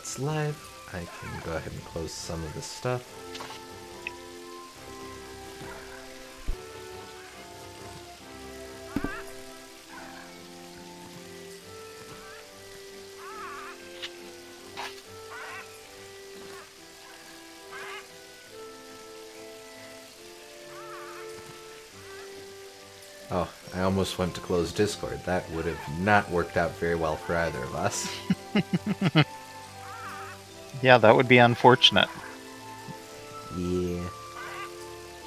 it's live, I can go ahead and close some of this stuff. Oh, I almost went to close Discord. That would have not worked out very well for either of us. Yeah, that would be unfortunate. Yeah.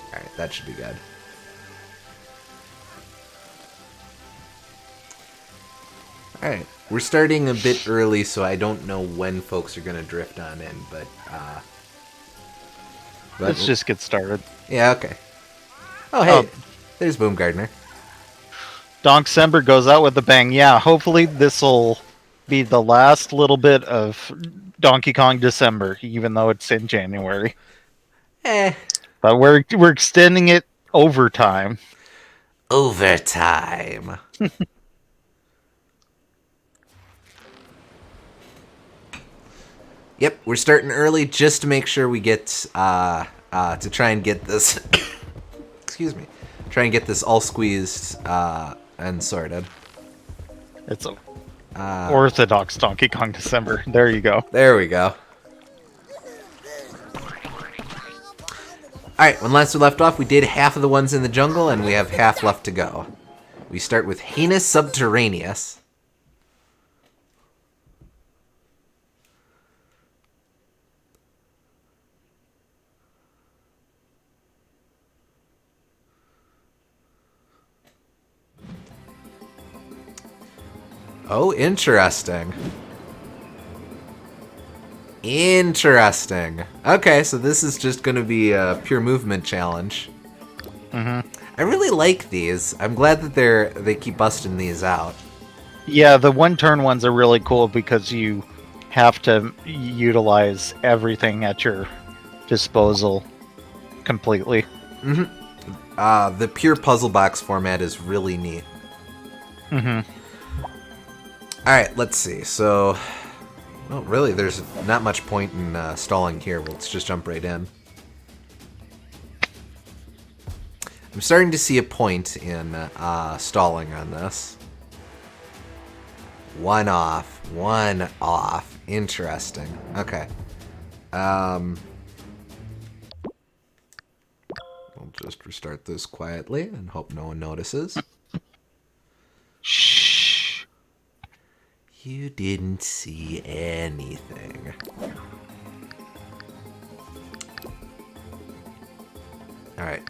Alright, that should be good. Alright, we're starting a bit early, so I don't know when folks are going to drift on in, but Let's just get started. Yeah, okay. Oh, hey, there's Boomgardner. Donksember goes out with a bang. Yeah, hopefully this'll be the last little bit of Donkey Kong December, even though it's in January. But we're extending it overtime. Overtime. Yep, we're starting early just to make sure we get to try and get this. Excuse me. Try and get this all squeezed and sorted. It's orthodox Donkey Kong December. There you go. There we go. Alright, when last we left off, we did half of the ones in the jungle, and we have half left to go. We start with Heinous Subterraneous. Oh, interesting. Interesting. Okay, so this is just going to be a pure movement challenge. Mm-hmm. I really like these. I'm glad that they keep busting these out. Yeah, the one-turn ones are really cool because you have to utilize everything at your disposal completely. Mm-hmm. The pure puzzle box format is really neat. Mm-hmm. Alright, let's see. So, well, really, there's not much point in stalling here. Let's just jump right in. I'm starting to see a point in stalling on this. One off. Interesting. Okay. We'll just restart this quietly and hope no one notices. Shh. You didn't see anything. Alright.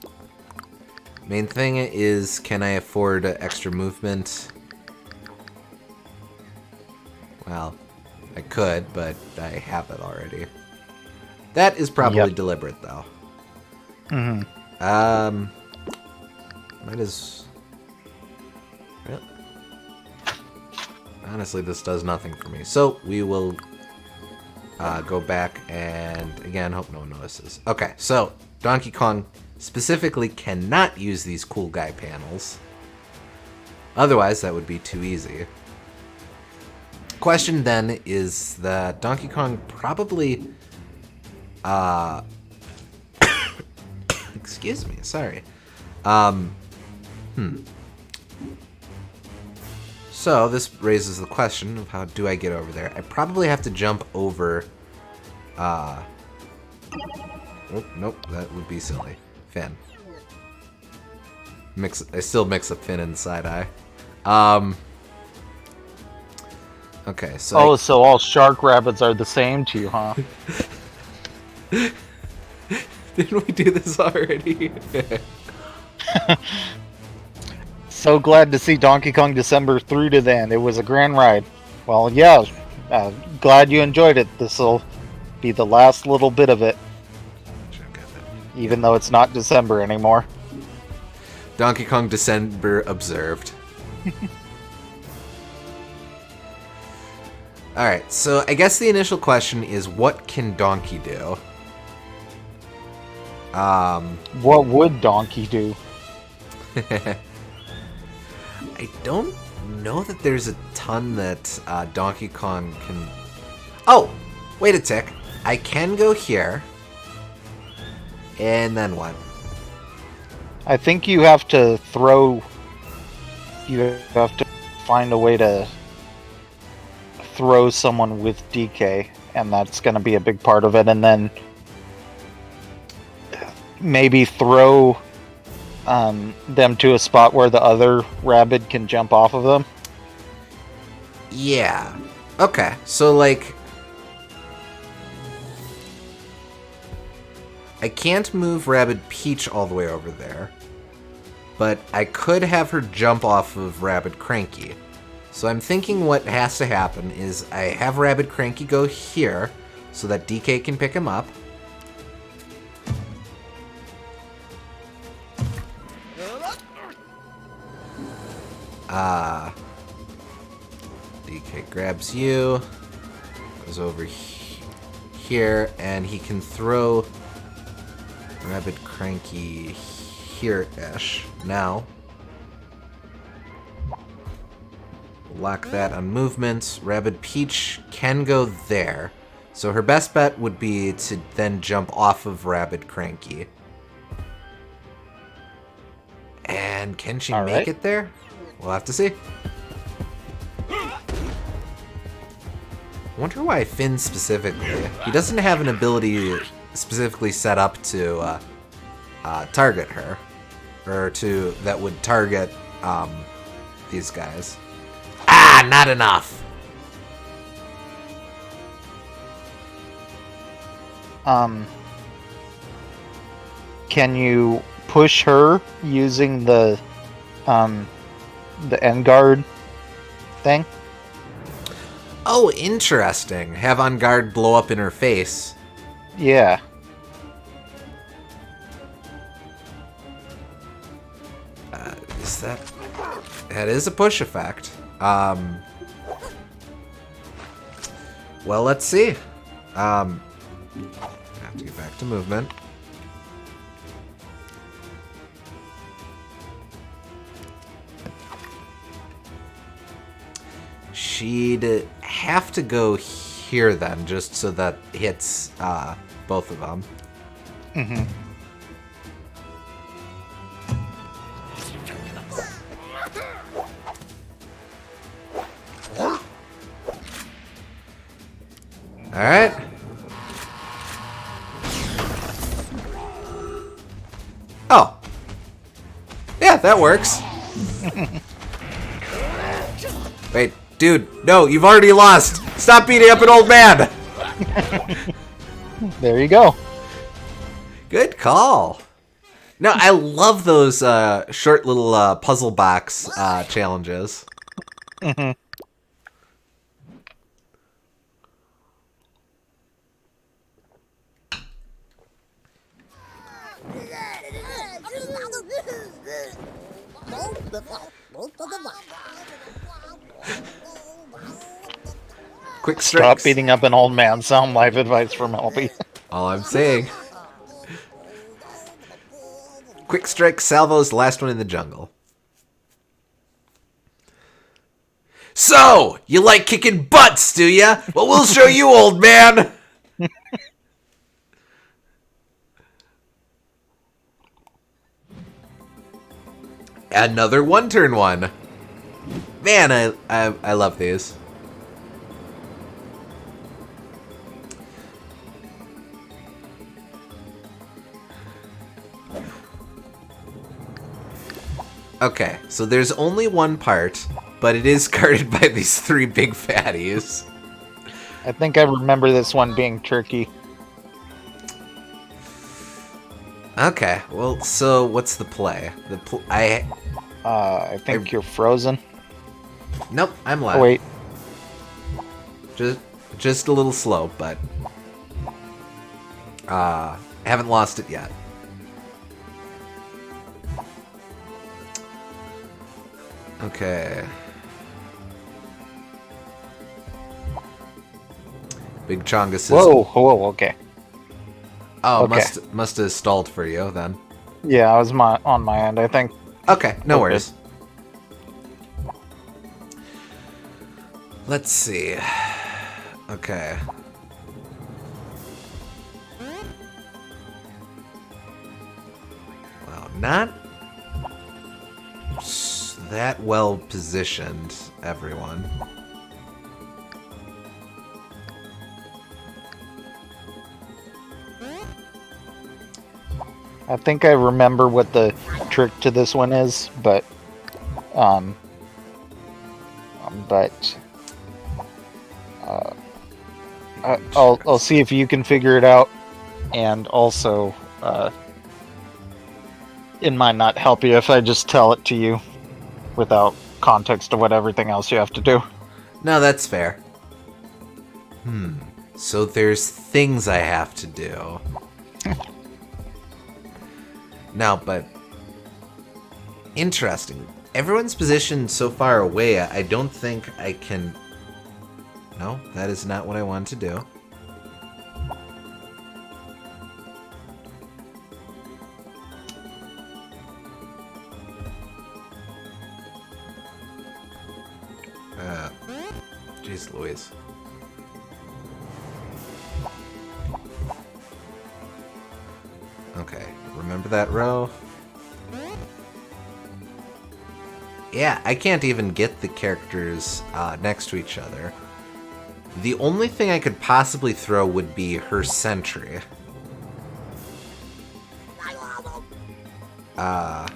Main thing is, can I afford extra movement? Well, I could, but I have it already. That is probably deliberate, though. Mm-hmm. Might as... Well, honestly, this does nothing for me. So, we will go back and, again, hope no one notices. Okay, so, Donkey Kong specifically cannot use these cool guy panels. Otherwise, that would be too easy. Question, then, is that Donkey Kong probably... Excuse me, sorry. So, this raises the question of how do I get over there? I probably have to jump over... Oh, nope, that would be silly. Finn. I still mix up Finn and Side-Eye. Okay, so... Oh, so all shark Rabbids are the same to you, huh? Didn't we do this already? So glad to see Donkey Kong December through to the end. It was a grand ride. Well, yeah, glad you enjoyed it. This'll be the last little bit of it. Even though it's not December anymore. Donkey Kong December observed. Alright, so I guess the initial question is, what can Donkey do? What would Donkey do? I don't know that there's a ton that Donkey Kong can... Oh! Wait a tick. I can go here. And then what? I think you have to throw... You have to find a way to throw someone with DK, and that's going to be a big part of it, and then maybe throw them to a spot where the other Rabbid can jump off of them. Yeah. Okay, so, like... I can't move Rabbid Peach all the way over there, but I could have her jump off of Rabbid Cranky. So I'm thinking what has to happen is I have Rabbid Cranky go here so that DK can pick him up. DK grabs you, goes over here, and he can throw Rabbid Cranky here-ish. Now, lock that on movements. Rabbid Peach can go there. So her best bet would be to then jump off of Rabbid Cranky. And can she make it there? We'll have to see. I wonder why Finn specifically. He doesn't have an ability specifically set up to target her. Or that would target these guys. Ah, not enough! Can you push her using the end guard thing? Oh, interesting. Have On Guard blow up in her face. Yeah. Is that... That is a push effect. Well, let's see. I have to get back to movement. She'd have to go here then, just so that hits both of them. Mm-hmm. Alright. Oh. Yeah, that works. Wait, dude, no, you've already lost. Stop beating up an old man. There you go. Good call. No, I love those short little puzzle box challenges. Mm-hmm. Quick strikes. Stop beating up an old man. Sound life advice from Elby. All I'm saying. Quick strike salvos, last one in the jungle. So, you like kicking butts, do ya? Well, we'll show you, old man. Another one-turn one. Man, I love these. Okay, so there's only one part, but it is guarded by these three big fatties. I think I remember this one being tricky. Okay, well, so what's the play? I think you're frozen. Nope, I'm live. Oh, wait. Just a little slow, but haven't lost it yet. Okay. Big Chongus is... Whoa, okay. Oh, Okay. must have stalled for you then. Yeah, I was on my end, I think. Okay, no worries. Let's see. Okay. not that well positioned, everyone. I think I remember what the trick to this one is, but I'll see if you can figure it out, and also it might not help you if I just tell it to you without context of what everything else you have to do. No, that's fair. So there's things I have to do. No, but interesting. Everyone's positioned so far away, I don't think I can... No, that is not what I want to do. Jeez Louise. Okay, remember that row? Yeah, I can't even get the characters next to each other. The only thing I could possibly throw would be her sentry. Can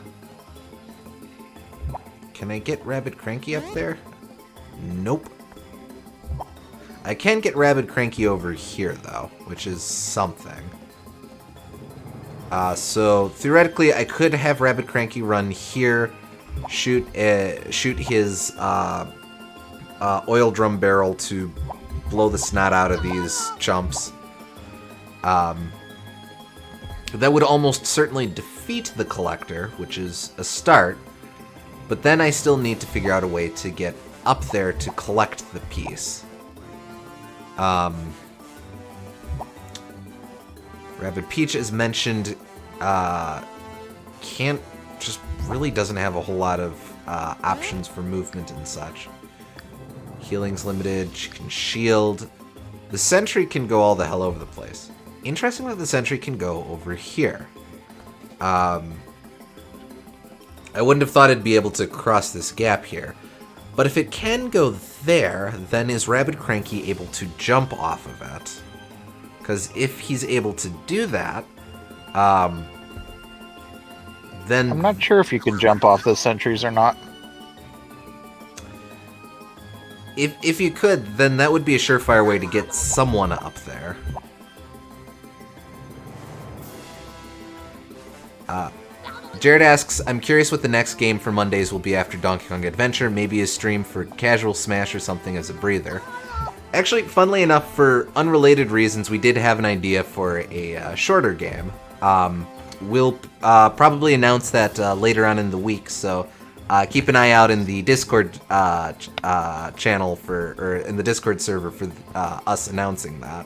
I get Rabbid Cranky up there? Nope. I can get Rabbid Cranky over here, though, which is something. So, theoretically, I could have Rabbid Cranky run here, shoot his oil drum barrel to blow the snot out of these chumps. That would almost certainly defeat the Collector, which is a start, but then I still need to figure out a way to get up there to collect the piece. Rabid Peach, as mentioned, really doesn't have a whole lot of options for movement and such. Healing's limited, she can shield. The sentry can go all the hell over the place. Interesting that the sentry can go over here. I wouldn't have thought it'd be able to cross this gap here. But if it can go there, then is Rabbid Cranky able to jump off of it? Because if he's able to do that, then... I'm not sure if you can jump off those sentries or not. If you could, then that would be a surefire way to get someone up there. Jared asks, I'm curious what the next game for Mondays will be after Donkey Kong Adventure. Maybe a stream for Casual Smash or something as a breather. Actually, funnily enough, for unrelated reasons, we did have an idea for a shorter game. We'll probably announce that later on in the week, so keep an eye out in the Discord channel or in the Discord server for us announcing that.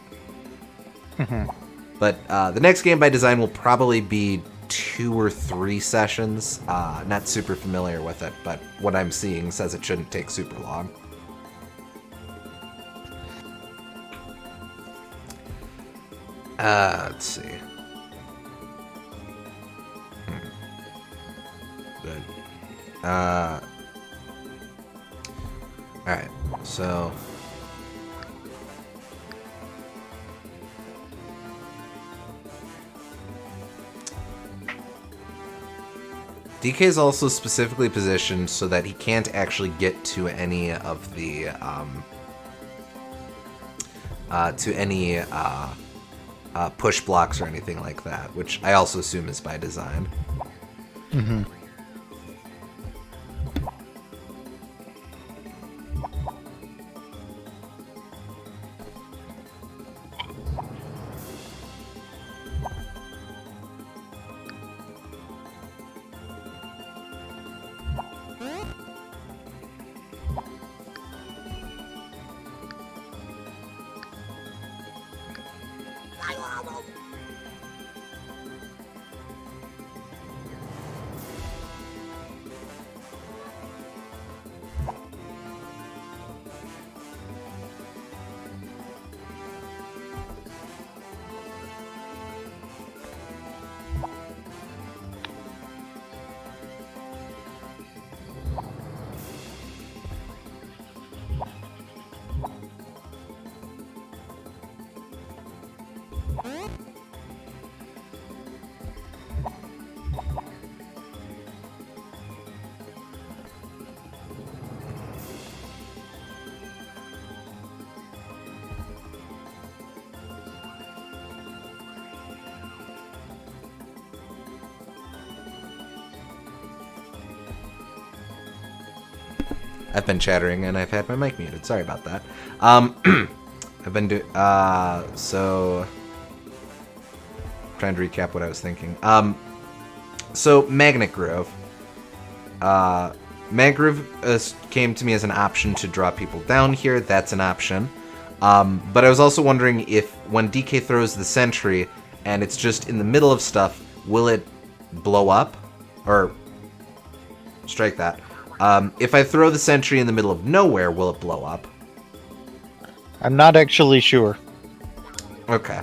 But the next game by design will probably be 2 or 3 sessions. Not super familiar with it, but what I'm seeing says it shouldn't take super long. Let's see. Good. Alright, so... DK is also specifically positioned so that he can't actually get to any of the, push blocks or anything like that, which I also assume is by design. Mm-hmm. I've been chattering and I've had my mic muted. Sorry about that. I've been doing... so... Trying to recap what I was thinking. So, Magnet Grove. Magnet Grove came to me as an option to draw people down here. That's an option. But I was also wondering if when DK throws the sentry and it's just in the middle of stuff, will it blow up? Or strike that. If I throw the sentry in the middle of nowhere, will it blow up? I'm not actually sure. Okay.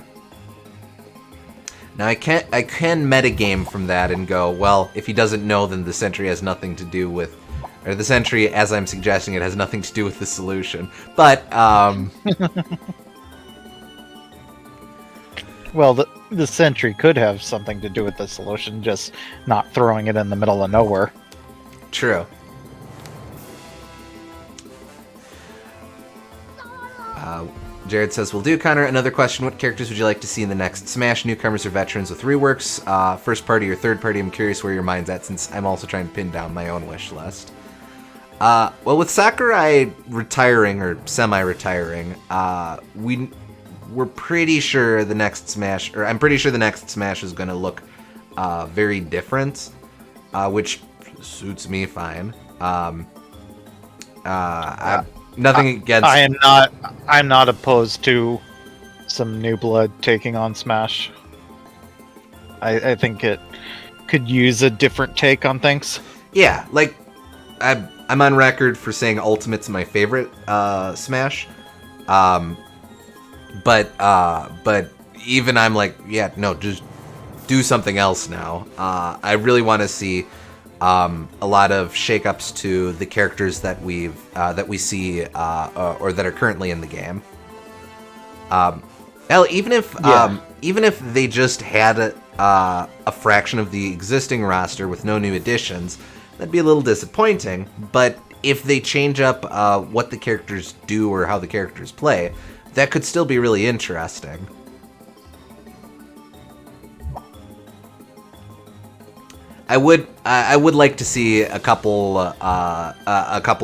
Now I can metagame from that and go, well, if he doesn't know, then the sentry has nothing to do with, or the sentry, as I'm suggesting it, has nothing to do with the solution. But, Well, the sentry could have something to do with the solution, just not throwing it in the middle of nowhere. True. Jared says, "Will do, Connor. Another question: what characters would you like to see in the next Smash? Newcomers or veterans with reworks? First party or third party? I'm curious where your mind's at, since I'm also trying to pin down my own wish list." Well, with Sakurai retiring or semi-retiring, we're pretty sure the next Smash, or I'm pretty sure the next Smash is going to look very different, which suits me fine. Nothing against. I'm not opposed to some new blood taking on Smash. I think it could use a different take on things. Yeah, like I'm on record for saying Ultimate's my favorite Smash. But even I'm like, yeah, no, just do something else now. I really want to see a lot of shakeups to the characters that we see or that are currently in the game. Hell, even if they just had a fraction of the existing roster with no new additions, that'd be a little disappointing. But if they change up what the characters do or how the characters play, that could still be really interesting. I would like to see a couple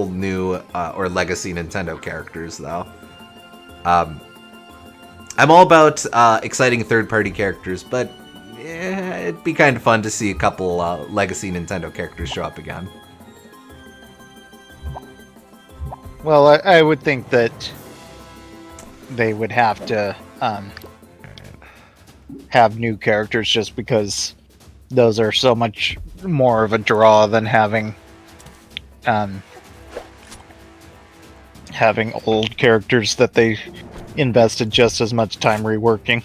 new or legacy Nintendo characters, though. I'm all about exciting third-party characters, but it'd be kind of fun to see a couple legacy Nintendo characters show up again. Well, I would think that they would have to have new characters, just because those are so much more of a draw than having old characters that they invested just as much time reworking.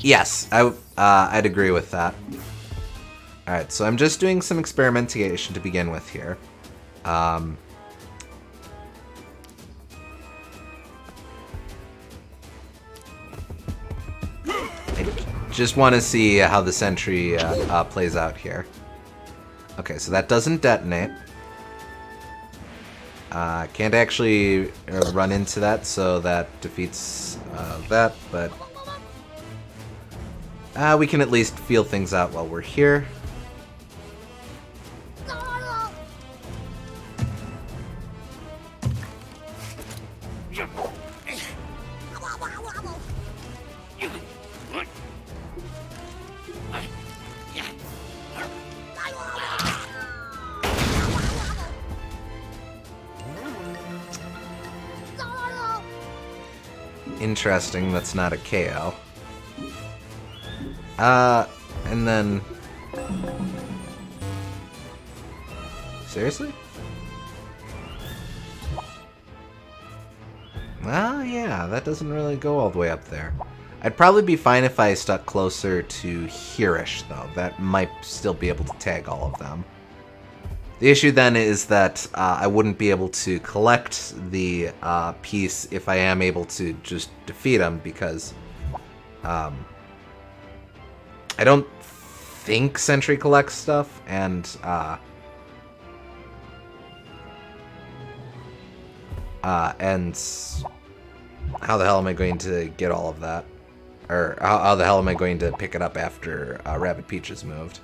Yes, I'd agree with that. All right, so I'm just doing some experimentation to begin with here. I just want to see how the sentry plays out here. Okay, so that doesn't detonate. Can't actually run into that, so that defeats that, but we can at least feel things out while we're here. Interesting, that's not a KO. And then... Seriously? Well, yeah, that doesn't really go all the way up there. I'd probably be fine if I stuck closer to here-ish, though. That might still be able to tag all of them. The issue then is that I wouldn't be able to collect the piece if I am able to just defeat him, because I don't think Sentry collects stuff, and how the hell am I going to get all of that? Or how the hell am I going to pick it up after Rabbid Peach is moved?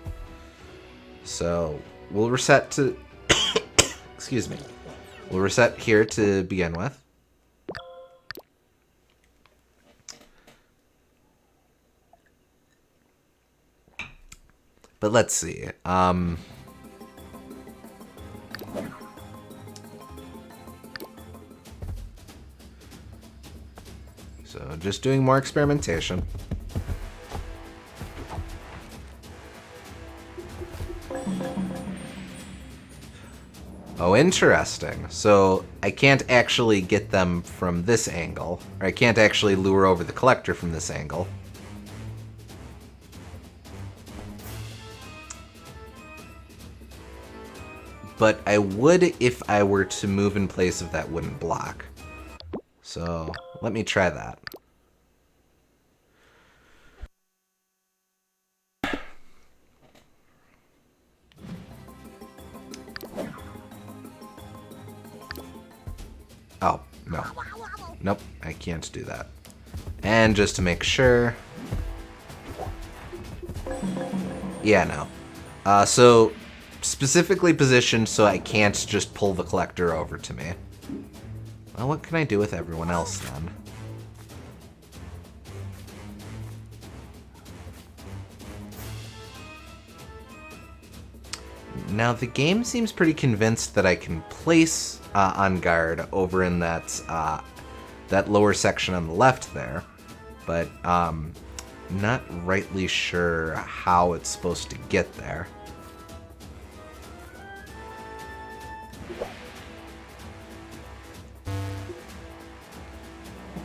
So we'll reset to... Excuse me. We'll reset here to begin with. But let's see. So just doing more experimentation. Oh, interesting. So I can't actually get them from this angle. Or I can't actually lure over the collector from this angle. But I would if I were to move in place of that wooden block. So let me try that. Oh, no. Nope, I can't do that. And just to make sure... Yeah, no. So, specifically positioned so I can't just pull the collector over to me. Well, what can I do with everyone else, then? Now, the game seems pretty convinced that I can place on guard over in that that lower section on the left there, but not rightly sure how it's supposed to get there.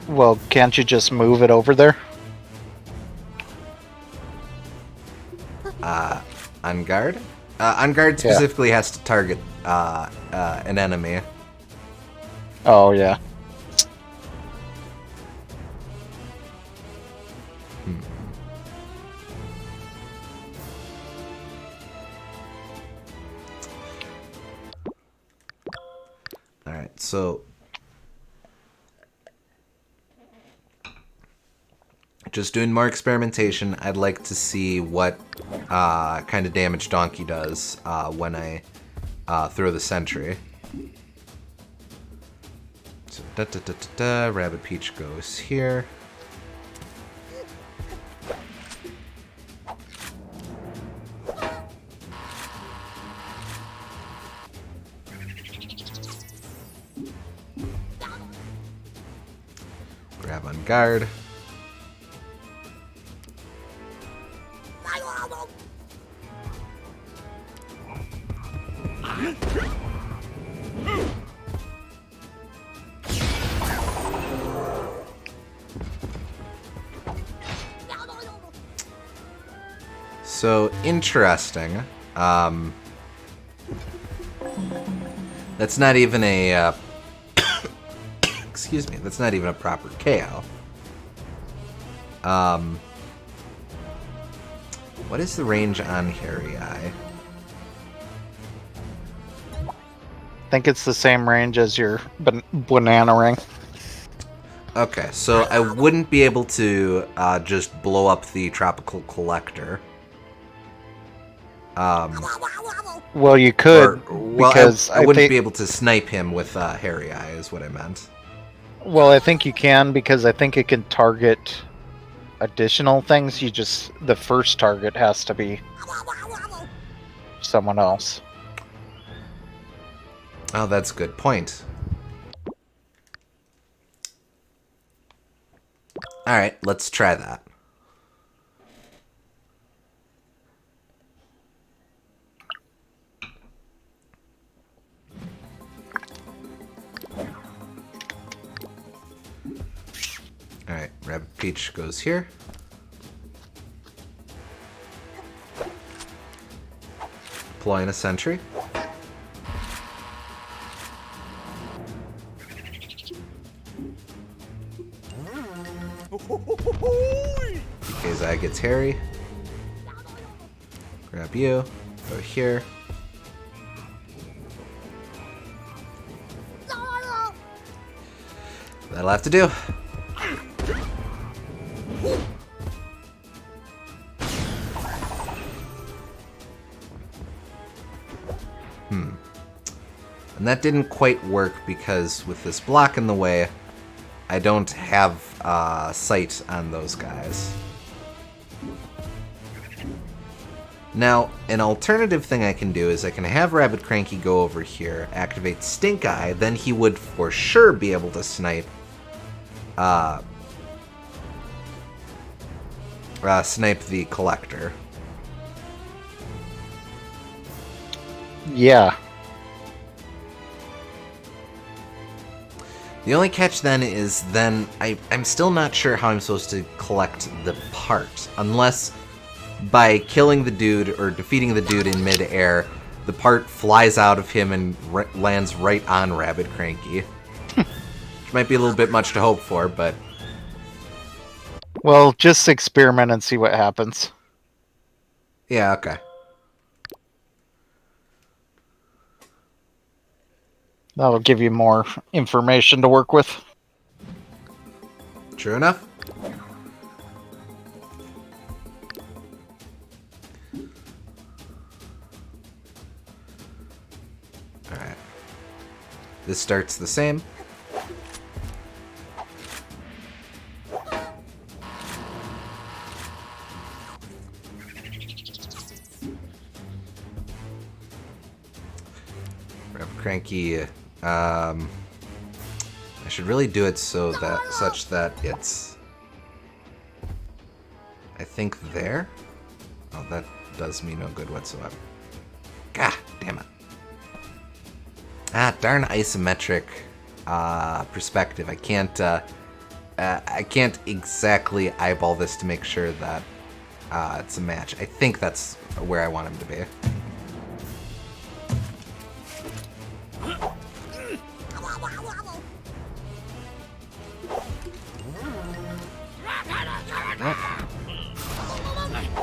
Well, can't you just move it over there? On guard? On guard specifically has to target an enemy. Oh, yeah. Alright, so... Just doing more experimentation. I'd like to see what kind of damage Donkey does when I throw the sentry. So, Rabbid Peach goes here. Grab on guard. So, interesting. That's not even a... excuse me, that's not even a proper KO. What is the range on Hairy Eye? I think it's the same range as your banana ring. Okay, so I wouldn't be able to just blow up the Tropical Collector. Well, you could, because I wouldn't be able to snipe him with Hairy Eye, is what I meant. Well, I think you can, because I think it can target additional things. The first target has to be someone else. Oh, that's a good point. Alright, let's try that. Alright, Rabbid Peach goes here. Deploying a sentry. DK's Eye gets Harry. Grab you. Go here. That'll have to do. And that didn't quite work because with this block in the way, I don't have sight on those guys. Now, an alternative thing I can do is I can have Rabbid Cranky go over here, activate Stink Eye, then he would for sure be able to snipe snipe the Collector. Yeah. The only catch then is I'm still not sure how I'm supposed to collect the part, unless by killing the dude or defeating the dude in mid-air, the part flies out of him and lands right on Rabbid Cranky. Which might be a little bit much to hope for, but... Well, just experiment and see what happens. Yeah, okay. That'll give you more information to work with. True enough. Alright. This starts the same. Cranky, I should really do it such that it's, I think there? Oh, that does me no good whatsoever. God damn it. Ah, darn isometric perspective. I can't exactly eyeball this to make sure that it's a match. I think that's where I want him to be.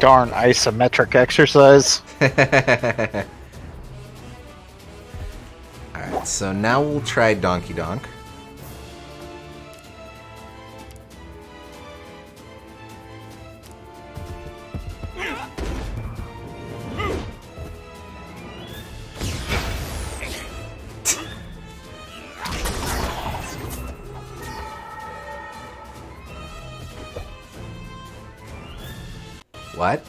Darn isometric exercise. Alright, so now we'll try Donkey Donk. What?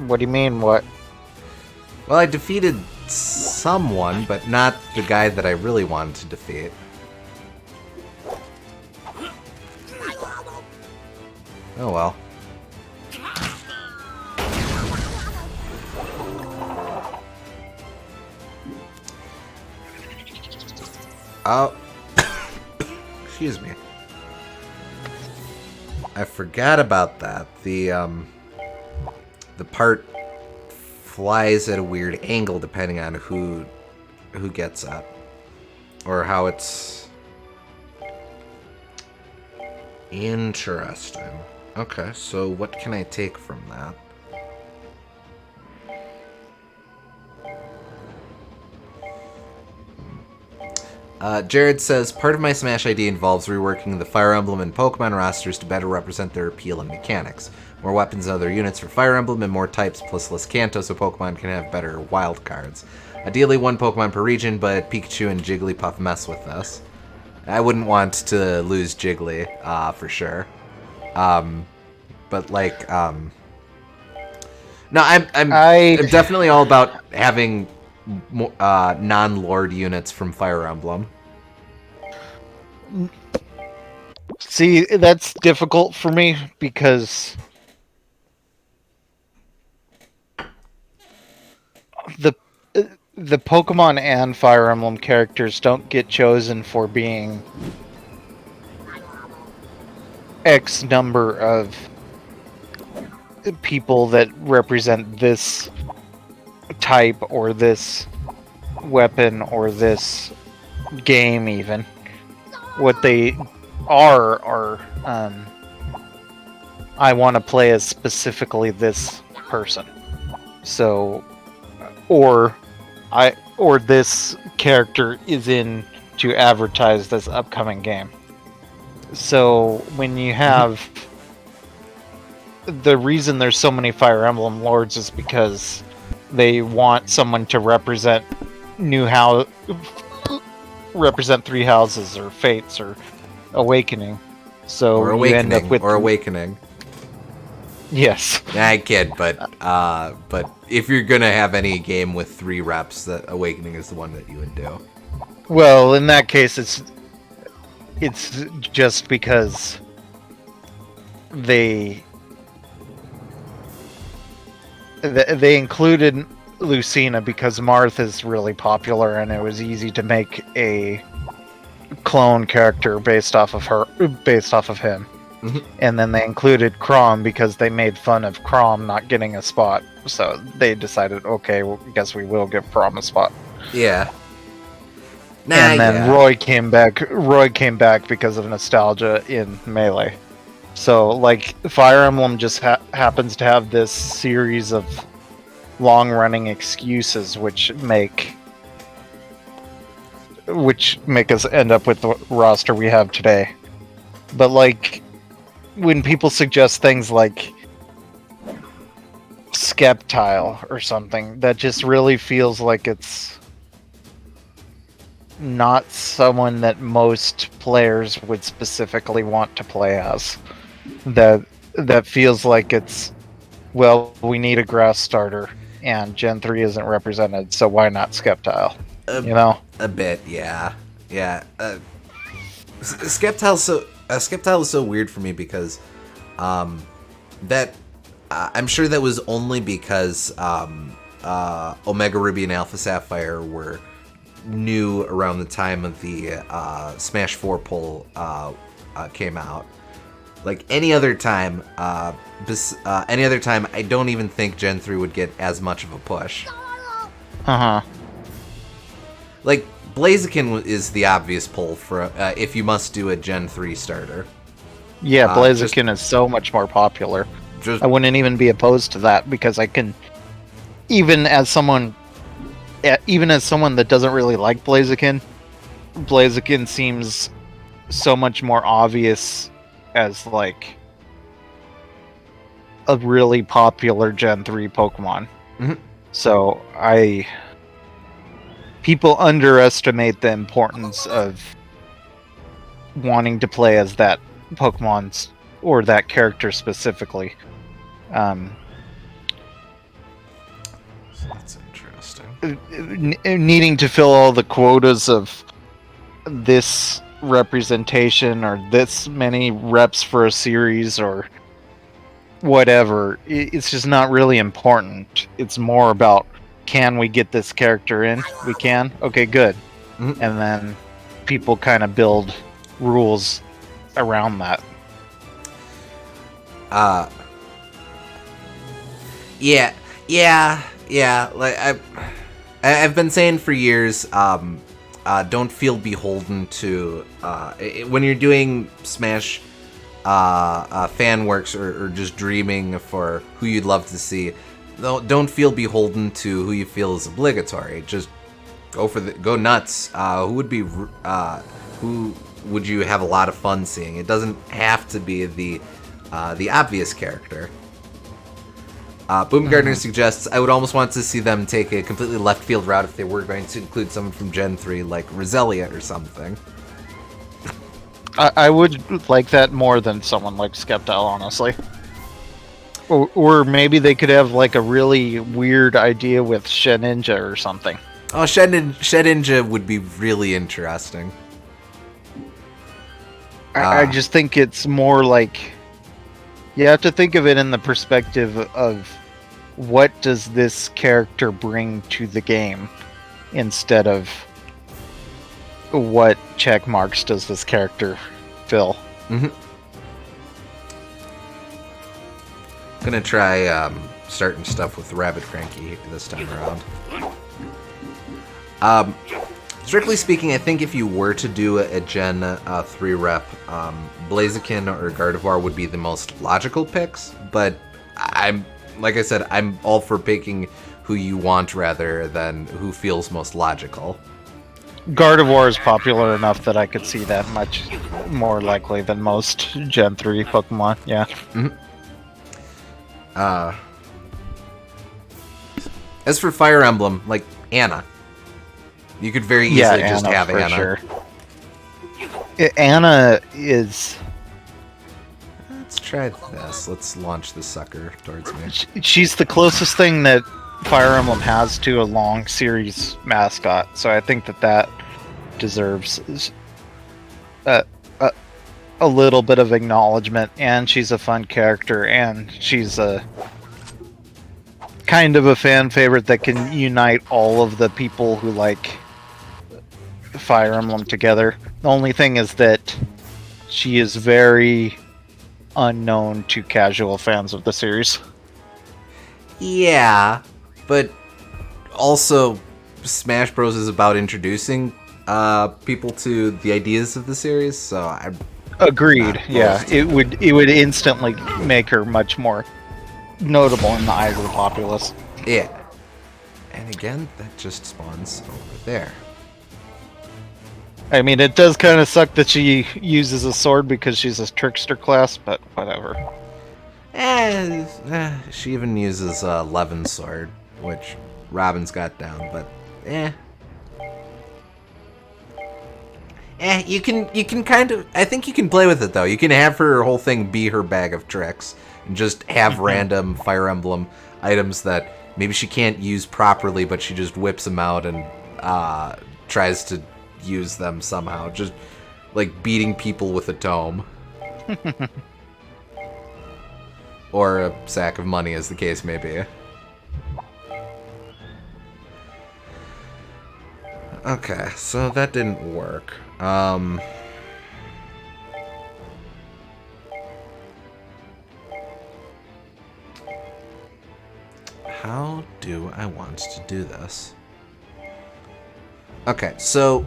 What do you mean, what? Well, I defeated someone, but not the guy that I really wanted to defeat. Oh well. Oh. Excuse me. I forgot about that. The part flies at a weird angle depending on who gets up or how it's interesting. Okay, so what can I take from that? Jared says, part of my Smash ID involves reworking the Fire Emblem and Pokemon rosters to better represent their appeal and mechanics. More weapons and other units for Fire Emblem and more types plus less Kanto so Pokemon can have better wild cards. Ideally one Pokemon per region, but Pikachu and Jigglypuff mess with this. I wouldn't want to lose Jiggly, for sure. But like, no, I'm definitely all about having non-Lord units from Fire Emblem. See, that's difficult for me because the Pokemon and Fire Emblem characters don't get chosen for being X number of people that represent this type or this weapon or this game even. What they are I want to play as specifically this person. So or this character is in to advertise this upcoming game. So when you have the reason there's so many Fire Emblem lords is because they want someone to represent represent three houses or fates or awakening. So Or you end up awakening, with or awakening. Yes. I kid, but if you're gonna have any game with 3 reps, that awakening is the one that you would do. Well, in that case, it's just because they included Lucina because Marth is really popular, and it was easy to make a clone character based off of him. Mm-hmm. And then they included Chrom because they made fun of Chrom not getting a spot. So they decided, okay, well, I guess we will give Chrom a spot. Yeah. And then Roy came back. Roy came back because of nostalgia in Melee. So, like, Fire Emblem just happens to have this series of long-running excuses, which make us end up with the roster we have today. But, like, when people suggest things like Skeptile or something, that just really feels like it's not someone that most players would specifically want to play as. That feels like it's, well, we need a grass starter, and Gen 3 isn't represented, so why not Skeptile? You know? A bit, yeah. Yeah. Skeptile is so weird for me because that I'm sure that was only because Omega Ruby and Alpha Sapphire were new around the time of the Smash 4 poll came out. Like any other time, I don't even think Gen 3 would get as much of a push. Uh-huh. Like, Blaziken is the obvious pull for if you must do a Gen 3 starter. Yeah, Blaziken is so much more popular. I wouldn't even be opposed to that because I can, even as someone that doesn't really like Blaziken seems so much more obvious as like a really popular Gen 3 Pokemon. Mm-hmm. So people underestimate the importance of wanting to play as that Pokemon's or that character specifically. That's interesting. Needing to fill all the quotas of this representation or this many reps for a series or whatever, it's just not really important. It's more about, can we get this character in? We can? Okay, good. Mm-hmm. And then people kind of build rules around that. Yeah. Like I've been saying for years, don't feel beholden to when you're doing Smash fan works or just dreaming for who you'd love to see. Don't feel beholden to who you feel is obligatory. Just go nuts. Who would you have a lot of fun seeing? It doesn't have to be the obvious character. Boomgardner suggests, I would almost want to see them take a completely left field route if they were going to include someone from Gen 3, like Roselia or something. I would like that more than someone like Skeptile, honestly. Or maybe they could have like a really weird idea with Sheninja or something. Oh, Sheninja would be really interesting. I just think it's more like, you have to think of it in the perspective of what does this character bring to the game instead of what check marks does this character fill. Mm-hmm. Gonna try starting stuff with Rabbid Cranky this time around. Strictly speaking, I think if you were to do a Gen 3 rep, Blaziken or Gardevoir would be the most logical picks, but like I said, I'm all for picking who you want rather than who feels most logical. Gardevoir is popular enough that I could see that much more likely than most Gen 3 Pokemon, yeah. Mm-hmm. As for Fire Emblem, like Anna, you could very easily just Anna, have for Anna. Sure. Anna is. Let's try this. Let's launch this sucker towards me. She's the closest thing that Fire Emblem has to a long series mascot, so I think that deserves a little bit of acknowledgement. And she's a fun character, and she's a kind of a fan favorite that can unite all of the people who like Fire Emblem together. The only thing is that she is very unknown to casual fans of the series. Yeah, but also Smash Bros. Is about introducing people to the ideas of the series, so I'm agreed. Yeah, it would instantly make her much more notable in the eyes of the populace. Yeah. And again, that just spawns over there. I mean, it does kind of suck that she uses a sword because she's a trickster class, but whatever. She even uses Levin's sword, which Robin's got down, but you can kind of, I think you can play with it though. You can have her whole thing be her bag of tricks and just have random Fire Emblem items that maybe she can't use properly, but she just whips them out and tries to use them somehow, just like beating people with a tome. Or a sack of money, as the case may be. Okay, so that didn't work. How do I want to do this? Okay, so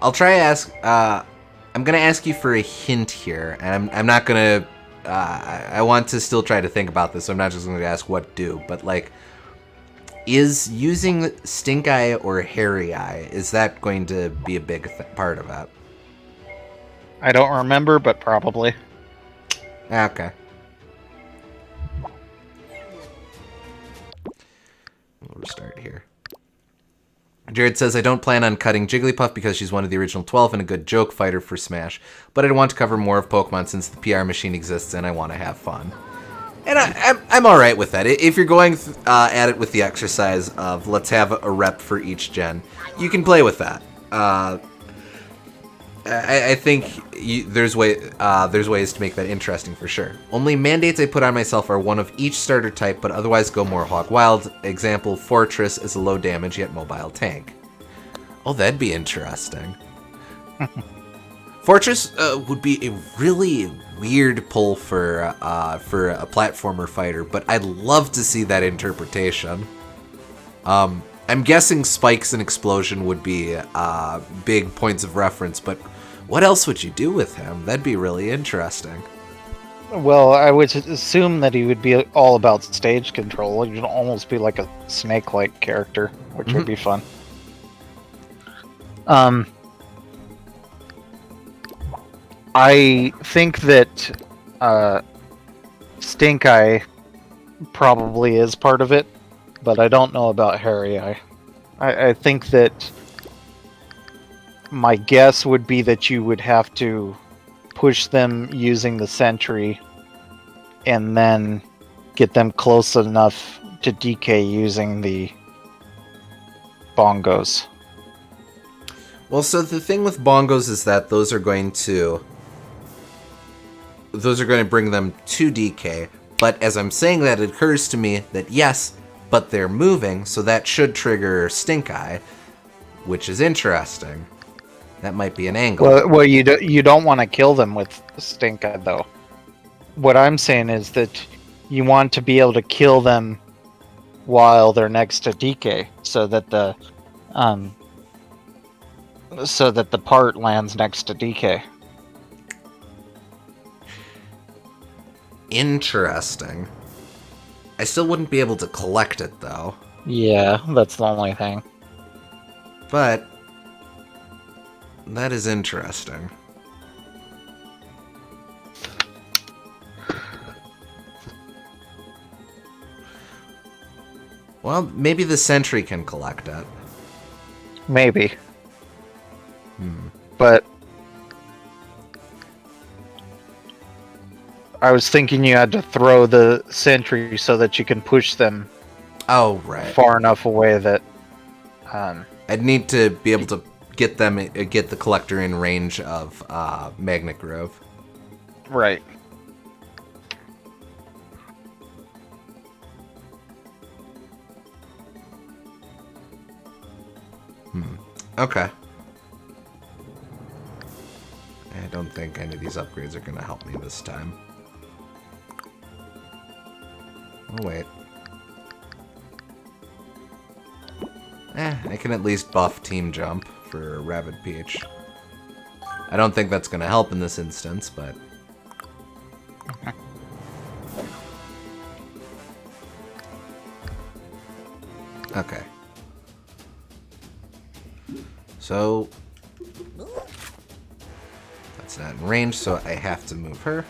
I'll try to ask. I'm gonna ask you for a hint here, and I'm not gonna. I want to still try to think about this, so I'm not just gonna ask what do, but like, is using Stink Eye or Hairy Eye, is that going to be a big part of it? I don't remember, but probably. Okay. We'll restart here. Jared says, I don't plan on cutting Jigglypuff because she's one of the original 12 and a good joke fighter for Smash, but I want to cover more of Pokemon since the PR machine exists and I want to have fun. And I'm all right with that. If you're going at it with the exercise of let's have a rep for each gen, you can play with that. I think there's ways to make that interesting for sure. Only mandates I put on myself are one of each starter type, but otherwise go more hog wild. Example, Fortress is a low damage yet mobile tank. Oh, that'd be interesting. Fortress would be a really weird pull for a platformer fighter, but I'd love to see that interpretation. I'm guessing Spikes and Explosion would be big points of reference, but what else would you do with him? That'd be really interesting. Well, I would assume that he would be all about stage control. He'd almost be like a snake-like character, which would be fun. I think that Stink Eye probably is part of it, but I don't know about Hairy Eye. I think that my guess would be that you would have to push them using the sentry and then get them close enough to DK using the bongos. Well, so the thing with bongos is that those are going to bring them to DK, but as I'm saying that, it occurs to me that yes, but they're moving, so that should trigger Stink Eye, which is interesting. That might be an angle. Well, you don't want to kill them with Stink Eye, though. What I'm saying is that you want to be able to kill them while they're next to DK, so that the part lands next to DK. Interesting. I still wouldn't be able to collect it, though. Yeah, that's the only thing. But that is interesting. Well, maybe the sentry can collect it. Maybe. But I was thinking you had to throw the sentry so that you can push them far enough away that I'd need to be able to get the collector in range of Magnet Grove. Right. Okay. I don't think any of these upgrades are going to help me this time. Oh, wait. I can at least buff Team Jump for Rabid Peach. I don't think that's going to help in this instance, but... Okay. So... That's not in range, so I have to move her.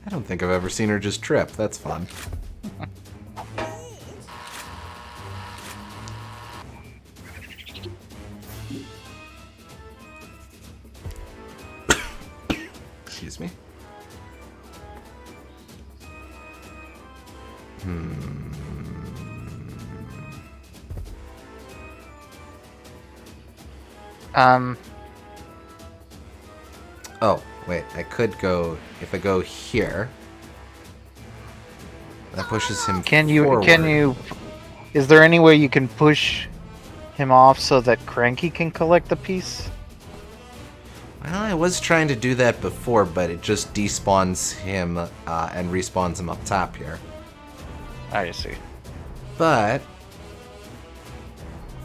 I don't think I've ever seen her just trip. That's fun. Excuse me. Oh, wait. I could go... If I go here... That pushes him forward. Is there any way you can push him off so that Cranky can collect the piece? Well, I was trying to do that before, but it just despawns him and respawns him up top here. I see. But...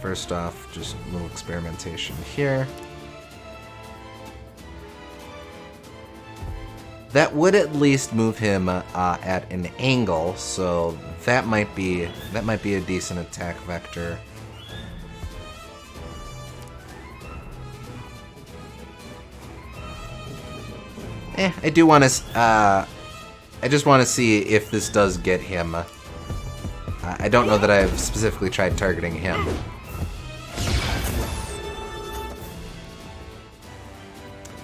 First off, just a little experimentation here. That would at least move him at an angle, so that might be a decent attack vector. I do want to. I just want to see if this does get him. I don't know that I've specifically tried targeting him.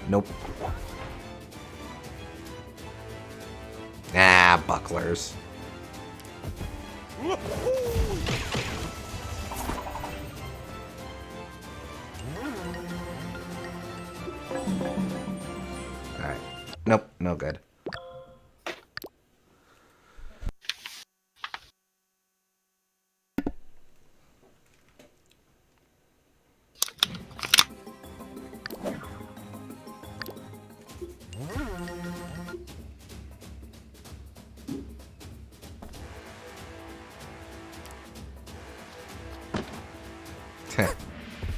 Nope. Ah, bucklers. Alright. Nope, no good.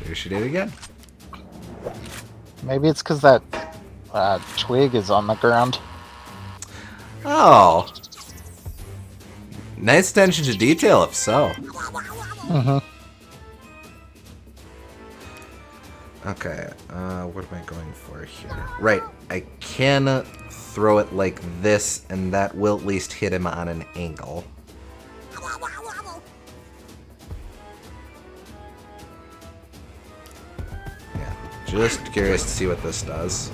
There she did again. Maybe it's because that twig is on the ground. Oh. Nice attention to detail, if so. Okay, what am I going for here? Right, I can throw it like this, and that will at least hit him on an angle. Yeah, just curious to see what this does.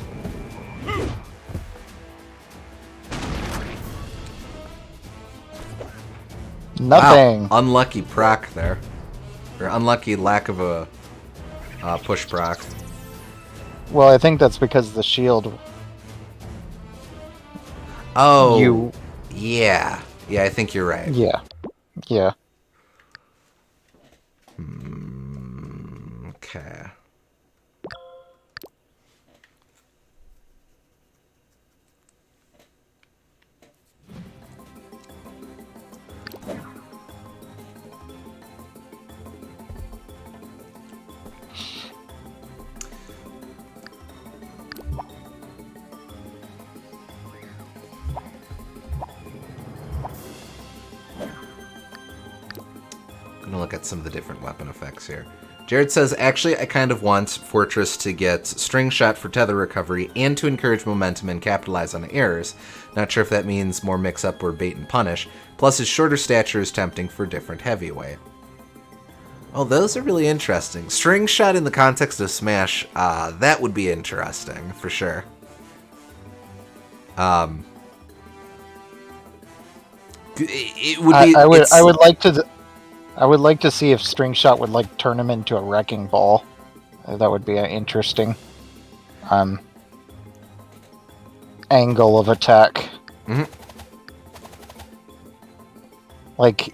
Nothing. Wow, unlucky proc there. Or unlucky lack of a push proc. Well, I think that's because the shield. Oh, yeah. Yeah, I think you're right. Yeah. Yeah. Okay. Gonna look at some of the different weapon effects here. Jared says, actually, I kind of want Fortress to get String Shot for tether recovery and to encourage momentum and capitalize on errors. Not sure if that means more mix-up or bait and punish. Plus, his shorter stature is tempting for different heavyweight. Oh, those are really interesting. String Shot in the context of Smash, that would be interesting, for sure. It would be... I would like to see if String Shot would like turn him into a wrecking ball. That would be an interesting angle of attack. Mm-hmm. Like,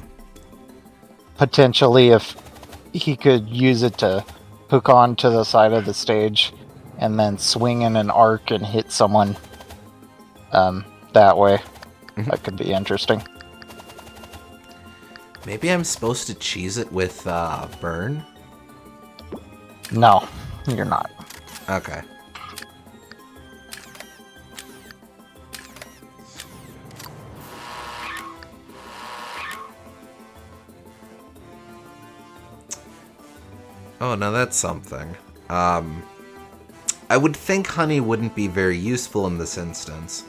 potentially if he could use it to hook on to the side of the stage and then swing in an arc and hit someone that way. Mm-hmm. That could be interesting. Maybe I'm supposed to cheese it with Burn? No, you're not. Okay. Oh, now that's something. I would think honey wouldn't be very useful in this instance.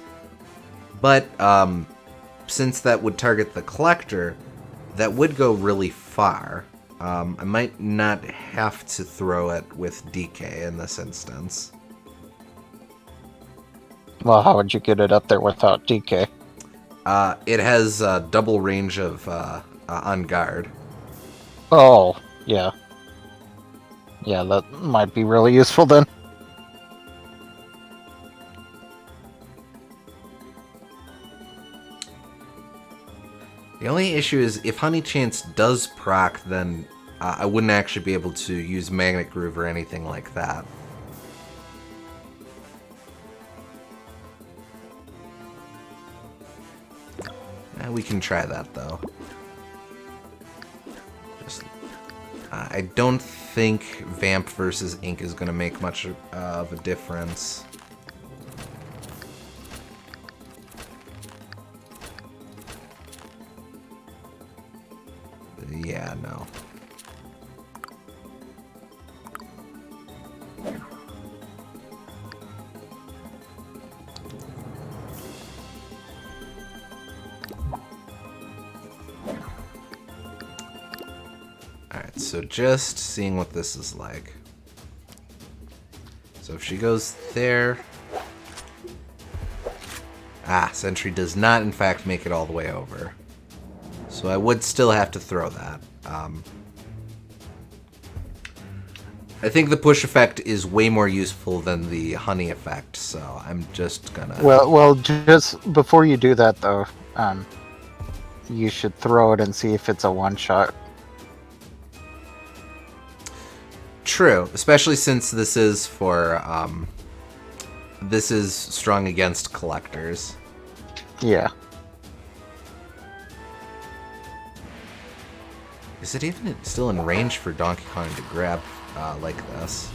But, since that would target the collector, that would go really far. I might not have to throw it with DK in this instance. Well, how would you get it up there without DK? It has double range of on guard. Oh, yeah. Yeah, that might be really useful then. The only issue is if Honey Chance does proc, then I wouldn't actually be able to use Magnet Groove or anything like that. We can try that though. I don't think Vamp versus Ink is going to make much of a difference. Yeah, no. Alright, so just seeing what this is like. So if she goes there... Sentry does not, in fact, make it all the way over. So I would still have to throw that. I think the push effect is way more useful than the honey effect, so I'm just gonna... Well, just before you do that, though, you should throw it and see if it's a one-shot. True, especially since this is for, this is strong against collectors. Yeah. Is it even still in range for Donkey Kong to grab like this?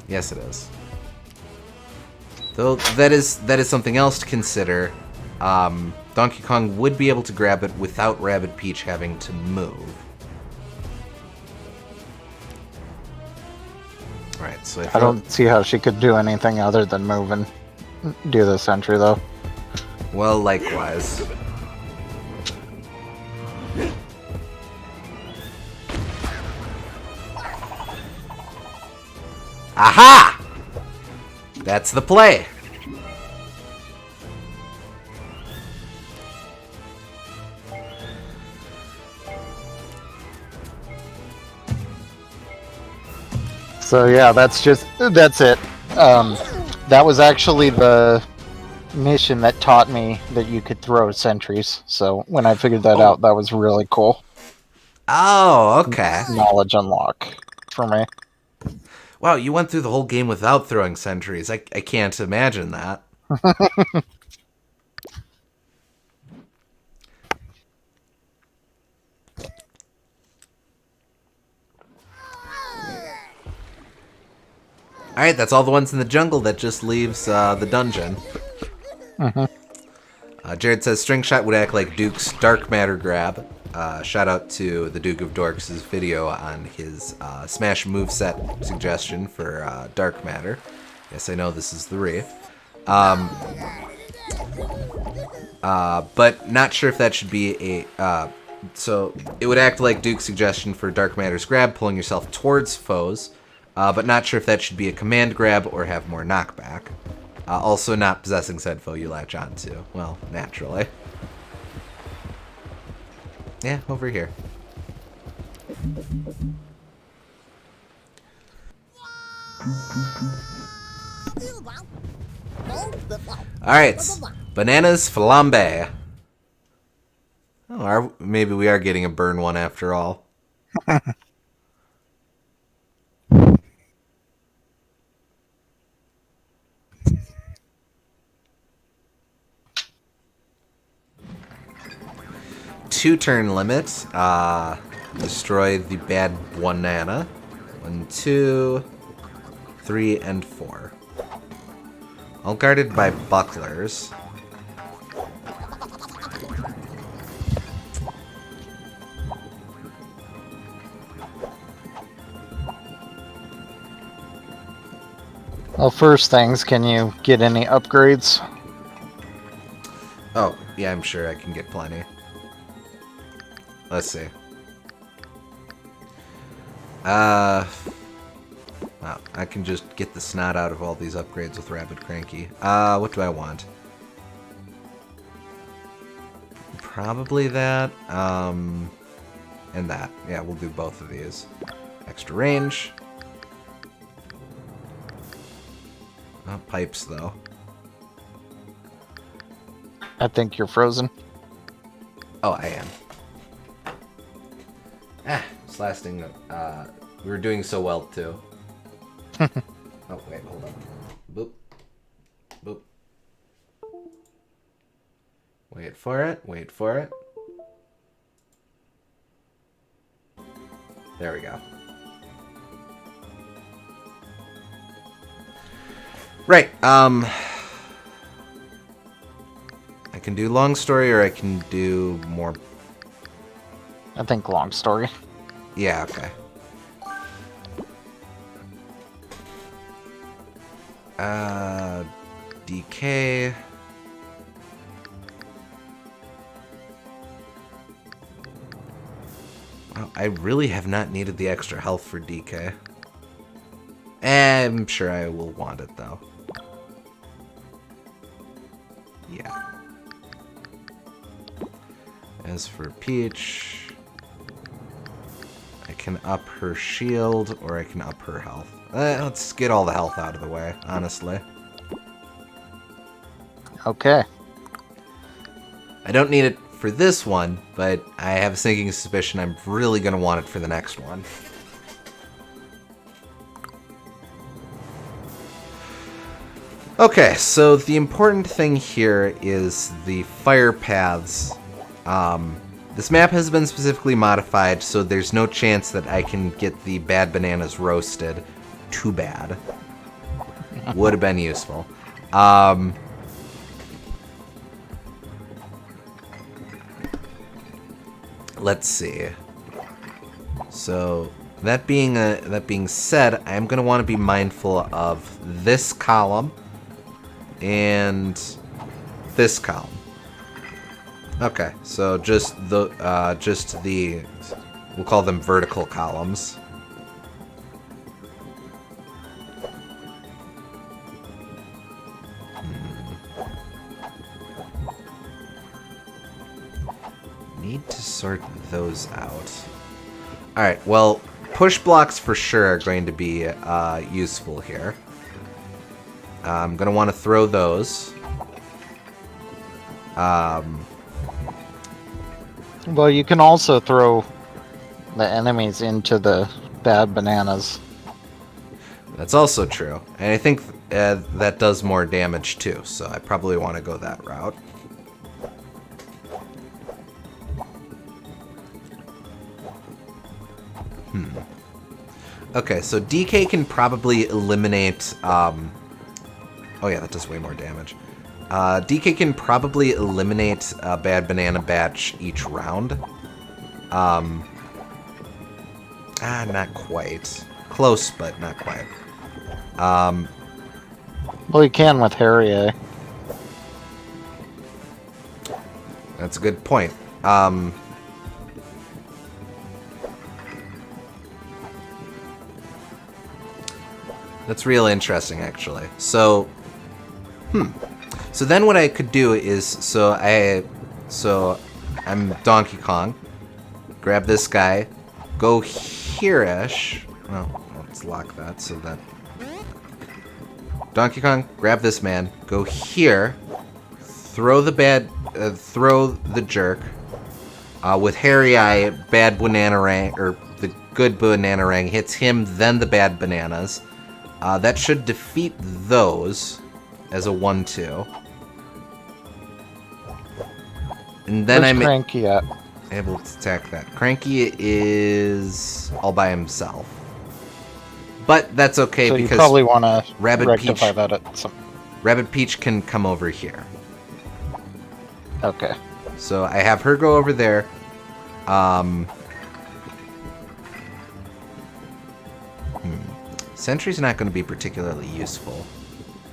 Yes, it is. Though that is something else to consider. Donkey Kong would be able to grab it without Rabid Peach having to move. Alright, so I don't see how she could do anything other than move and do the sentry, though. Well, likewise. Aha! That's the play. So yeah, that's it. That was actually the mission that taught me that you could throw sentries. So when I figured that out, that was really cool. Oh, okay. Knowledge unlock for me. Wow, you went through the whole game without throwing sentries. I can't imagine that. Alright, that's all the ones in the jungle. That just leaves the dungeon. Mm-hmm. Jared says String Shot would act like Duke's Dark Matter grab. shout out to the Duke of Dorks' video on his Smash moveset suggestion for Dark Matter. Yes, I know this is the Wraith. But not sure if that should be a... so it would act like Duke's suggestion for Dark Matter's grab, pulling yourself towards foes, but not sure if that should be a command grab or have more knockback. Also not possessing said foe you latch onto. Well, naturally. Yeah, over here. Alright, bananas flambe. Oh, maybe we are getting a burn one after all. Two-turn limit. Destroy the bad banana. 1, 2, 3, and 4. All guarded by bucklers. Well, first things, can you get any upgrades? Oh, yeah, I'm sure I can get plenty. Let's see. Well, I can just get the snot out of all these upgrades with Rabbid Cranky. What do I want? Probably that, and that. Yeah, we'll do both of these. Extra range. Not pipes, though. I think you're frozen. Oh, I am. It's lasting. We were doing so well, too. Oh, wait, hold on. Boop. Boop. Wait for it. Wait for it. There we go. Right, I can do long story or I can do more... I think long story. Yeah, okay. DK... Well, I really have not needed the extra health for DK. I'm sure I will want it, though. Yeah. As for Peach, I can up her shield or I can up her health. Let's get all the health out of the way, honestly. Okay. I don't need it for this one, but I have a sinking suspicion I'm really going to want it for the next one. Okay, so the important thing here is the fire paths. This map has been specifically modified, so there's no chance that I can get the bad bananas roasted. Too bad. Would have been useful. Let's see. So that being said, I'm gonna want to be mindful of this column and this column. Okay, so just the we'll call them vertical columns. Need to sort those out. Alright, well, push blocks for sure are going to be useful here. I'm going to want to throw those. Well, you can also throw the enemies into the bad bananas. That's also true. And I think that does more damage too, so I probably want to go that route. Okay, so DK can probably eliminate... oh yeah, that does way more damage. DK can probably eliminate a bad banana batch each round. Not quite. Close, but not quite. Well, you can with Harry, eh? That's a good point. That's real interesting, actually. So, So then what I could do is, so I'm Donkey Kong. Grab this guy, go here-ish. Well, let's lock that so that Donkey Kong, grab this man, go here, throw the jerk. With Harry Eye, bad Bananarang, or the good Bananarang hits him, then the bad bananas. That should defeat those as a 1-2. And then Where's Cranky at? Able to attack that. Cranky is all by himself. But that's okay, So because you probably want to Rabbid rectify Peach, that at some... Rabbid Peach can come over here. Okay. So I have her go over there. Sentry's not going to be particularly useful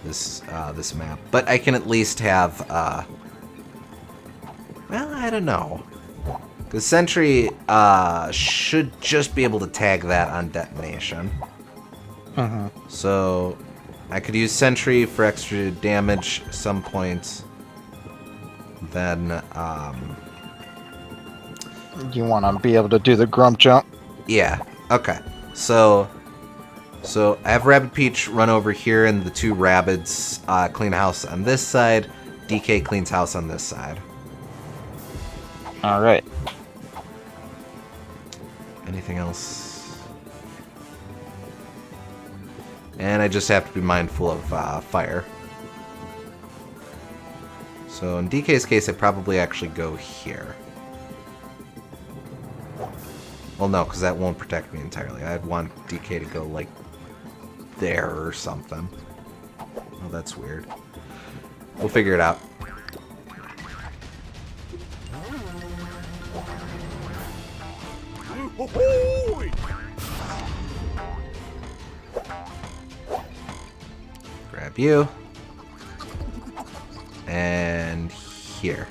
this map, but I can at least have. Well, I don't know, because Sentry should just be able to tag that on detonation. So I could use Sentry for extra damage at some point. Then You want to be able to do the grump jump? yeah, okay. So I have Rabbid Peach run over here, and the two Rabbids clean house on this side. DK cleans house on this side. All right. Anything else? And I just have to be mindful of fire. So in DK's case, I probably actually go here. Well, no, because that won't protect me entirely. I'd want DK to go, like, there or something. Oh, that's weird. We'll figure it out. Grab you. And here.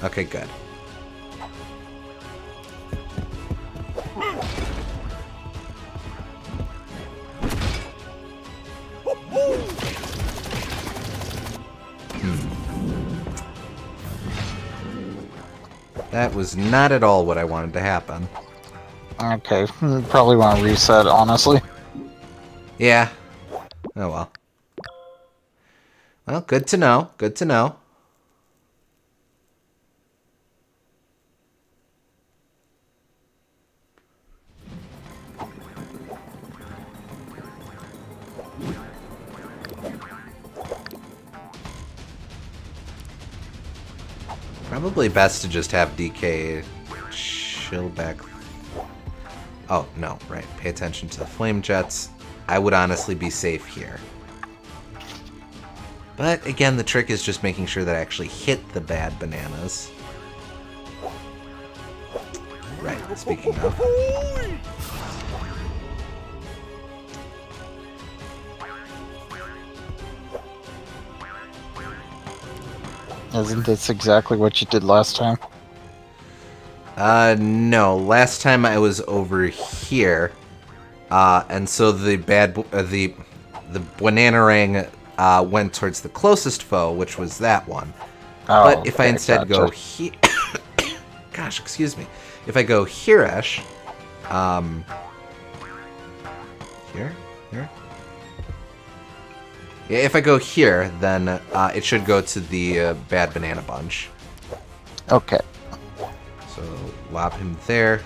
Okay, good. That was not at all what I wanted to happen. Okay. Probably want to reset, honestly. Yeah. Oh well. Well, good to know. Good to know. Probably best to just have DK chill back. Oh, no, right. Pay attention to the flame jets. I would honestly be safe here. But again, the trick is just making sure that I actually hit the bad bananas. Right, speaking of. Isn't this exactly what you did last time? No. Last time I was over here, and so the the Bananarang went towards the closest foe, which was that one. Oh, but if I instead go here, gosh, excuse me. If I go here-ish, here. Yeah, if I go here, then it should go to the bad banana bunch. Okay. So, lob him there.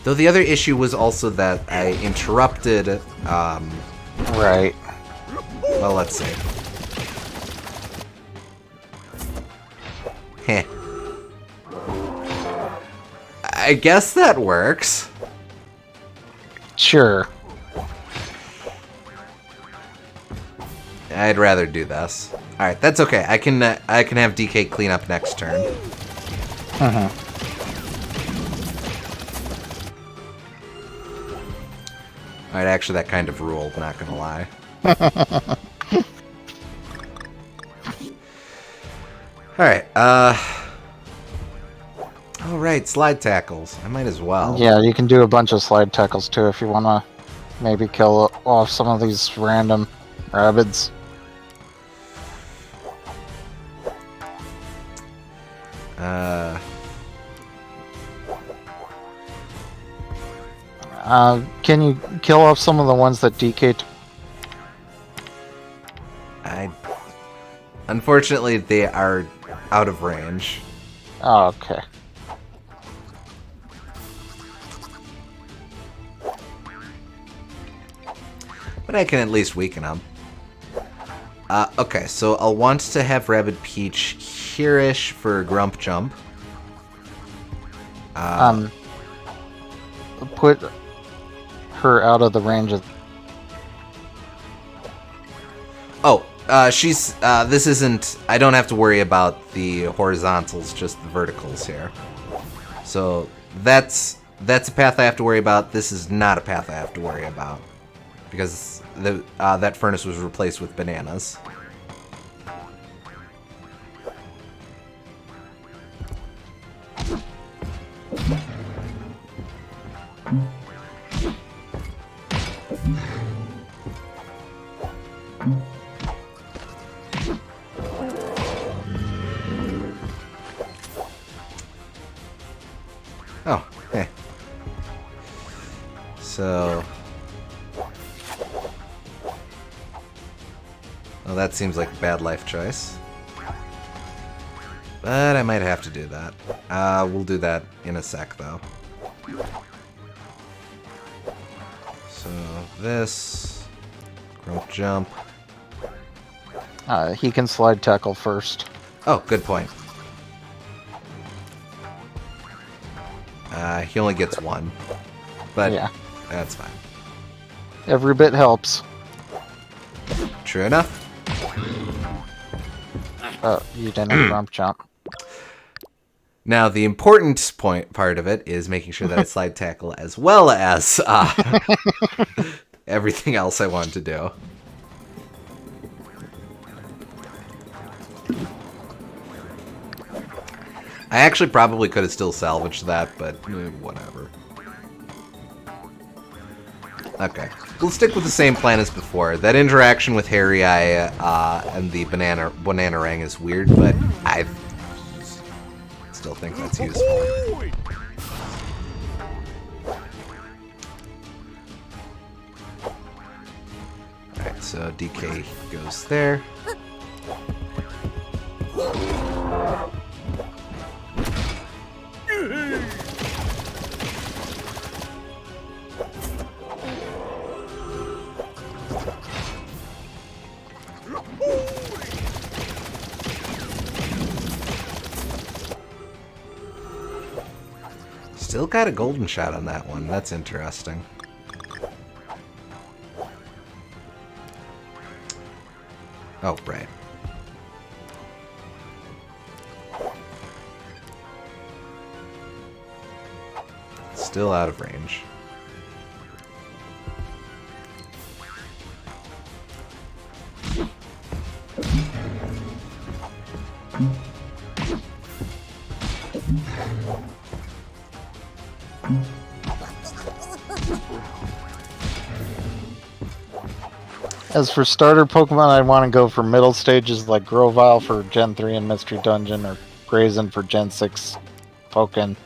Though the other issue was also that I interrupted... Right. Well, let's see. Heh. I guess that works. Sure. I'd rather do this. All right, that's okay. I can have DK clean up next turn. Uh-huh. All right, actually, that kind of ruled. Not gonna lie. All right. All right, slide tackles. I might as well. Yeah, you can do a bunch of slide tackles too if you want to maybe kill off some of these random Rabbids. Can you kill off some of the ones that DK? Unfortunately, they are out of range. Oh, okay. But I can at least weaken them. Okay, so I'll want to have Rabid Peach here-ish for Grump Jump. Put her out of the range of... Oh, she's, this isn't, I don't have to worry about the horizontals, just the verticals here. So, that's a path I have to worry about. This is not a path I have to worry about. Because that furnace was replaced with bananas. Oh, hey. So... Well, that seems like a bad life choice. But I might have to do that. We'll do that in a sec, though. So, this... Grump Jump. he can slide tackle first. Oh, good point. He only gets one. But yeah, that's fine. Every bit helps. True enough. Oh, you didn't Grump Jump. Now, the important part of it is making sure that I slide tackle as well as everything else I want to do. I actually probably could have still salvaged that, but whatever. Okay. We'll stick with the same plan as before. That interaction with Harry Eye and the Bananarang is weird, but I still think that's useful. Alright, so DK goes there. Still got a golden shot on that one. That's interesting. Oh, right. Still out of range. As for starter Pokemon, I'd want to go for middle stages like Grovyle for Gen 3 and Mystery Dungeon, or Brazen for Gen 6 Pokken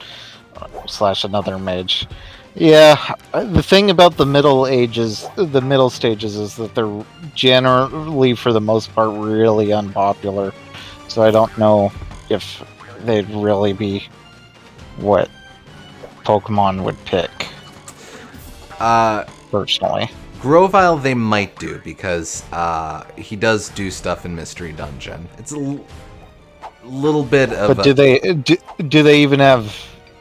/ another mage. Yeah, the thing about the middle stages is that they're generally, for the most part, really unpopular. So I don't know if they'd really be what Pokemon would pick. Personally. Grovyle they might do, because he does do stuff in Mystery Dungeon. It's a little bit of But do they even have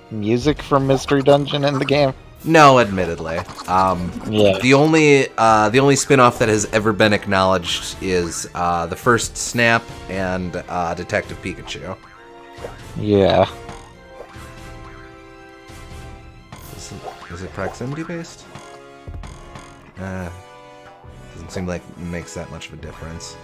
music from Mystery Dungeon in the game? No, admittedly. Yeah. The only spin-off that has ever been acknowledged is the first Snap and Detective Pikachu. Yeah. Is it proximity based? Doesn't seem like it makes that much of a difference.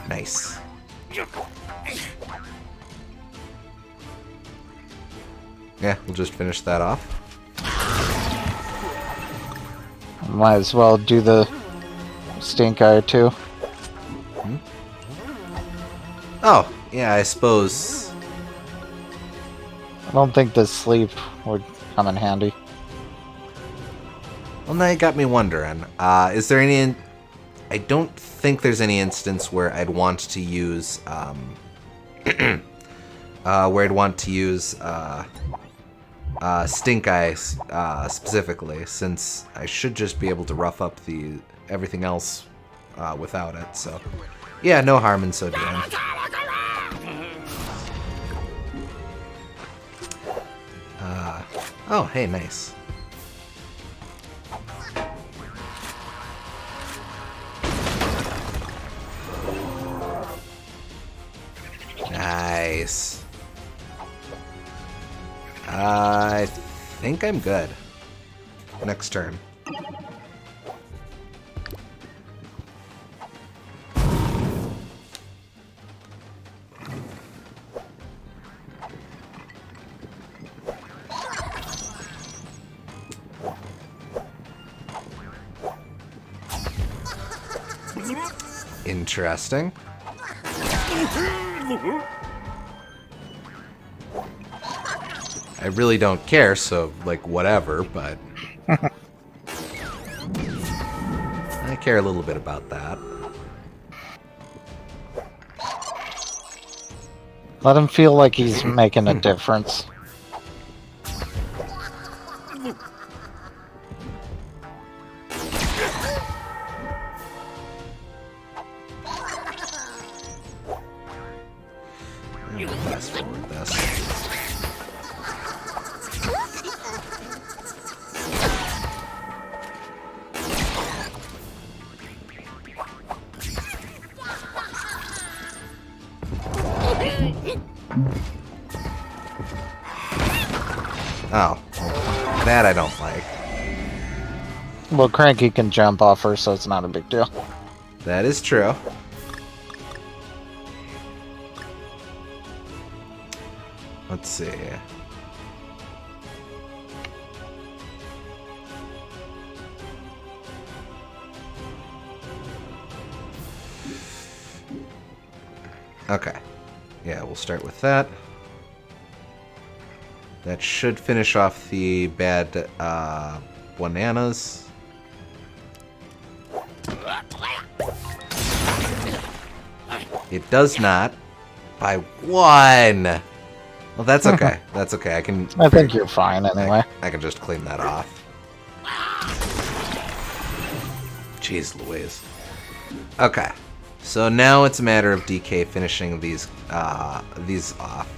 Nice. Yeah, we'll just finish that off. Might as well do the stink eye too. Oh, yeah, I suppose. I don't think the sleep would come in handy. Well, now you got me wondering. Is there any? I don't think there's any instance where I'd want to use Stink Eye specifically, since I should just be able to rough up everything else without it. So, yeah, no harm in so doing. Oh, hey, nice. Nice. I think I'm good. Next turn. Interesting. I really don't care, so, like, whatever, but... I care a little bit about that. Let him feel like he's making a difference. Fast forward this. Oh, that I don't like. Well, Cranky can jump off her, so it's not a big deal. That is true. Let's see. Okay. Yeah, we'll start with that. That should finish off the bad bananas. It does not. By one. Well, that's okay. That's okay. I think you're fine anyway. I can just clean that off. Jeez Louise. Okay. So now it's a matter of DK finishing these off.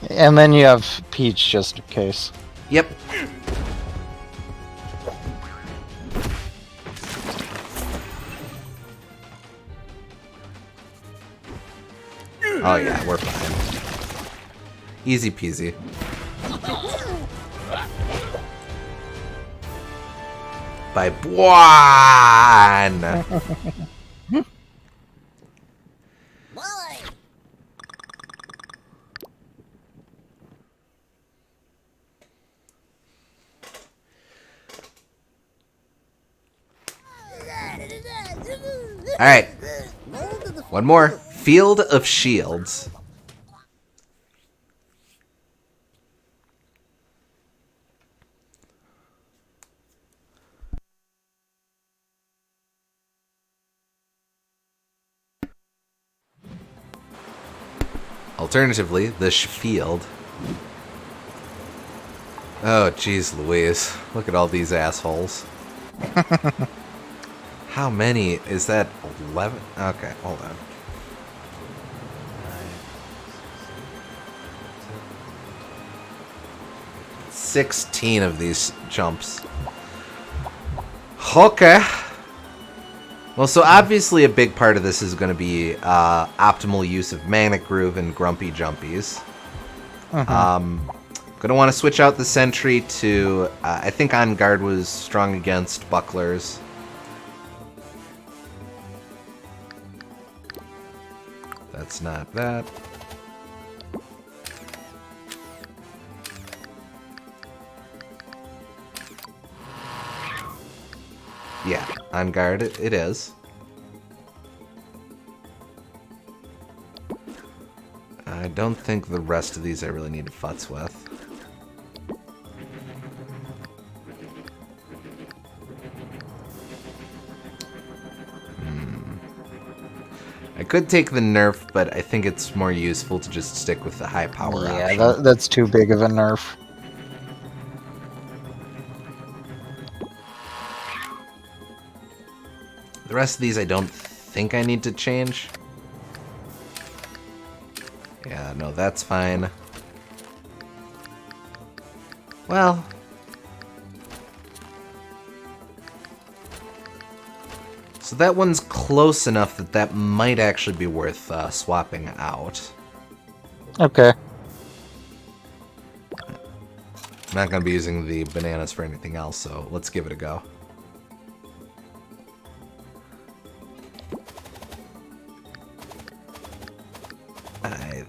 And then you have Peach just in case. Yep. Oh yeah, we're fine. Easy peasy. By one. All right. One more. Field of Shields. Alternatively, the field. Oh, jeez Louise. Look at all these assholes. How many? Is that 11? Okay, hold on. 16 of these jumps. Okay. Well, so obviously a big part of this is going to be optimal use of Magnet Groove and Grumpy Jumpies. Going to want to switch out the Sentry to... I think On Guard was strong against Bucklers. That's not that. Yeah, On Guard it is. I don't think the rest of these I really need to futz with. I could take the nerf, but I think it's more useful to just stick with the high power option. Yeah, that's too big of a nerf. The rest of these I don't think I need to change. Yeah, no, that's fine. Well... So that one's close enough that that might actually be worth swapping out. Okay. I'm not going to be using the bananas for anything else, so let's give it a go. I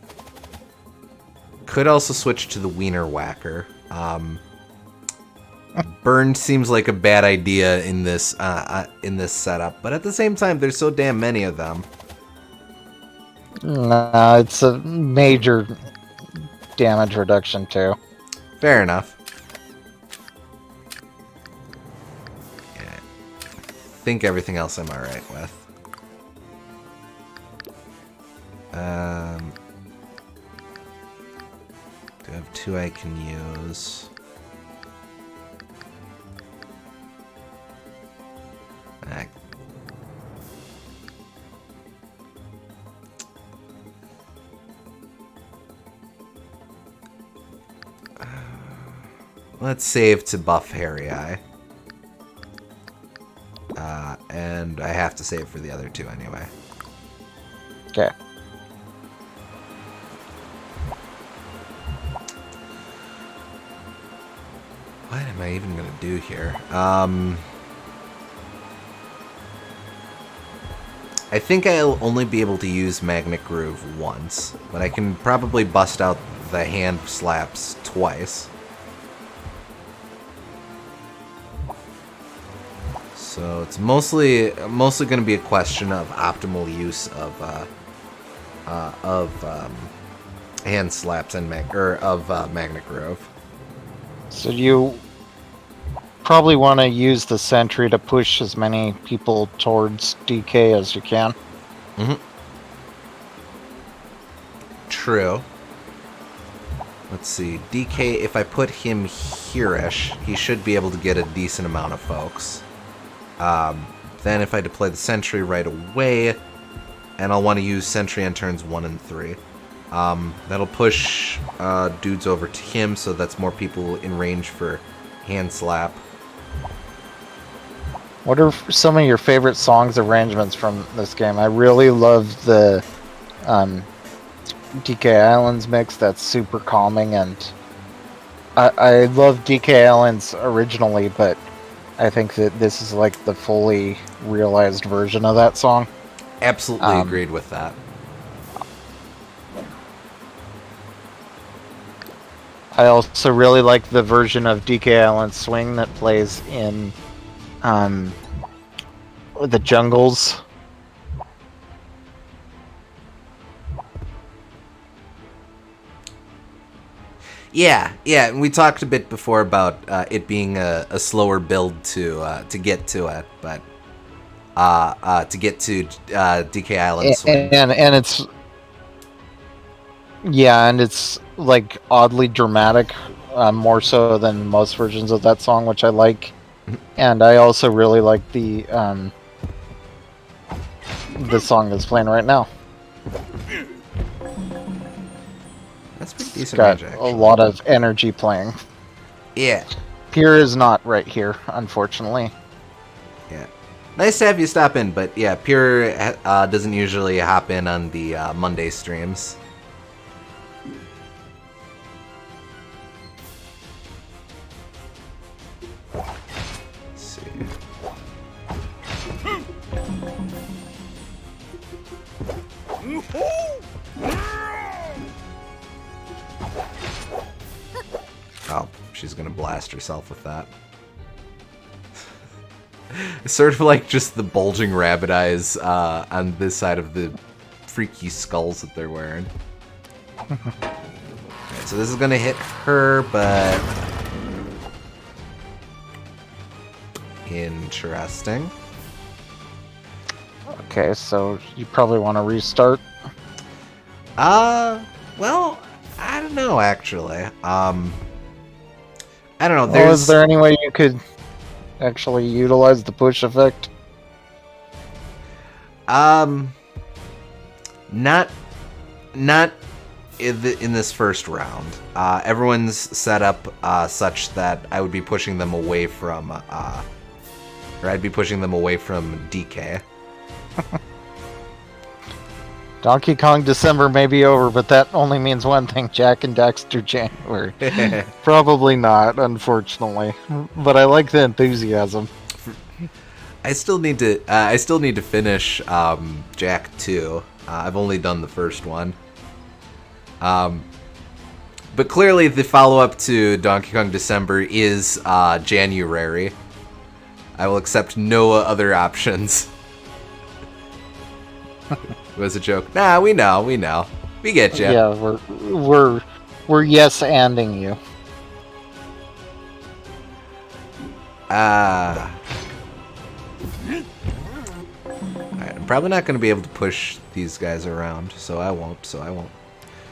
could also switch to the Wiener Whacker. Burn seems like a bad idea in this setup, but at the same time, there's so damn many of them. Nah, it's a major damage reduction too. Fair enough. Yeah, I think everything else I'm alright with. Do I have 2 I can use? Let's save to buff Hairy Eye. And I have to save for the other 2 anyway. Okay. What am I even gonna do here? I think I'll only be able to use Magnet Groove once, but I can probably bust out the hand slaps twice. So it's mostly going to be a question of optimal use of hand slaps and Magnet Groove. So you probably want to use the Sentry to push as many people towards DK as you can. Mm-hmm. True. Let's see. DK, if I put him here-ish, he should be able to get a decent amount of folks. Then if I deploy the Sentry right away, and I'll want to use Sentry on turns 1 and 3. That'll push dudes over to him, so that's more people in range for hand slap. What are some of your favorite songs arrangements from this game? I really love the DK Islands mix. That's super calming, and I love DK Islands originally, but I think that this is like the fully realized version of that song. Absolutely agreed with that. I also really like the version of DK Island Swing that plays in the jungles. Yeah, and we talked a bit before about it being a slower build to get to it, but to get to DK Island Swing. And it's and it's like oddly dramatic, more so than most versions of that song, which I like. And I also really like the song that's playing right now. That's pretty decent Got range, a lot of energy playing. Yeah. Pure is not right here, unfortunately. Yeah. Nice to have you stop in, but yeah, Pure doesn't usually hop in on the Monday streams. Let's see. Oh, she's gonna blast herself with that. It's sort of like just the bulging rabbit eyes on this side of the freaky skulls that they're wearing. Alright, so this is gonna hit her, but... Interesting. Okay, so you probably want to restart. Well, I don't know, actually. I don't know, Well, is there any way you could actually utilize the push effect? Not in this first round. Everyone's set up such that I would be pushing them away from, or I'd be pushing them away from DK. Donkey Kong December may be over, but that only means one thing: Jack and Daxter January. Probably not, unfortunately. But I like the enthusiasm. I still need to finish Jack 2. I've only done the first one. But clearly the follow-up to Donkey Kong December is January. I will accept no other options. It was a joke. Nah, we know. We get you. Yeah, we're yes-anding you. Alright, I'm probably not going to be able to push these guys around, so I won't.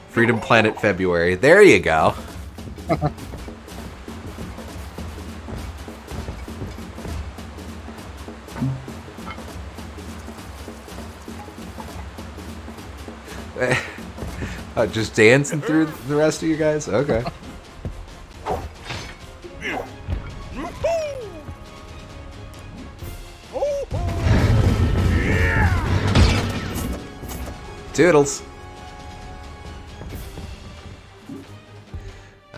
Freedom Planet February. There you go. Just dancing through the rest of you guys? Okay. Toodles.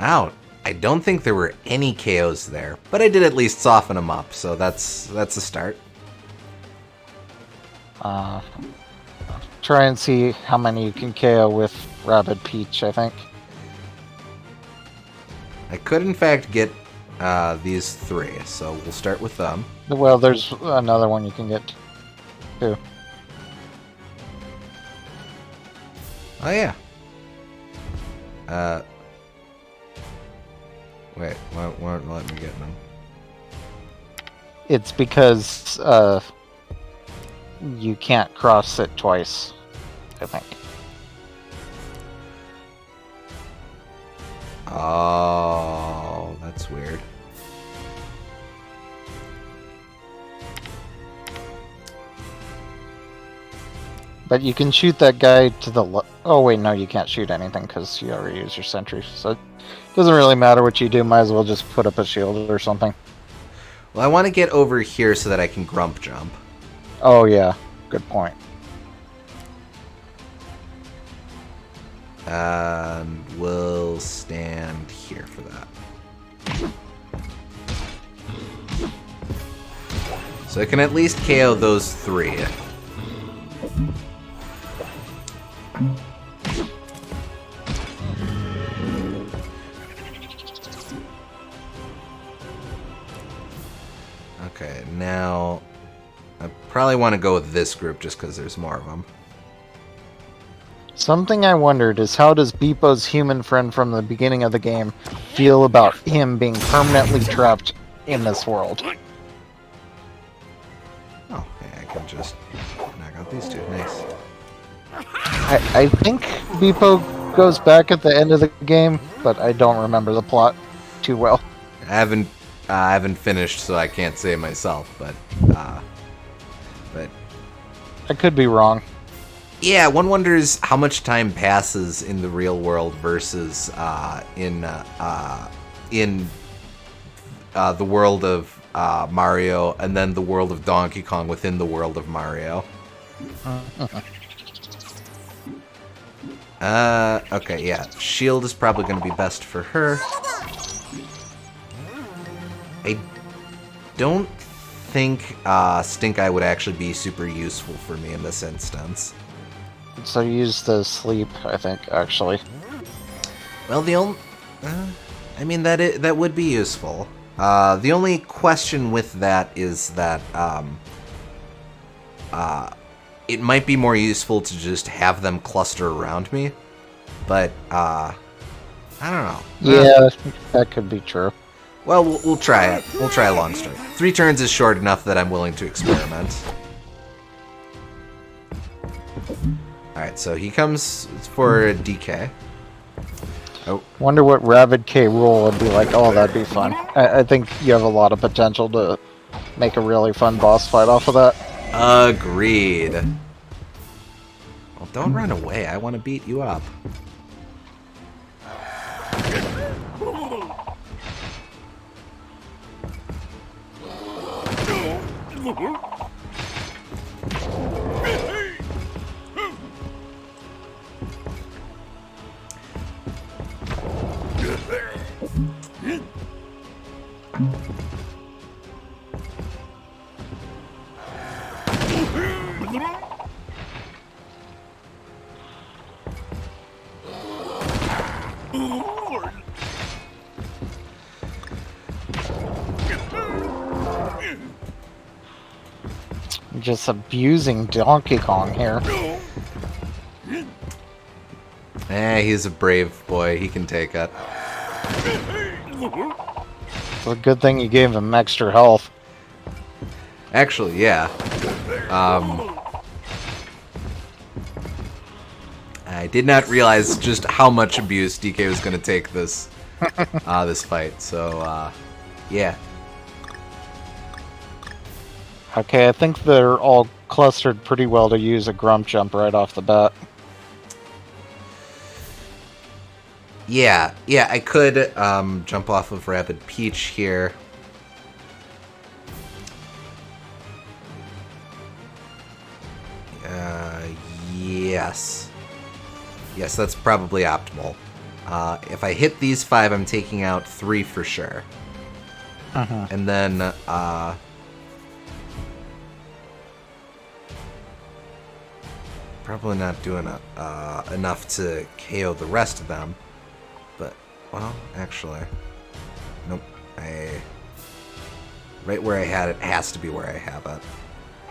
Ow. I don't think there were any KOs there, but I did at least soften them up, so that's a start. Try and see how many you can KO with Rabid Peach, I think. I could, in fact, get these 3, so we'll start with them. Well, there's another one you can get, too. Oh, yeah. Wait, why won't let me get them? It's because you can't cross it twice, I think. Oh, that's weird. But you can shoot that guy to the oh wait, no, you can't shoot anything because you already used your sentry. So it doesn't really matter what you do. Might as well just put up a shield or something. Well, I want to get over here so that I can grump jump. Oh yeah, good point. And we'll stand here for that. So I can at least KO those 3. Okay, now I probably want to go with this group just because there's more of them. Something I wondered is how does Beepo's human friend from the beginning of the game feel about him being permanently trapped in this world? Oh, yeah, I can just knock out these 2. Nice. I think Beepo goes back at the end of the game, but I don't remember the plot too well. I haven't finished, so I can't say myself, but I could be wrong. yeah, one wonders how much time passes in the real world versus in the world of Mario, and then the world of Donkey Kong within the world of Mario. Okay, yeah. Shield is probably going to be best for her. I don't think Stink Eye would actually be super useful for me in this instance. So use the sleep, I think, actually. Well, the only... I mean, that would be useful. The only question with that is that it might be more useful to just have them cluster around me. But, I don't know. Yeah, that could be true. Well, we'll try it. We'll try a long strike. 3 turns is short enough that I'm willing to experiment. Alright, so he comes for a DK. Oh. Wonder what Rabid K roll would be like. Oh, that'd be fun. I think you have a lot of potential to make a really fun boss fight off of that. Agreed. Well, don't run away. I want to beat you up. Just abusing Donkey Kong here. He's a brave boy. He can take it. It's a good thing you gave him extra health. Actually, yeah. I did not realize just how much abuse DK was going to take this this fight. So, yeah. Okay, I think they're all clustered pretty well to use a Grump Jump right off the bat. Yeah, I could jump off of Rabid Peach here. Yes. Yes, that's probably optimal. If I hit these 5, I'm taking out 3 for sure. And then, probably not doing enough to KO the rest of them. But, well, actually, nope. Right where I had it has to be where I have it.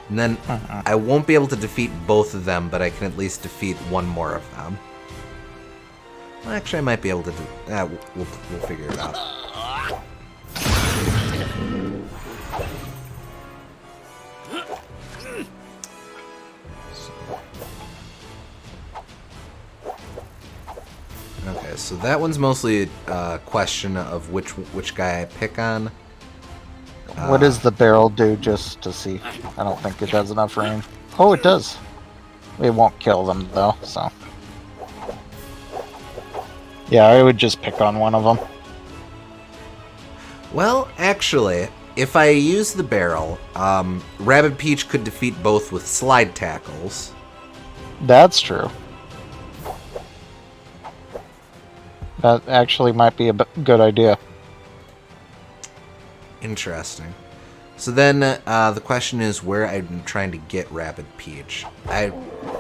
And then I won't be able to defeat both of them, but I can at least defeat one more of them. Well, actually, I might be able to do... we'll figure it out. Okay, so that one's mostly a question of which guy I pick on. What does the barrel do, just to see? I don't think it has enough range. Oh, it does. It won't kill them, though, so... Yeah, I would just pick on one of them. Well, actually, if I use the barrel, Rabid Peach could defeat both with slide tackles. That's true. That actually might be a good idea. Interesting. So then the question is where I'm trying to get Rabid Peach.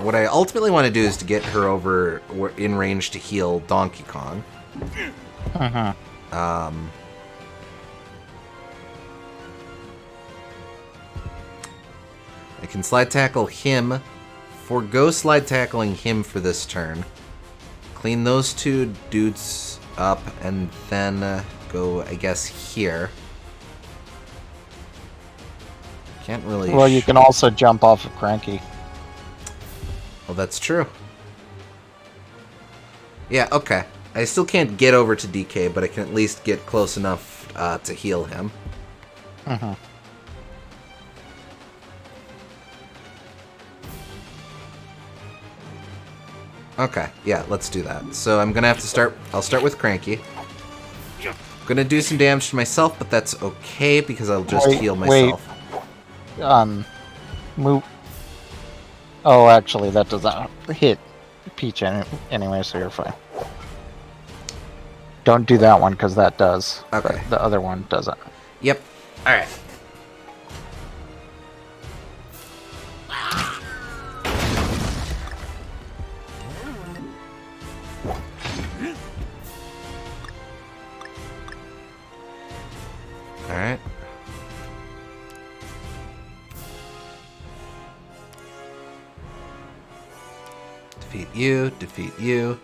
What I ultimately want to do is to get her over in range to heal Donkey Kong. I can slide tackle him, forgo slide tackling him for this turn, clean those 2 dudes up, and then go, I guess, here. Can't really... Well, you can also jump off of Cranky. Well, that's true. Yeah, okay. I still can't get over to DK, but I can at least get close enough to heal him. Okay, yeah, let's do that. So I'm gonna have to start... I'll start with Cranky. Gonna do some damage to myself, but that's okay because I'll just heal myself. Move. Oh, actually, that does not hit Peach anyway, so you're fine. Don't do that one because that does. Okay. But the other one doesn't. Yep. All right. All right. Defeat you, defeat you.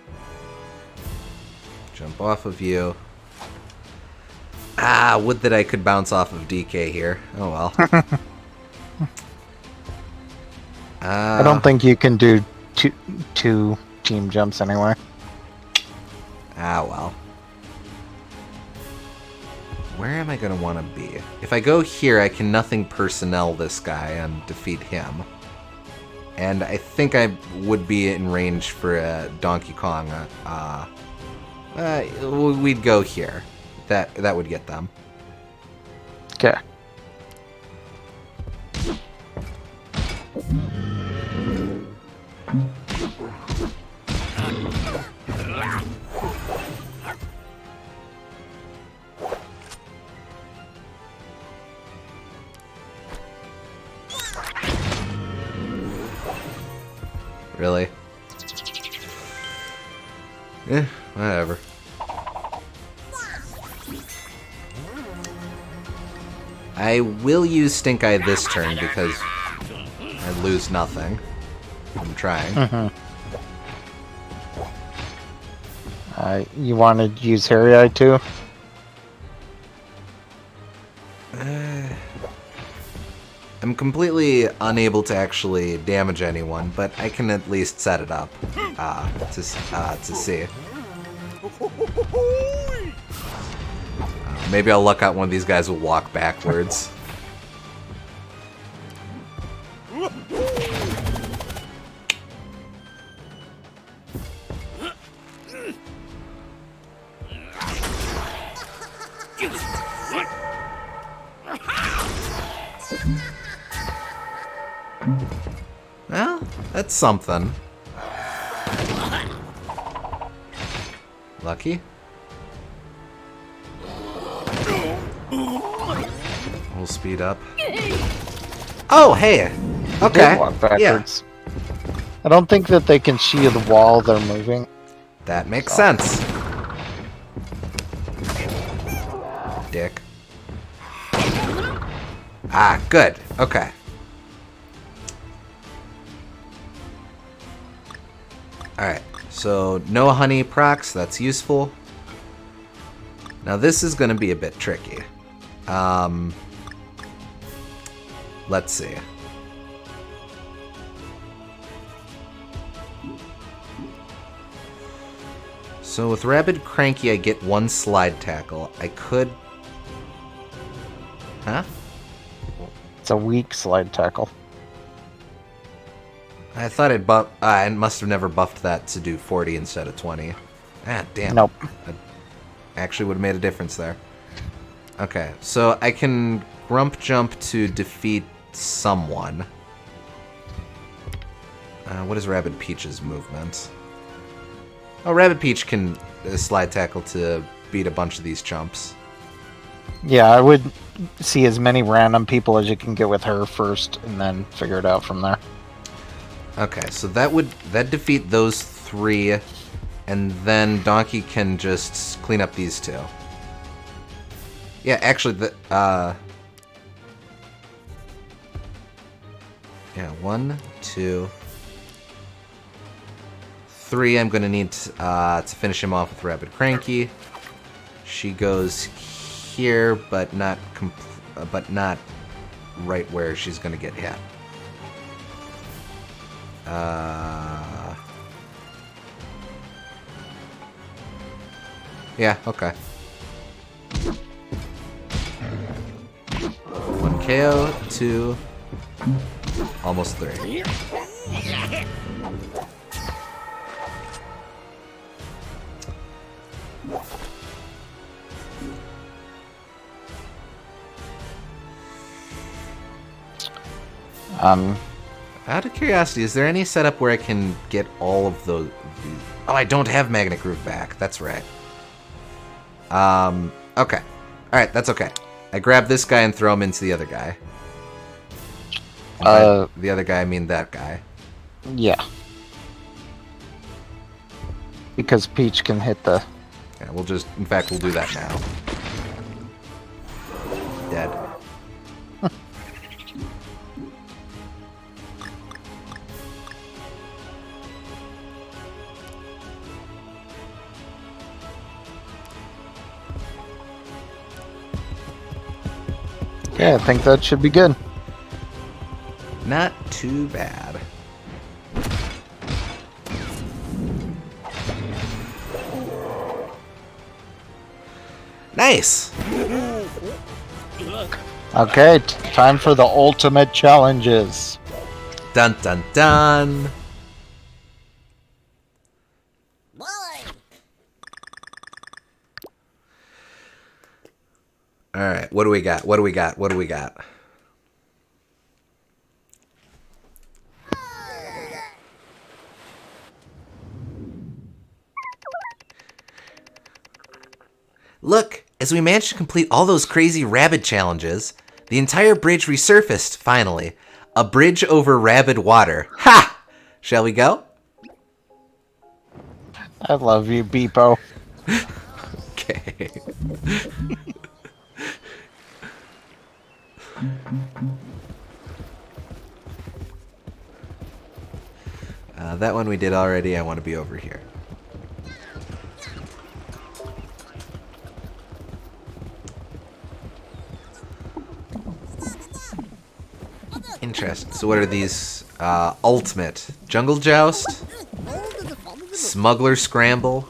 Jump off of you. Ah, would that I could bounce off of DK here. Oh well. I don't think you can do two team jumps anyway. Ah, well. Where am I going to want to be? If I go here, I can nothing personnel this guy and defeat him. And I think I would be in range for Donkey Kong. We'd go here. That would get them. Okay. Really? Whatever. I will use Stink Eye this turn because I lose nothing. I'm trying. You want to use Harry Eye too? I'm completely unable to actually damage anyone, but I can at least set it up to see. Maybe I'll luck out one of these guys will walk backwards. Well, that's something. Lucky. We'll speed up. Oh, hey! Okay. Walk backwards. Yeah. I don't think that they can shield while they're moving. That makes sense. Dick. Ah, good. Okay. Alright, so no honey procs, that's useful. Now this is going to be a bit tricky. Let's see. So with Rabid Cranky I get one slide tackle. I could... Huh? It's a weak slide tackle. I thought it buffed. I must have never buffed that to do 40 instead of 20. Ah, damn. Nope. That actually would have made a difference there. Okay, so I can Grump Jump to defeat someone. What is Rabid Peach's movement? Oh, Rabid Peach can slide tackle to beat a bunch of these chumps. Yeah, I would see as many random people as you can get with her first, and then figure it out from there. Okay, so that defeat those three, and then Donkey can just clean up these two. Yeah, actually, yeah, 1, 2, 3. I'm gonna need to finish him off with Rabid Cranky. She goes here, but not right where she's gonna get hit. Yeah, okay. 1 KO, 2, almost 3. Um, Out of curiosity, is there any setup where I can get all of those? Oh, I don't have Magnet Groove back. That's right. Okay. Alright, that's okay. I grab this guy and throw him into the other guy. And by the other guy, I mean that guy. Yeah. Because Peach can hit the... Yeah, we'll just... In fact, we'll do that now. Dead. Okay, I think that should be good. Not too bad. Nice! Okay, time for the ultimate challenges. Dun dun dun! Alright, what do we got? What do we got? What do we got? Look, as we managed to complete all those crazy rabbit challenges, the entire bridge resurfaced, finally. A bridge over rabid water. Ha! Shall we go? I love you, Beepo. Okay. That one we did already. I want to be over here. Interesting. So what are these? Ultimate. Jungle Joust? Smuggler Scramble?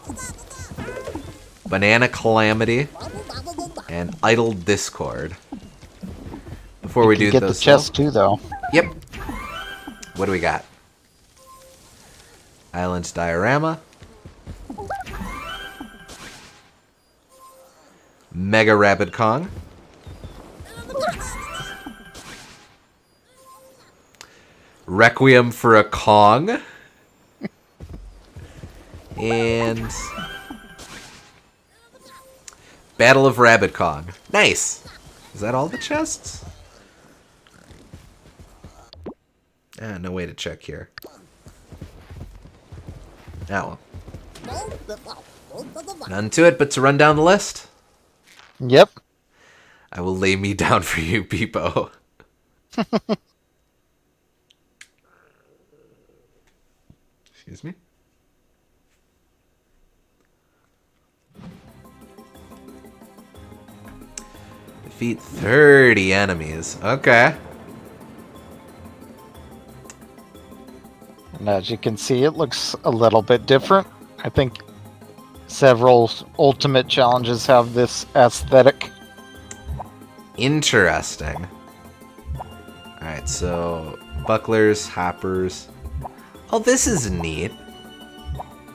Banana Calamity? And Idle Discord. Before we do get those... the chest too, though. Yep. What do we got? Island Diorama. Mega Rabbid Kong. Requiem for a Kong. And Battle of Rabbid Kong. Nice. Is that all the chests? No way to check here. Oh well. None to it but to run down the list. Yep. I will lay me down for you, Beepo. Excuse me? Defeat 30 enemies. Okay. And as you can see, it looks a little bit different. I think several ultimate challenges have this aesthetic. Interesting. Alright, so bucklers, hoppers. Oh, this is neat.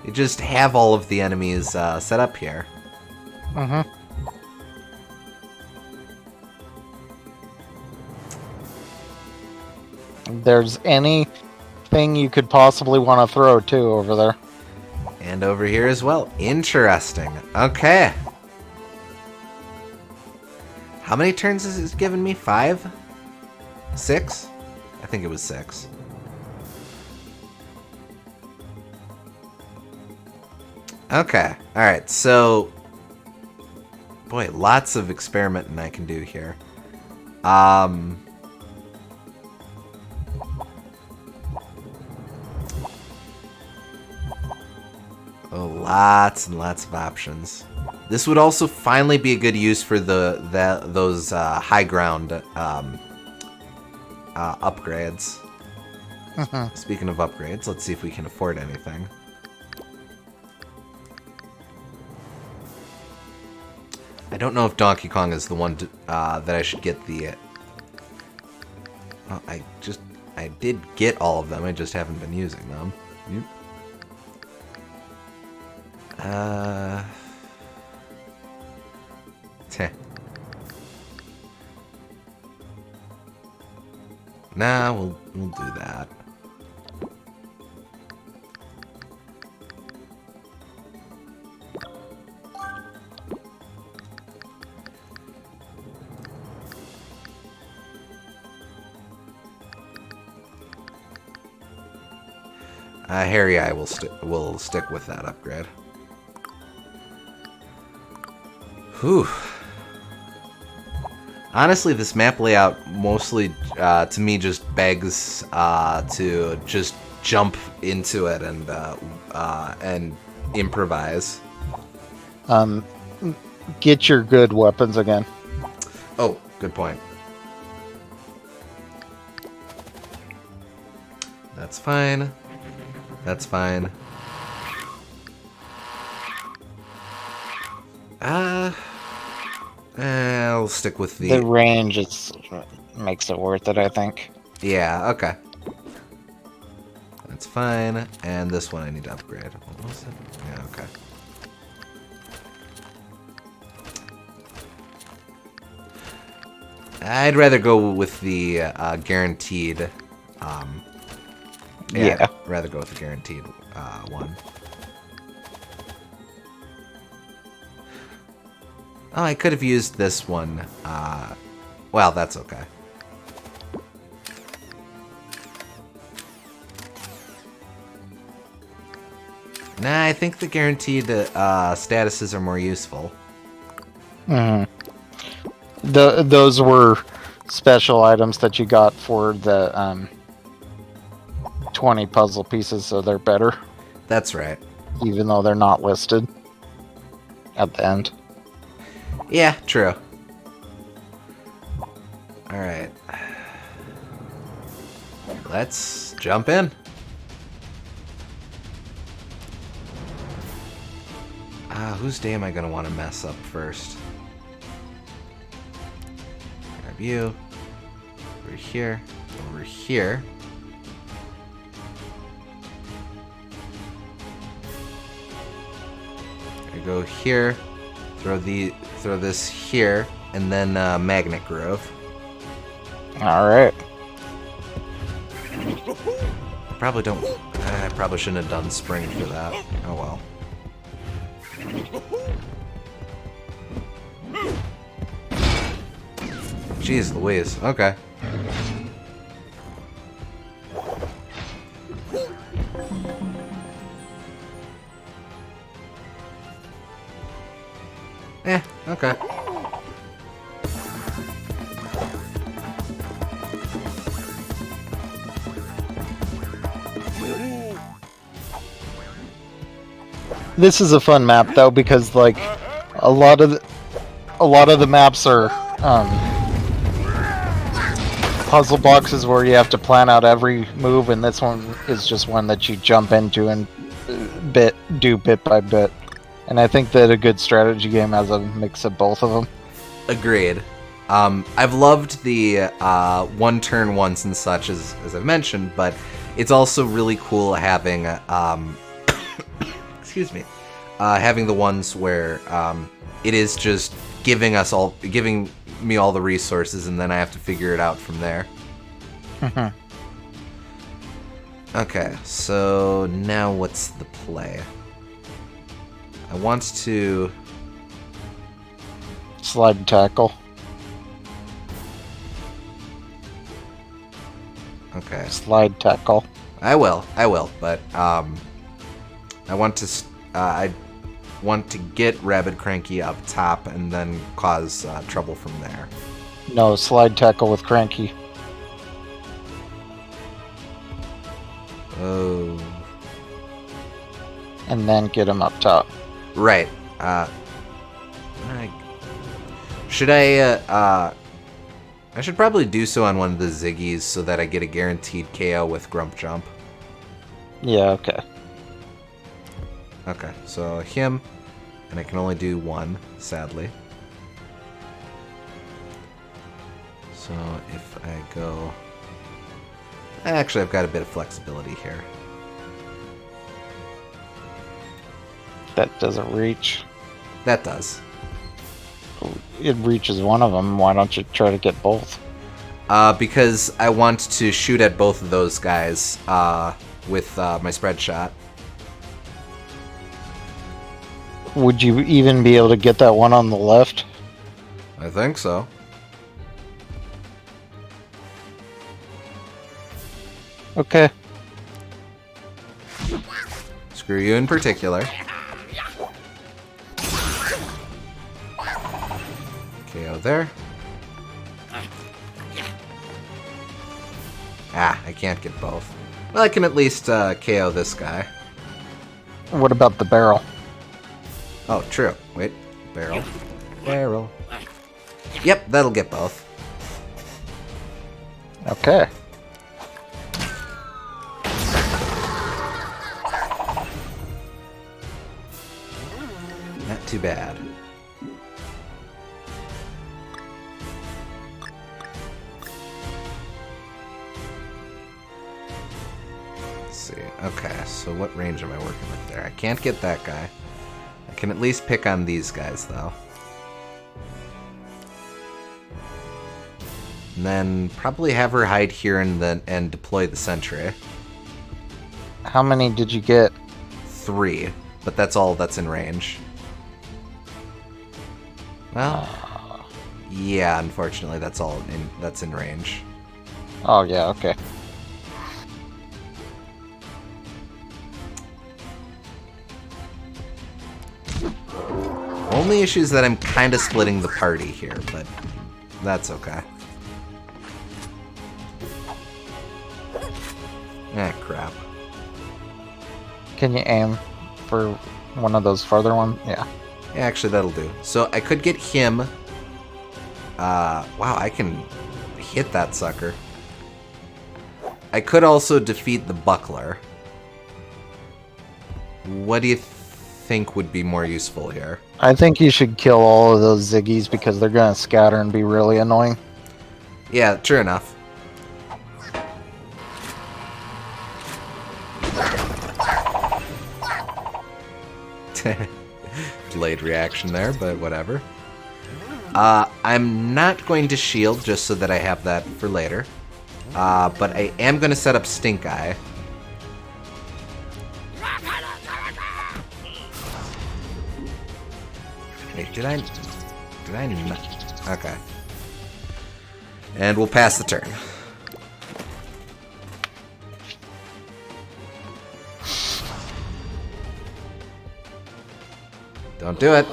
You just have all of the enemies set up here. Mm-hmm. There's anything you could possibly want to throw, too, over there. And over here as well. Interesting. Okay. How many turns has it given me? 5? 6? I think it was 6. Okay. Alright, so... Boy, lots of experimenting I can do here. Oh, lots and lots of options. This would also finally be a good use for those high ground upgrades. Speaking of upgrades, let's see if we can afford anything. I don't know if Donkey Kong is the one that I should get the... Well, I did get all of them, I just haven't been using them. Yep. Nah, we'll do that. Harry Eye will stick with that upgrade. Whew. Honestly, this map layout mostly, to me, just begs to just jump into it and improvise. Get your good weapons again. Oh, good point. That's fine. That's fine. I'll stick with The range makes it worth it, I think. Yeah, okay. That's fine. And this one I need to upgrade. What was it? Yeah, okay. I'd rather go with the guaranteed. Yeah. I'd rather go with the guaranteed one. Oh, I could have used this one. Well, that's okay. Nah, I think the guaranteed statuses are more useful. Those were special items that you got for the 20 puzzle pieces, so they're better. That's right. Even though they're not listed at the end. Yeah, true. Alright. Let's jump in. Whose day am I going to want to mess up first? Grab you. Over here. Over here. I go here. Throw this here, and then Magnet Grove. Alright. I probably shouldn't have done Spring for that. Oh well. Jeez Louise. Okay. Okay. This is a fun map though, because like a lot of the maps are puzzle boxes where you have to plan out every move, and this one is just one that you jump into and do bit by bit. And I think that a good strategy game has a mix of both of them. Agreed. I've loved the one turn once and such, as I've mentioned, but it's also really cool having excuse me, having the ones where it is just giving me all the resources, and then I have to figure it out from there. Okay, so now what's the play? I want to slide and tackle. Okay. Slide tackle. I will, but I want to get Rabbid Cranky up top and then cause trouble from there. No, slide tackle with Cranky. Oh. And then get him up top. Right. Should I should probably do so on one of the Ziggies so that I get a guaranteed KO with Grump Jump. Yeah, okay. Okay, so him, and I can only do one, sadly. So if I go... Actually, I've got a bit of flexibility here. That doesn't reach. That does. It reaches one of them. Why don't you try to get both? Because I want to shoot at both of those guys with my spread shot. Would you even be able to get that one on the left? I think so. Okay. Screw you in particular. KO there. Ah, I can't get both. Well, I can at least KO this guy. What about the barrel? Oh, true. Wait. Barrel. Barrel. Yep, that'll get both. Okay. Not too bad. Let's see. Okay, so what range am I working with there? I can't get that guy. I can at least pick on these guys, though. And then probably have her hide here and deploy the sentry. How many did you get? 3, but that's all that's in range. Well, yeah, unfortunately, that's all that's in range. Oh, yeah, okay. Only issue is that I'm kind of splitting the party here, but that's okay. Ah, crap. Can you aim for one of those farther ones? Yeah. Yeah, actually, that'll do. So I could get him. Wow, I can hit that sucker. I could also defeat the buckler. What do you think would be more useful here? I think you should kill all of those Ziggies because they're going to scatter and be really annoying. Yeah, true enough. Delayed reaction there, but whatever. I'm not going to shield just so that I have that for later. But I am going to set up Stink Eye. Wait, did I not? Okay. And we'll pass the turn. Don't do it.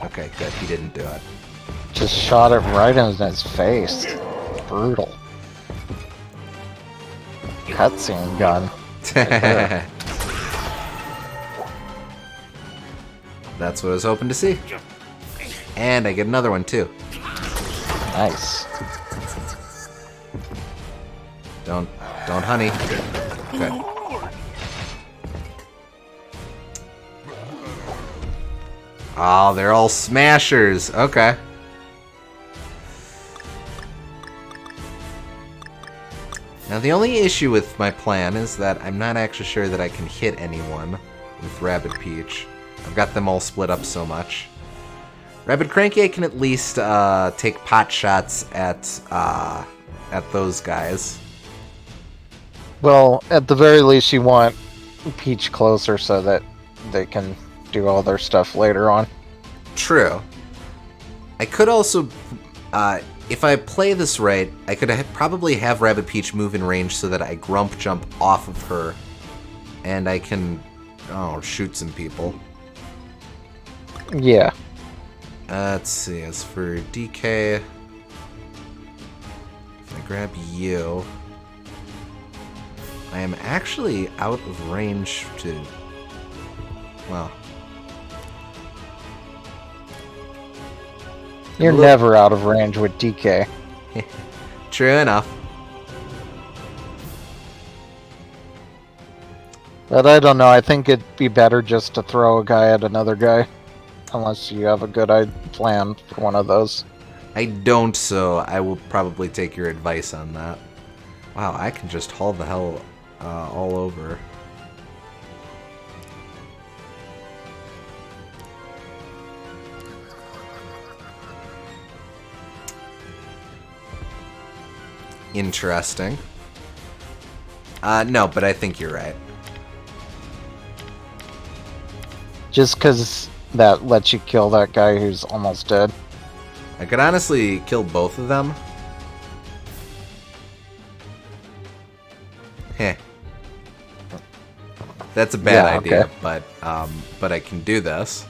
Okay, good. He didn't do it. Just shot it right in his face. Brutal. Cutscene gun. That's what I was hoping to see. And I get another one too. Nice. Don't honey. Okay. Oh, they're all smashers. Okay. Now, the only issue with my plan is that I'm not actually sure that I can hit anyone with Rabbid Peach. I've got them all split up so much. Rabbid Cranky, I can at least take pot shots at those guys. Well, at the very least, you want Peach closer so that they can do all their stuff later on. True. I could also, if I play this right, I could probably have Rabbid Peach move in range so that I grump jump off of her, and I can, shoot some people. Yeah. Let's see, as for DK, if I grab you, I am actually out of range to, well... You're never out of range with DK. True enough. But I don't know, I think it'd be better just to throw a guy at another guy. Unless you have a good plan for one of those. I don't, so I will probably take your advice on that. Wow, I can just haul the hell all over. interesting. No, but I think you're right. Just because that lets you kill that guy who's almost dead. I could honestly kill both of them. Heh. That's a bad idea, okay. but I can do this.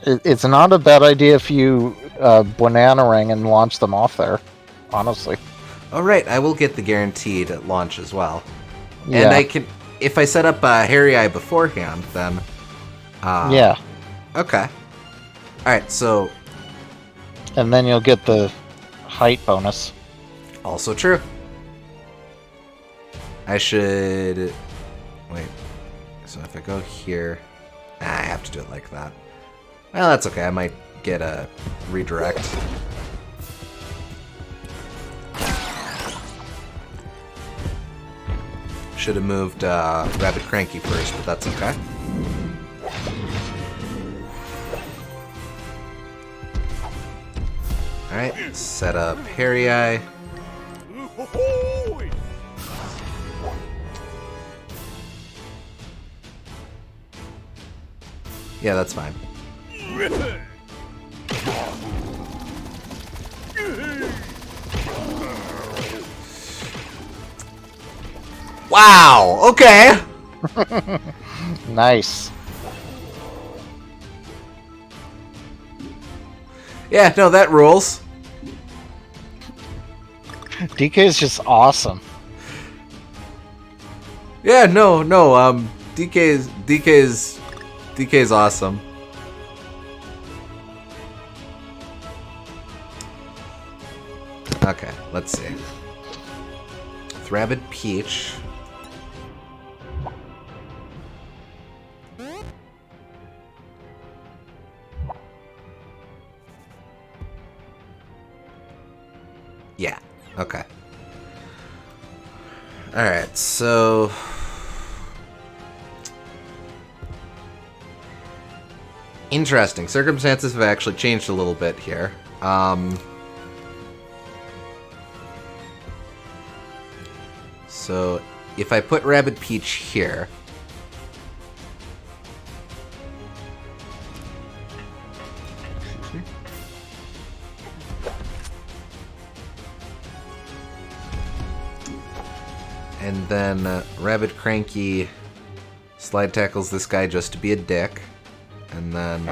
It's not a bad idea if you banana ring and launch them off there, honestly. Oh, right, I will get the guaranteed launch as well. Yeah. And I can, if I set up Harry Eye beforehand, then... yeah. Okay. Alright, so... And then you'll get the height bonus. Also true. I should... Wait. So if I go here... I have to do it like that. Well, that's okay. I might get a redirect. Should have moved Rabbid Cranky first, but that's okay. Alright, set up Harry Eye. Yeah, that's fine. Wow, okay. Nice. Yeah, no, that rules. DK is just awesome. Yeah, no, DK's awesome. Okay, let's see. With Rabid Peach. Yeah, okay. Alright, so... Interesting. Circumstances have actually changed a little bit here. So, if I put Rabid Peach here... And then Rabid Cranky slide tackles this guy just to be a dick. And then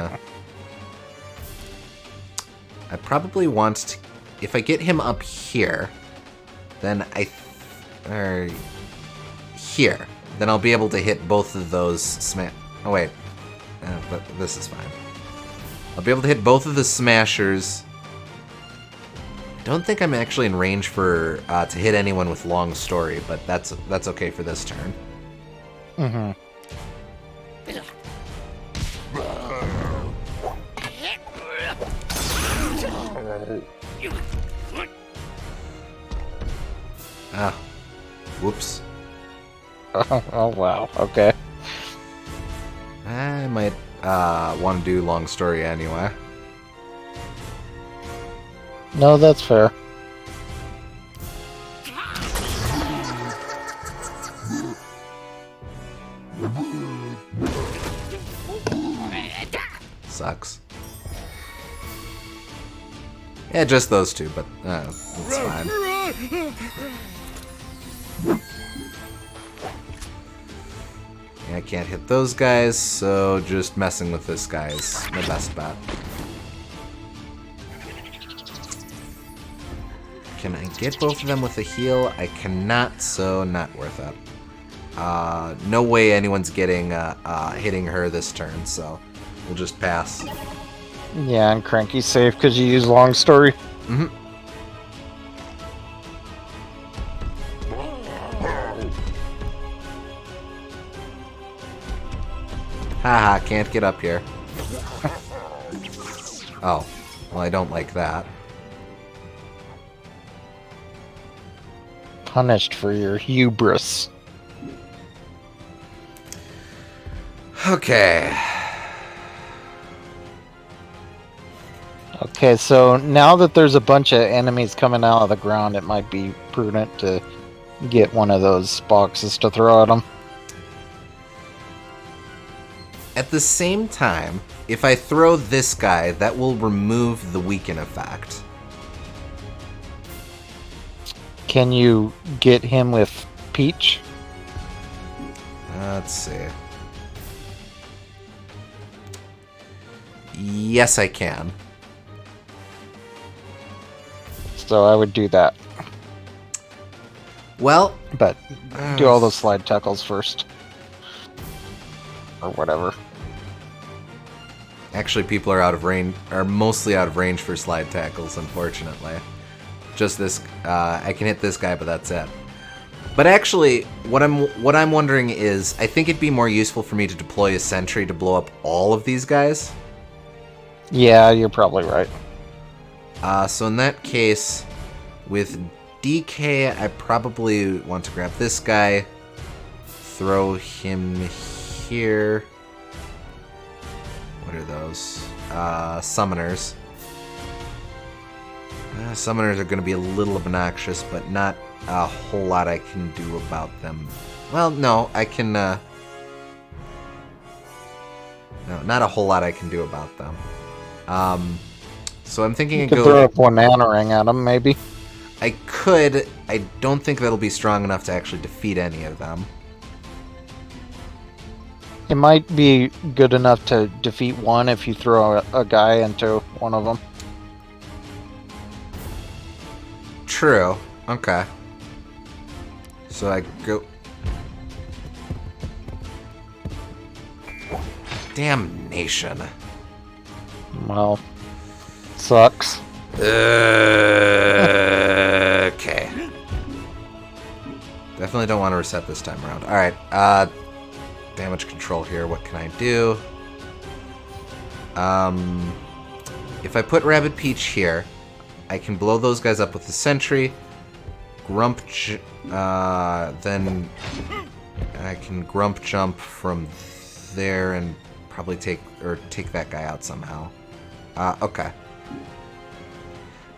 I probably want to... If I get him up here, then here. Then I'll be able to hit both of those Oh, wait. But this is fine. I'll be able to hit both of the smashers. I don't think I'm actually in range for to hit anyone with long story, but that's okay for this turn. Mm-hmm. Ah, whoops. Oh wow. Okay. I might want to do long story anyway. No, that's fair. Sucks. Yeah, just those two, but that's fine. Yeah, I can't hit those guys, so just messing with this guy is my best bet. Can I get both of them with a heal? I cannot, so not worth it. No way anyone's getting hitting her this turn, so we'll just pass. Yeah, and Cranky's safe because you use long story. Mm-hmm. Haha, can't get up here. Oh, well, I don't like that. Punished for your hubris. Okay. Okay, so now that there's a bunch of enemies coming out of the ground, it might be prudent to get one of those boxes to throw at them. At the same time, if I throw this guy, that will remove the weaken effect. Can you get him with Peach? Let's see. Yes, I can. So I would do that. Well, But do all those slide tackles first. Or whatever. actually, people are mostly out of range for slide tackles, unfortunately. Just this, I can hit this guy, but that's it. But actually, what I'm wondering is, I think it'd be more useful for me to deploy a sentry to blow up all of these guys. Yeah, you're probably right. So in that case, with DK, I probably want to grab this guy, throw him here. What are those? Summoners. Summoners are going to be a little obnoxious, but not a whole lot I can do about them. Well, no, I can... No, not a whole lot I can do about them. So I'm thinking You could throw a banana ring at them, maybe. I could. I don't think that'll be strong enough to actually defeat any of them. It might be good enough to defeat one if you throw a guy into one of them. True. Okay. So I go... Damnation. Well, sucks. Okay. Definitely don't want to reset this time around. Alright, damage control here. What can I do? If I put Rabbid Peach here, I can blow those guys up with the sentry. Then I can grump jump from there and probably take that guy out somehow. Okay.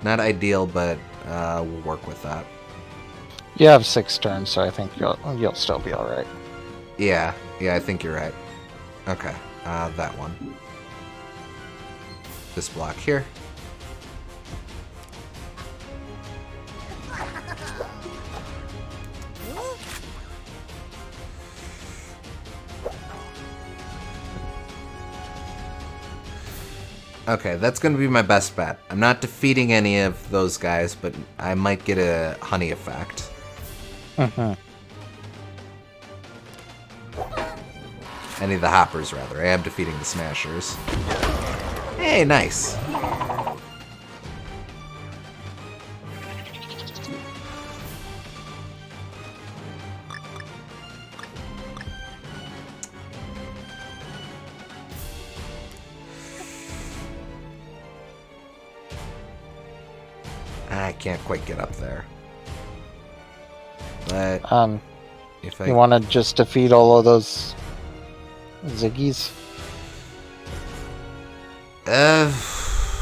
Not ideal, but we'll work with that. You have 6 turns, so I think you'll still be alright. Yeah, I think you're right. Okay, that one. This block here. Okay, that's going to be my best bet. I'm not defeating any of those guys, but I might get a honey effect. Any of the hoppers, rather. I am defeating the smashers. Hey, nice. I can't quite get up there. But if you want to just defeat all of those Ziggies?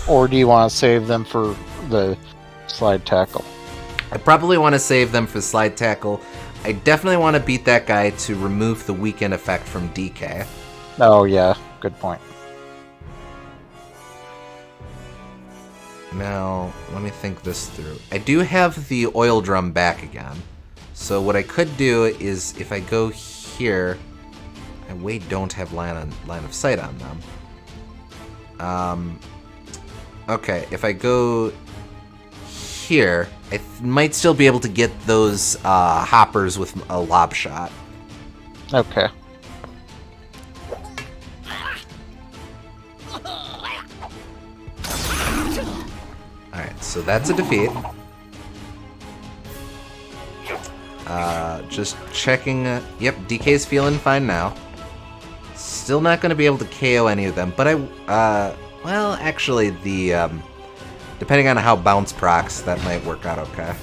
Or do you want to save them for the slide tackle? I probably want to save them for slide tackle. I definitely want to beat that guy to remove the weekend effect from DK. Oh yeah, good point. Now, let me think this through. I do have the oil drum back again. So what I could do is, if I go here, I don't have line of sight on them. Okay, if I go here, I might still be able to get those hoppers with a lob shot. Okay. Alright, so that's a defeat. Just checking. Yep, DK's feeling fine now. Still not going to be able to KO any of them, but well, actually, depending on how bounce procs, that might work out okay.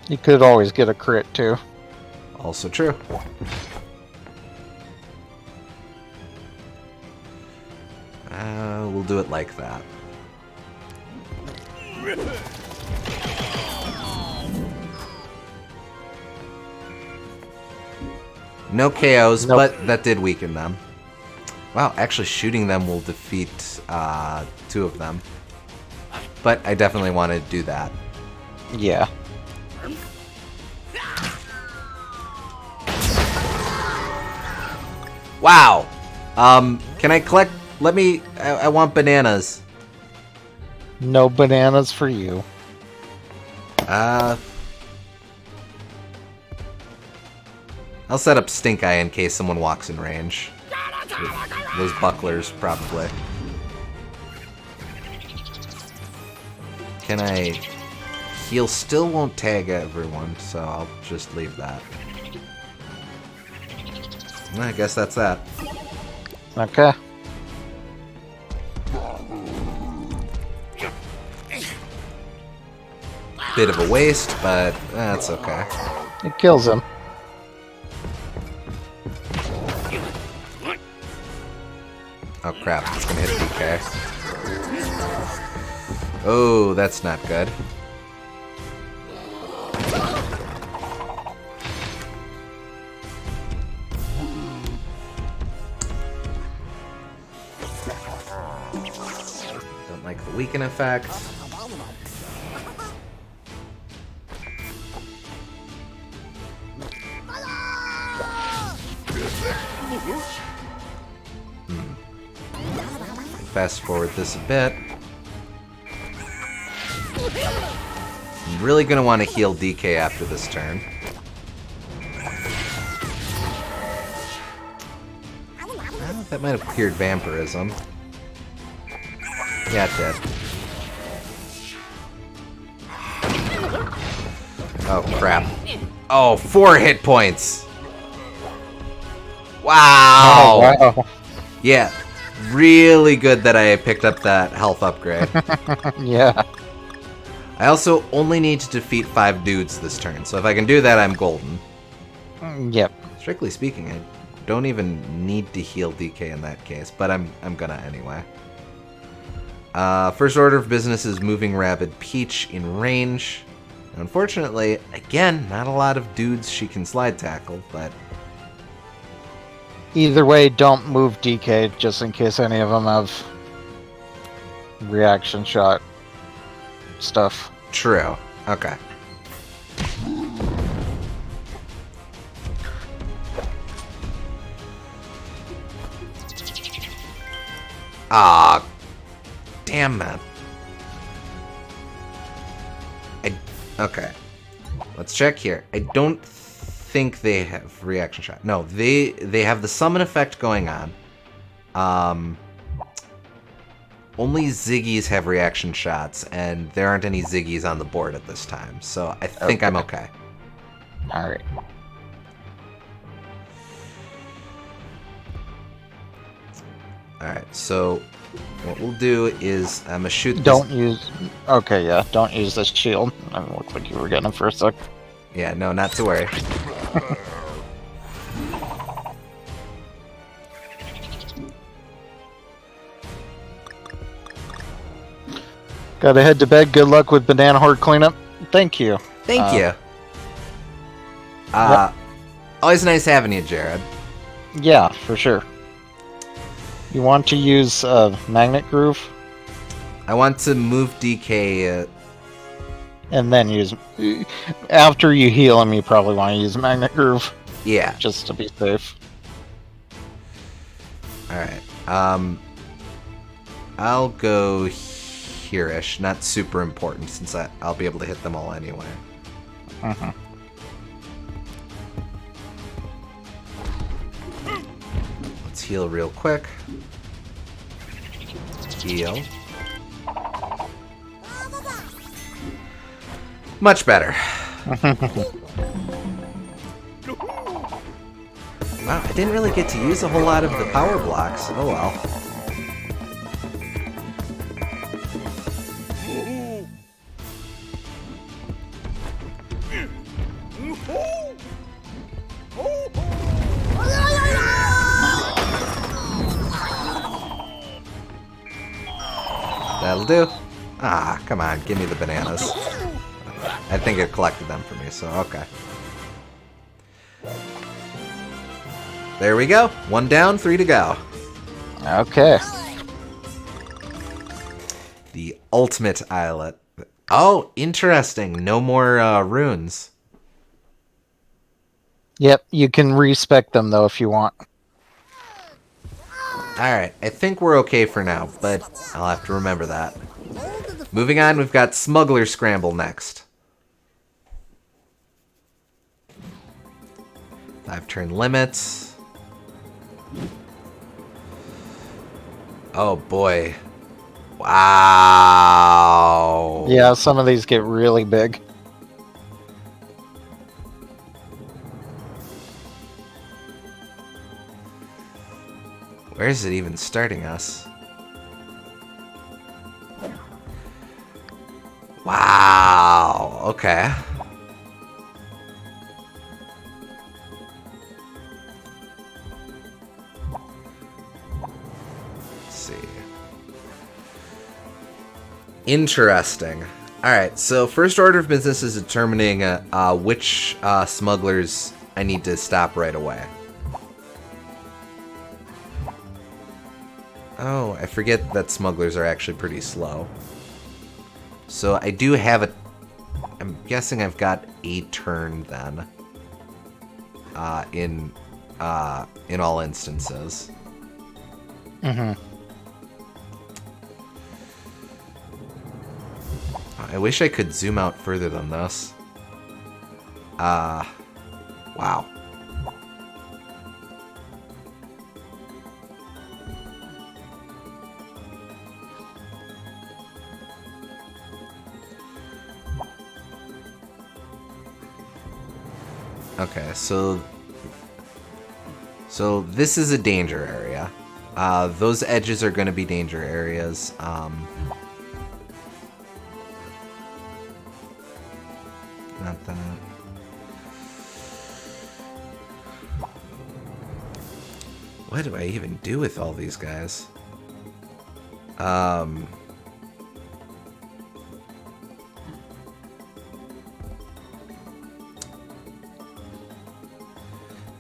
You could always get a crit too. Also true. We'll do it like that. No KOs, Nope. but that did weaken them. Wow, actually shooting them will defeat 2 of them. But I definitely want to do that. Yeah. Wow! Can I collect... I want bananas. No bananas for you. I'll set up Stink Eye in case someone walks in range. Those bucklers, probably. Can I... Heal still won't tag everyone, so I'll just leave that. Well, I guess that's that. Okay. Bit of a waste, but that's okay. It kills him. Oh crap, it's gonna hit DK. Oh, that's not good. Don't like the weaken effect. Fast forward this a bit. I'm really gonna want to heal DK after this turn. That might have cleared vampirism. Yeah, it did. Oh, crap. Oh, 4 hit points! Wow! Oh, wow. Yeah, really good that I picked up that health upgrade. Yeah. I also only need to defeat 5 dudes this turn, so if I can do that, I'm golden. Yep. Strictly speaking, I don't even need to heal DK in that case, but I'm gonna anyway. First order of business is moving Rabid Peach in range. Unfortunately, again, not a lot of dudes she can slide tackle, but... Either way, don't move DK just in case any of them have reaction shot stuff. True. Okay. Ah, damn it. Okay. Let's check here. I don't think they have reaction shot. No, they have the summon effect going on. Only Ziggies have reaction shots, and there aren't any Ziggies on the board at this time, so I think I'm okay. Alright. Alright, so what we'll do is I'm gonna shoot this. Don't use... Okay, yeah. Don't use this shield. It looked like you were getting it for a sec. Yeah, no, not to worry. Gotta head to bed. Good luck with Banana Horde cleanup. Thank you. Thank you. Yep. Always nice having you, Jared. Yeah, for sure. You want to use Magnet Groove? I want to move DK. And then use... After you heal him, you probably want to use Magnet Groove. Yeah. Just to be safe. Alright. I'll go here-ish. Not super important, since I'll be able to hit them all anyway. Uh-huh. Let's heal real quick. Heal. Much better. Wow, I didn't really get to use a whole lot of the power blocks. Oh well. That'll do. Ah, come on, give me the bananas. I think it collected them for me, so okay. There we go. 1 down, 3 to go. Okay. The ultimate islet. Oh, interesting. No more runes. Yep, you can respec them though if you want. Alright, I think we're okay for now, but I'll have to remember that. Moving on, we've got Smuggler Scramble next. 5-turn limits. Oh boy. Wow. Yeah, some of these get really big. Where is it even starting us? Wow. Okay. Let's see. Interesting. Alright, so first order of business is determining which smugglers I need to stop right away. Oh, I forget that smugglers are actually pretty slow. So I do have a... I'm guessing I've got a turn then. In all instances. Mm-hmm. I wish I could zoom out further than this. Wow. Okay, so this is a danger area. Those edges are going to be danger areas. Not that. What do I even do with all these guys?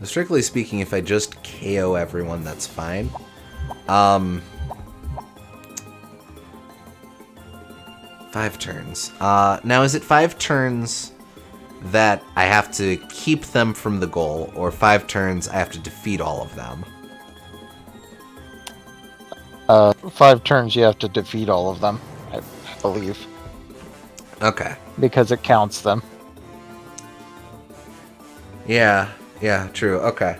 Strictly speaking, if I just KO everyone, that's fine. 5 turns. Now, is it 5 turns that I have to keep them from the goal, or 5 turns I have to defeat all of them? 5 turns you have to defeat all of them, I believe. Okay. Because it counts them. Yeah, true. Okay.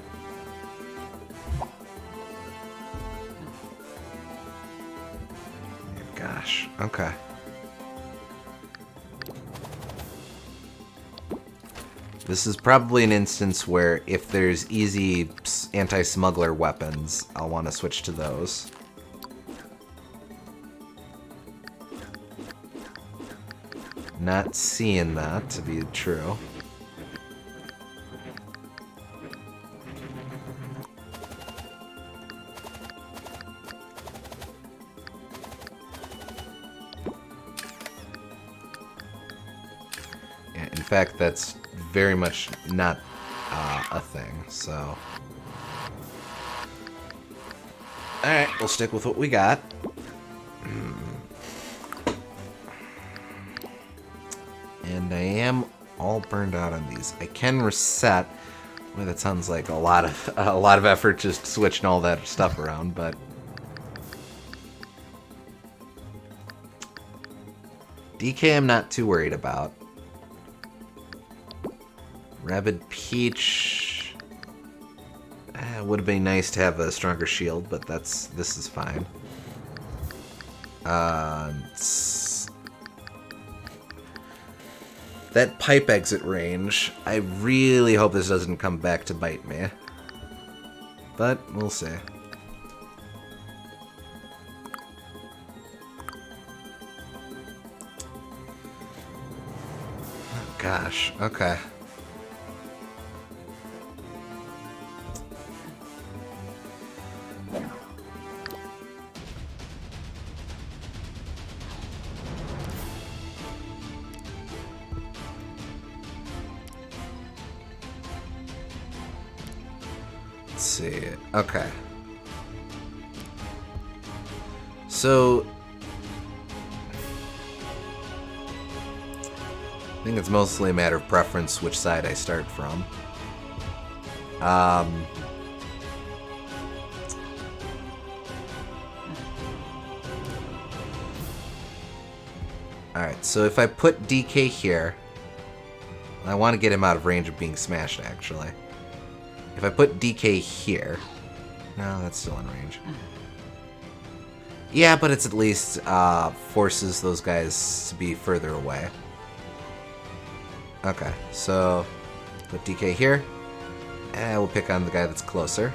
Gosh, okay. This is probably an instance where if there's easy anti-smuggler weapons, I'll want to switch to those. Not seeing that to be true. In fact, that's very much not a thing, so... Alright, we'll stick with what we got. And I am all burned out on these. I can reset. Boy, that sounds like a lot of effort just switching all that stuff around, but... DK I'm not too worried about. Rabbid Peach would have been nice to have a stronger shield, but this is fine. That pipe exit range, I really hope this doesn't come back to bite me. But we'll see. Oh, gosh, okay. Let's see. Okay. So I think it's mostly a matter of preference which side I start from. Alright, so if I put DK here, I want to get him out of range of being smashed, actually. If I put DK here... No, that's still in range. Yeah, but it's at least forces those guys to be further away. Okay, so put DK here, and we'll pick on the guy that's closer.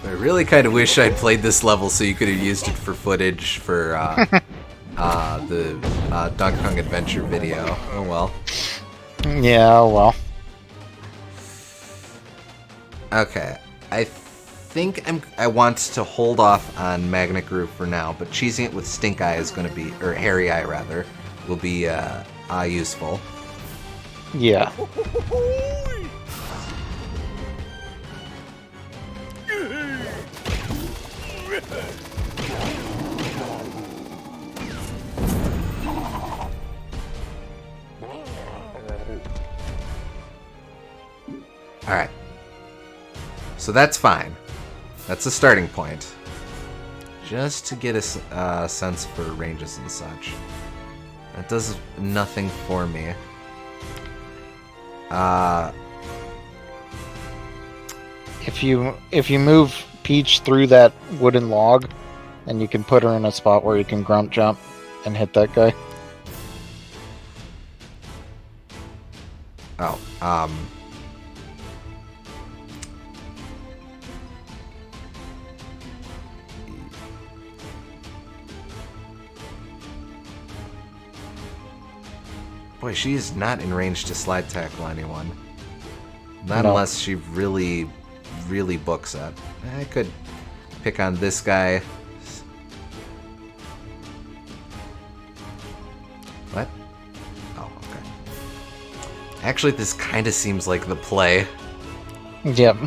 I really kind of wish I'd played this level so you could have used it for footage for the Donkey Kong Adventure video. Oh well. Yeah, well. Okay, I think I want to hold off on Magnet Groove for now, but cheesing it with Stink Eye is going to be, or Hairy Eye rather, will be useful. Yeah. Alright. So that's fine. That's a starting point. Just to get a sense for ranges and such. That does nothing for me. If you move Peach through that wooden log, then you can put her in a spot where you can grunt jump and hit that guy. Oh, boy, she is not in range to slide tackle anyone. Not No. unless she really, really books it. I could pick on this guy. What? Oh, okay. Actually, this kind of seems like the play. Yep.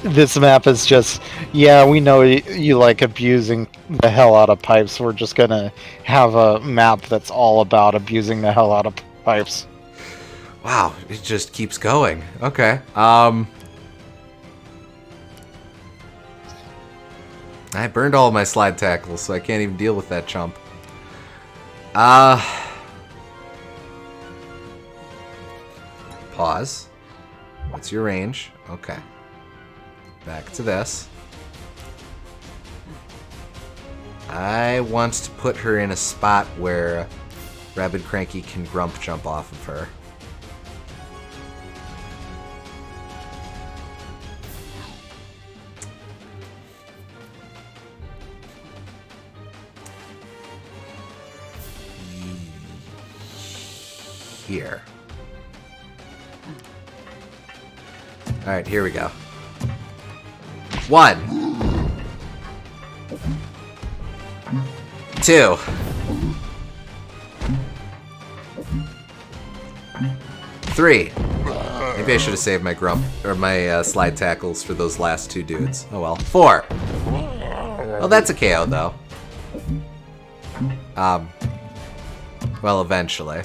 This map is just, yeah, we know you like abusing the hell out of pipes. We're just gonna have a map that's all about abusing the hell out of pipes. Wow, it just keeps going. Okay. I burned all of my slide tackles, so I can't even deal with that chump. Pause. What's your range? Okay. Back to this. I want to put her in a spot where Rabbid Cranky can grump jump off of her. Here. Alright, here we go. 1, 2, 3. Maybe I should have saved my grump or my slide tackles for those last two dudes. Oh well. 4. Well, that's a KO though. Well, eventually.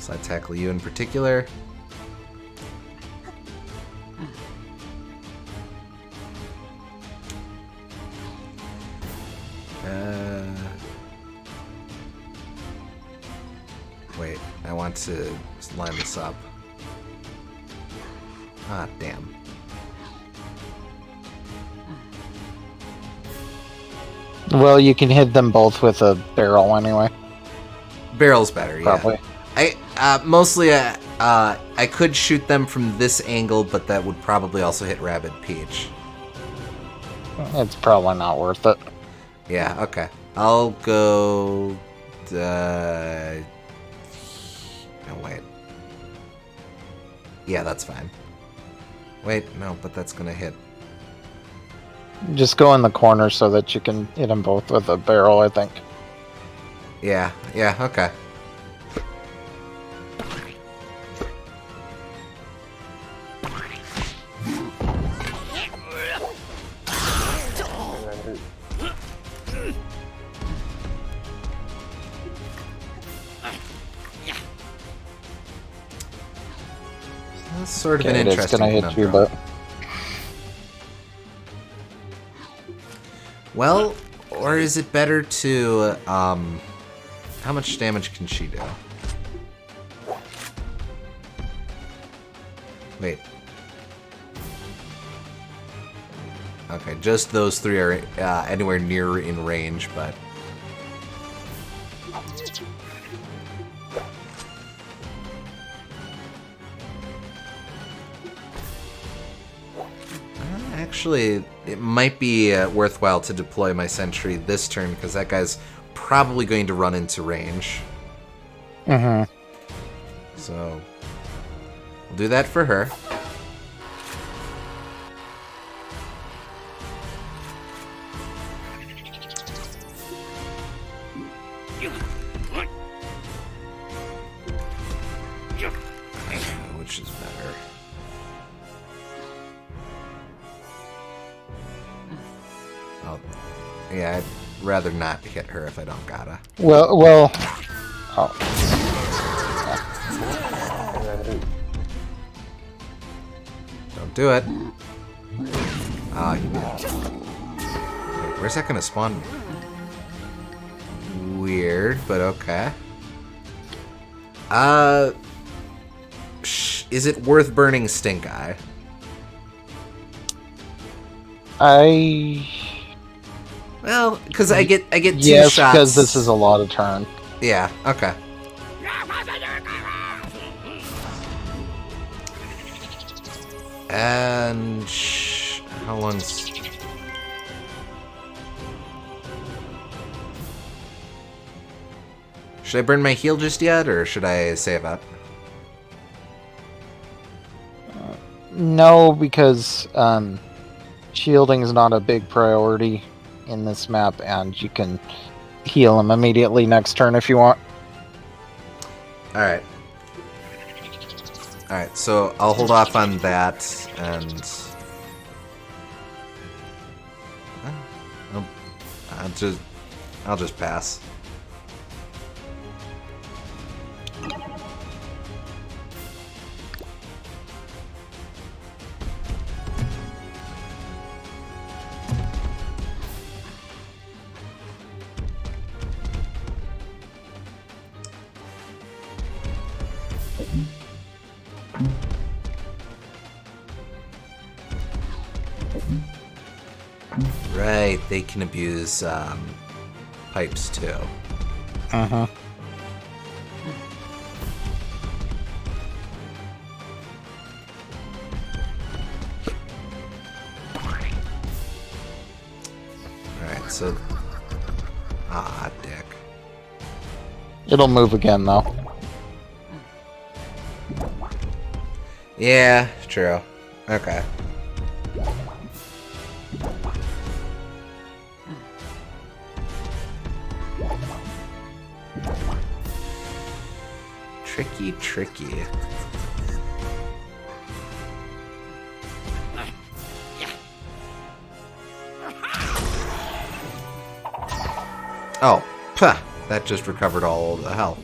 So I tackle you in particular. I want to line this up. Ah, damn. Well, you can hit them both with a barrel anyway. Barrel's better, Probably. yeah. Mostly, I could shoot them from this angle, but that would probably also hit Rabbid Peach. It's probably not worth it. Yeah, okay. I'll go... no, wait. Yeah, that's fine. Wait, no, but that's gonna hit. Just go in the corner so that you can hit them both with a barrel, I think. Yeah, okay. That's sort of an interesting it's gonna hit you, conundrum. but Well, or is it better to, how much damage can she do? Wait. Okay, just those three are anywhere near in range, but... Actually, it might be worthwhile to deploy my sentry this turn, because that guy's probably going to run into range. Mm-hmm. So, we'll do that for her. Which is better? Oh, yeah, I'd rather not hit her if I don't gotta. Well. Oh. Don't do it. Ah, you did. Wait, where's that gonna spawn me? Weird, but okay. Is it worth burning Stink Eye? Well, because I get 2 yes, shots. because this is a lot of turn. Yeah. Okay. And how long's? Should I burn my heal just yet, or should I save up? No, because shielding is not a big priority in this map, and you can heal him immediately next turn if you want. Alright. Alright, so I'll hold off on that, and... I'll just pass. Right, they can abuse pipes too. Uh-huh. Alright, so... Ah, dick. It'll move again, though. Yeah, true. Okay. Tricky. Oh, puh, that just recovered all of the health.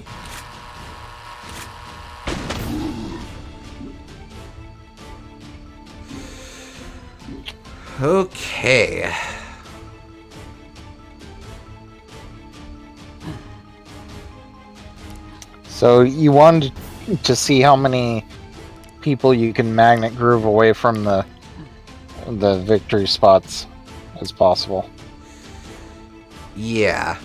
Okay. So you want to see how many people you can magnet groove away from the victory spots as possible. Yeah.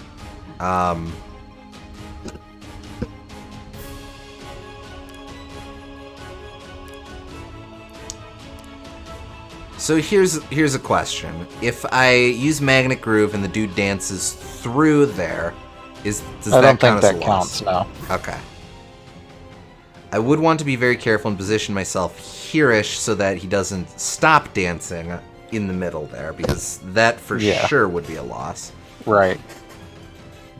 So here's a question. If I use Magnet Groove and the dude dances through there, does that count as a loss? I don't think that counts, no. Okay. I would want to be very careful and position myself here-ish so that he doesn't stop dancing in the middle there, because that for sure would be a loss. Right.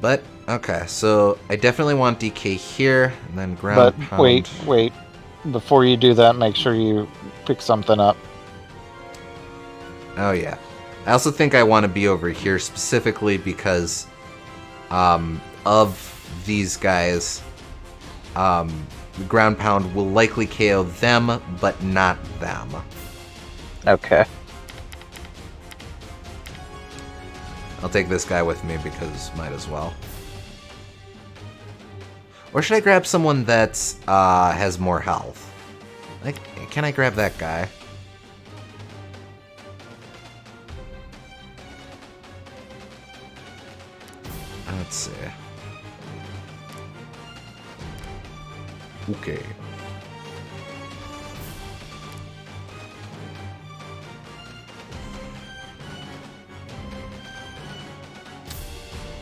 But, okay, so I definitely want DK here, and then ground pound. But wait. Before you do that, make sure you pick something up. Oh, yeah. I also think I want to be over here specifically because of these guys. The ground pound will likely KO them, but not them. Okay. I'll take this guy with me because might as well. Or should I grab someone that has more health? Can I grab that guy? Let's see. Okay.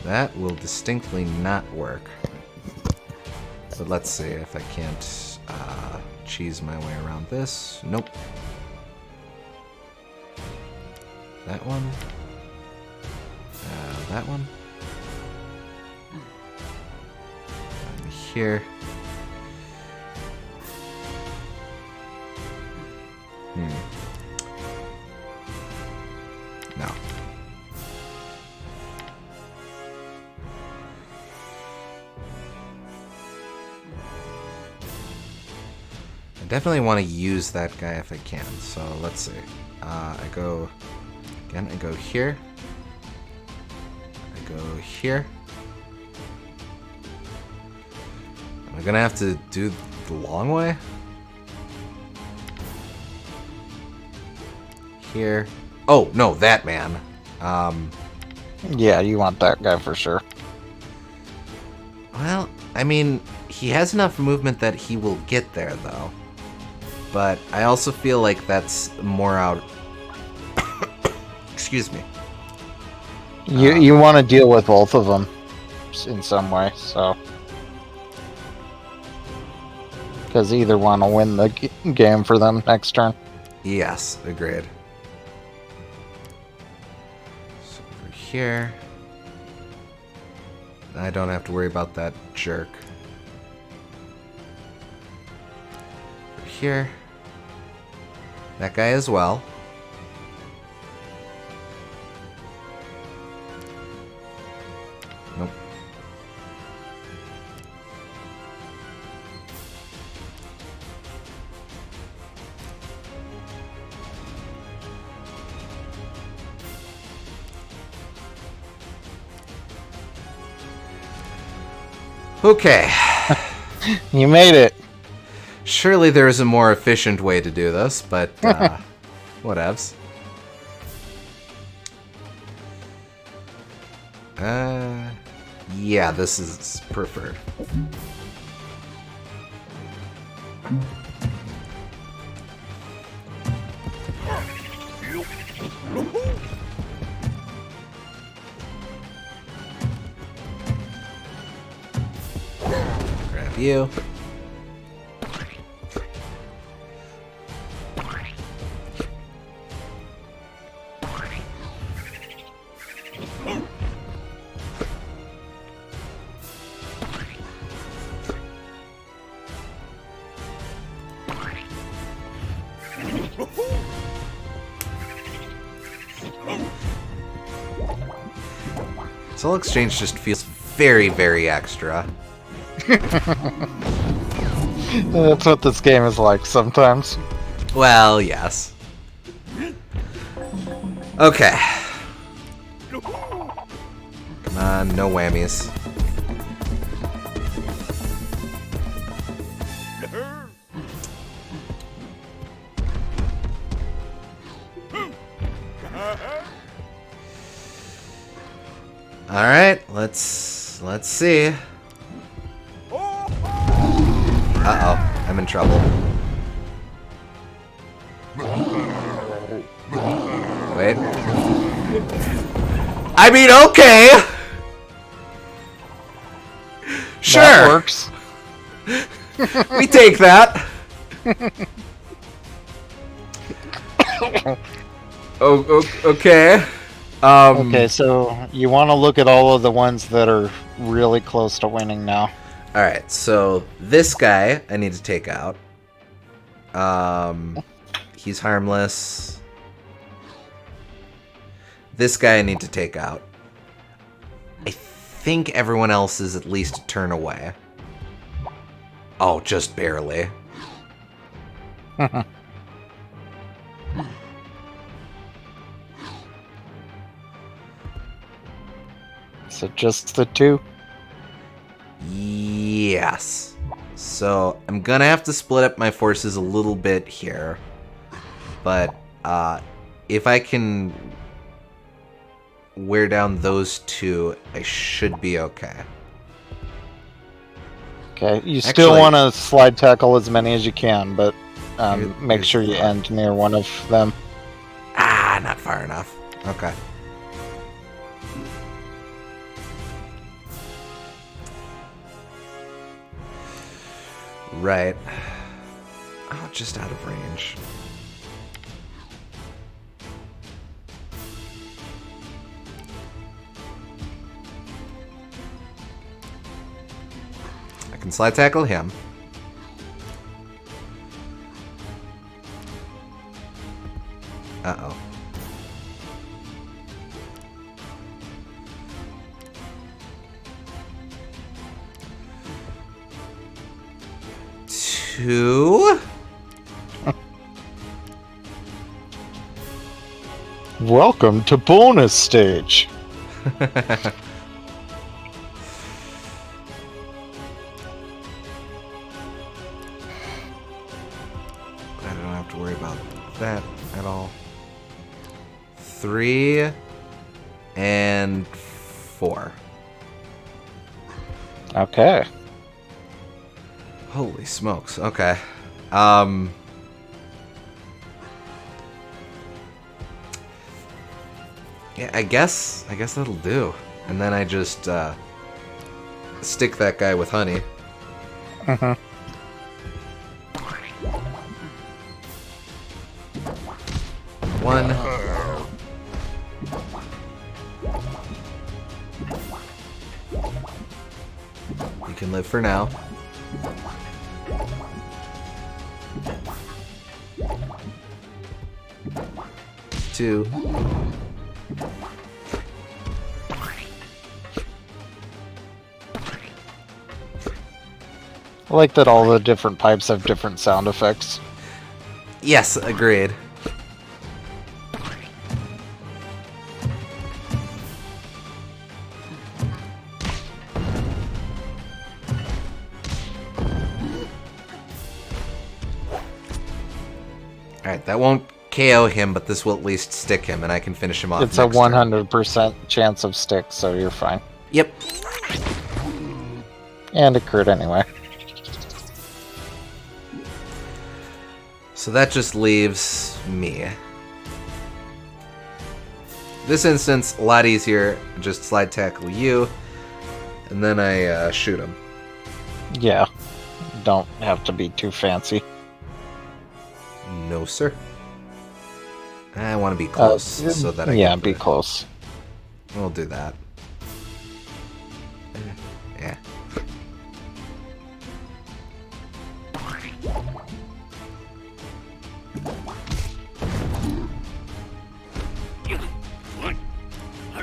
That will distinctly not work. But let's see if I can't cheese my way around this. Nope. That one. That one. And here. No. I definitely want to use that guy if I can, so let's see. I go here. I go here. Am I gonna have to do the long way? Here. Oh, no, that man. Yeah, you want that guy for sure. Well, I mean, he has enough movement that he will get there, though. But I also feel like that's more out... Excuse me. You want to deal with both of them in some way, so... Because either one will win the game for them next turn. Yes, agreed. So over here... I don't have to worry about that jerk. Over here. That guy as well. Nope. Okay. You made it. Surely there is a more efficient way to do this, but whatevs. Yeah, this is preferred. Grab you. Soul Exchange just feels very, very extra. That's what this game is like sometimes. Well, yes. Okay. Come on, no whammies. All right, let's see. Uh-oh, I'm in trouble. Wait. I mean, okay. Sure. That works. We take that. Okay. Okay, so you want to look at all of the ones that are really close to winning now. All right, so this guy I need to take out. He's harmless. This guy I need to take out. I think everyone else is at least a turn away. Oh, just barely. Is it just the two? Yes. So I'm gonna have to split up my forces a little bit here. But if I can wear down those two, I should be okay. Okay, you still want to slide tackle as many as you can, but make sure you end near one of them. Ah, not far enough. Okay. Right. Oh, just out of range. I can slide tackle him. Uh-oh. Two. Welcome to bonus stage. I don't have to worry about that at all. 3 and 4. Okay. Holy smokes. Okay. Yeah, I guess that'll do. And then I just stick that guy with honey. Mm-hmm. One. You can live for now. Two. I like that all the different pipes have different sound effects. Yes, agreed. Alright, that won't KO him, but this will at least stick him, and I can finish him off. It's a 100% chance of stick, so you're fine. Yep. And it crit anyway. So that just leaves me. This instance, a lot easier. Just slide tackle you, and then I shoot him. Yeah. Don't have to be too fancy. No, sir. I want to be close so that I can be close. We'll do that. Yeah.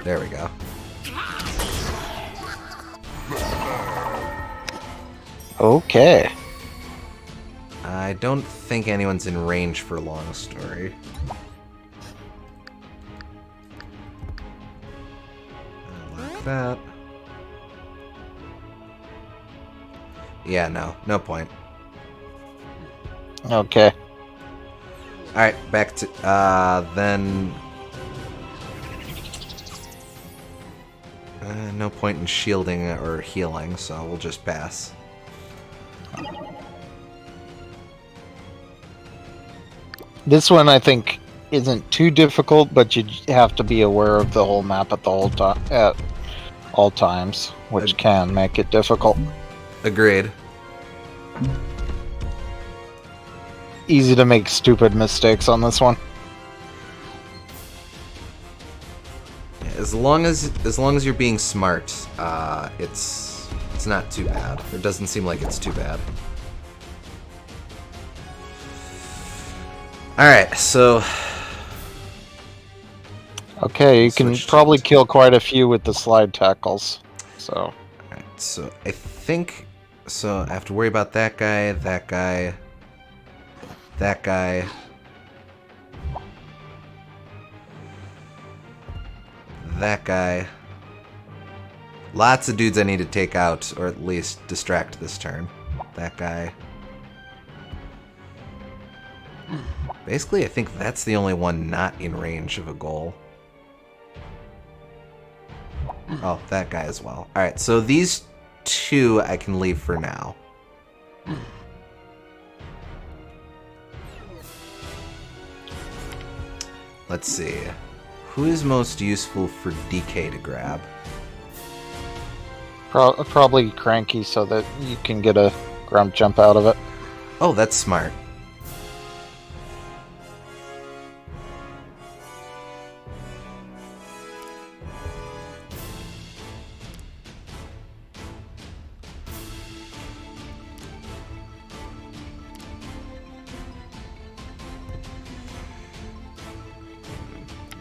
There we go. Okay. I don't think anyone's in range for long story. Like that. Yeah, no point. Okay. Alright, back to, then... No point in shielding or healing, so we'll just pass. This one, I think, isn't too difficult, but you have to be aware of the whole map at all times, which can make it difficult. Agreed. Easy to make stupid mistakes on this one. As long as you're being smart, it's not too bad. It doesn't seem like it's too bad. All right, so. Okay, you can probably kill quite a few with the slide tackles. So. All right, so I think I have to worry about that guy, that guy, that guy. That guy. Lots of dudes I need to take out, or at least distract this turn. That guy. Basically, I think that's the only one not in range of a goal. Oh, that guy as well. Alright, so these two I can leave for now. Let's see. Who is most useful for DK to grab? Probably Cranky so that you can get a ground jump out of it. Oh, that's smart.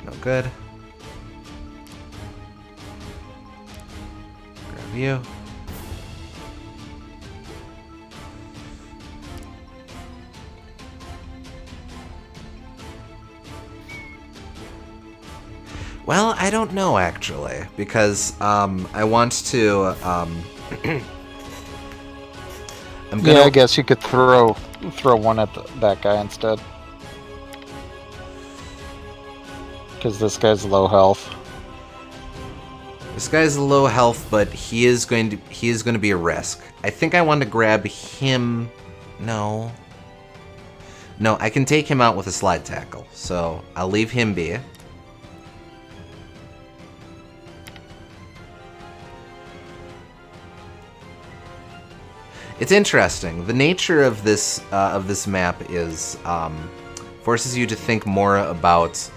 No good. Grab you. Well, I don't know actually, because I want to. Yeah, I guess you could throw one at that guy instead. Because this guy's low health. This guy's low health, but he is going to be a risk. I think I want to grab him. No, I can take him out with a slide tackle, so I'll leave him be. It's interesting. The nature of this map is forces you to think more about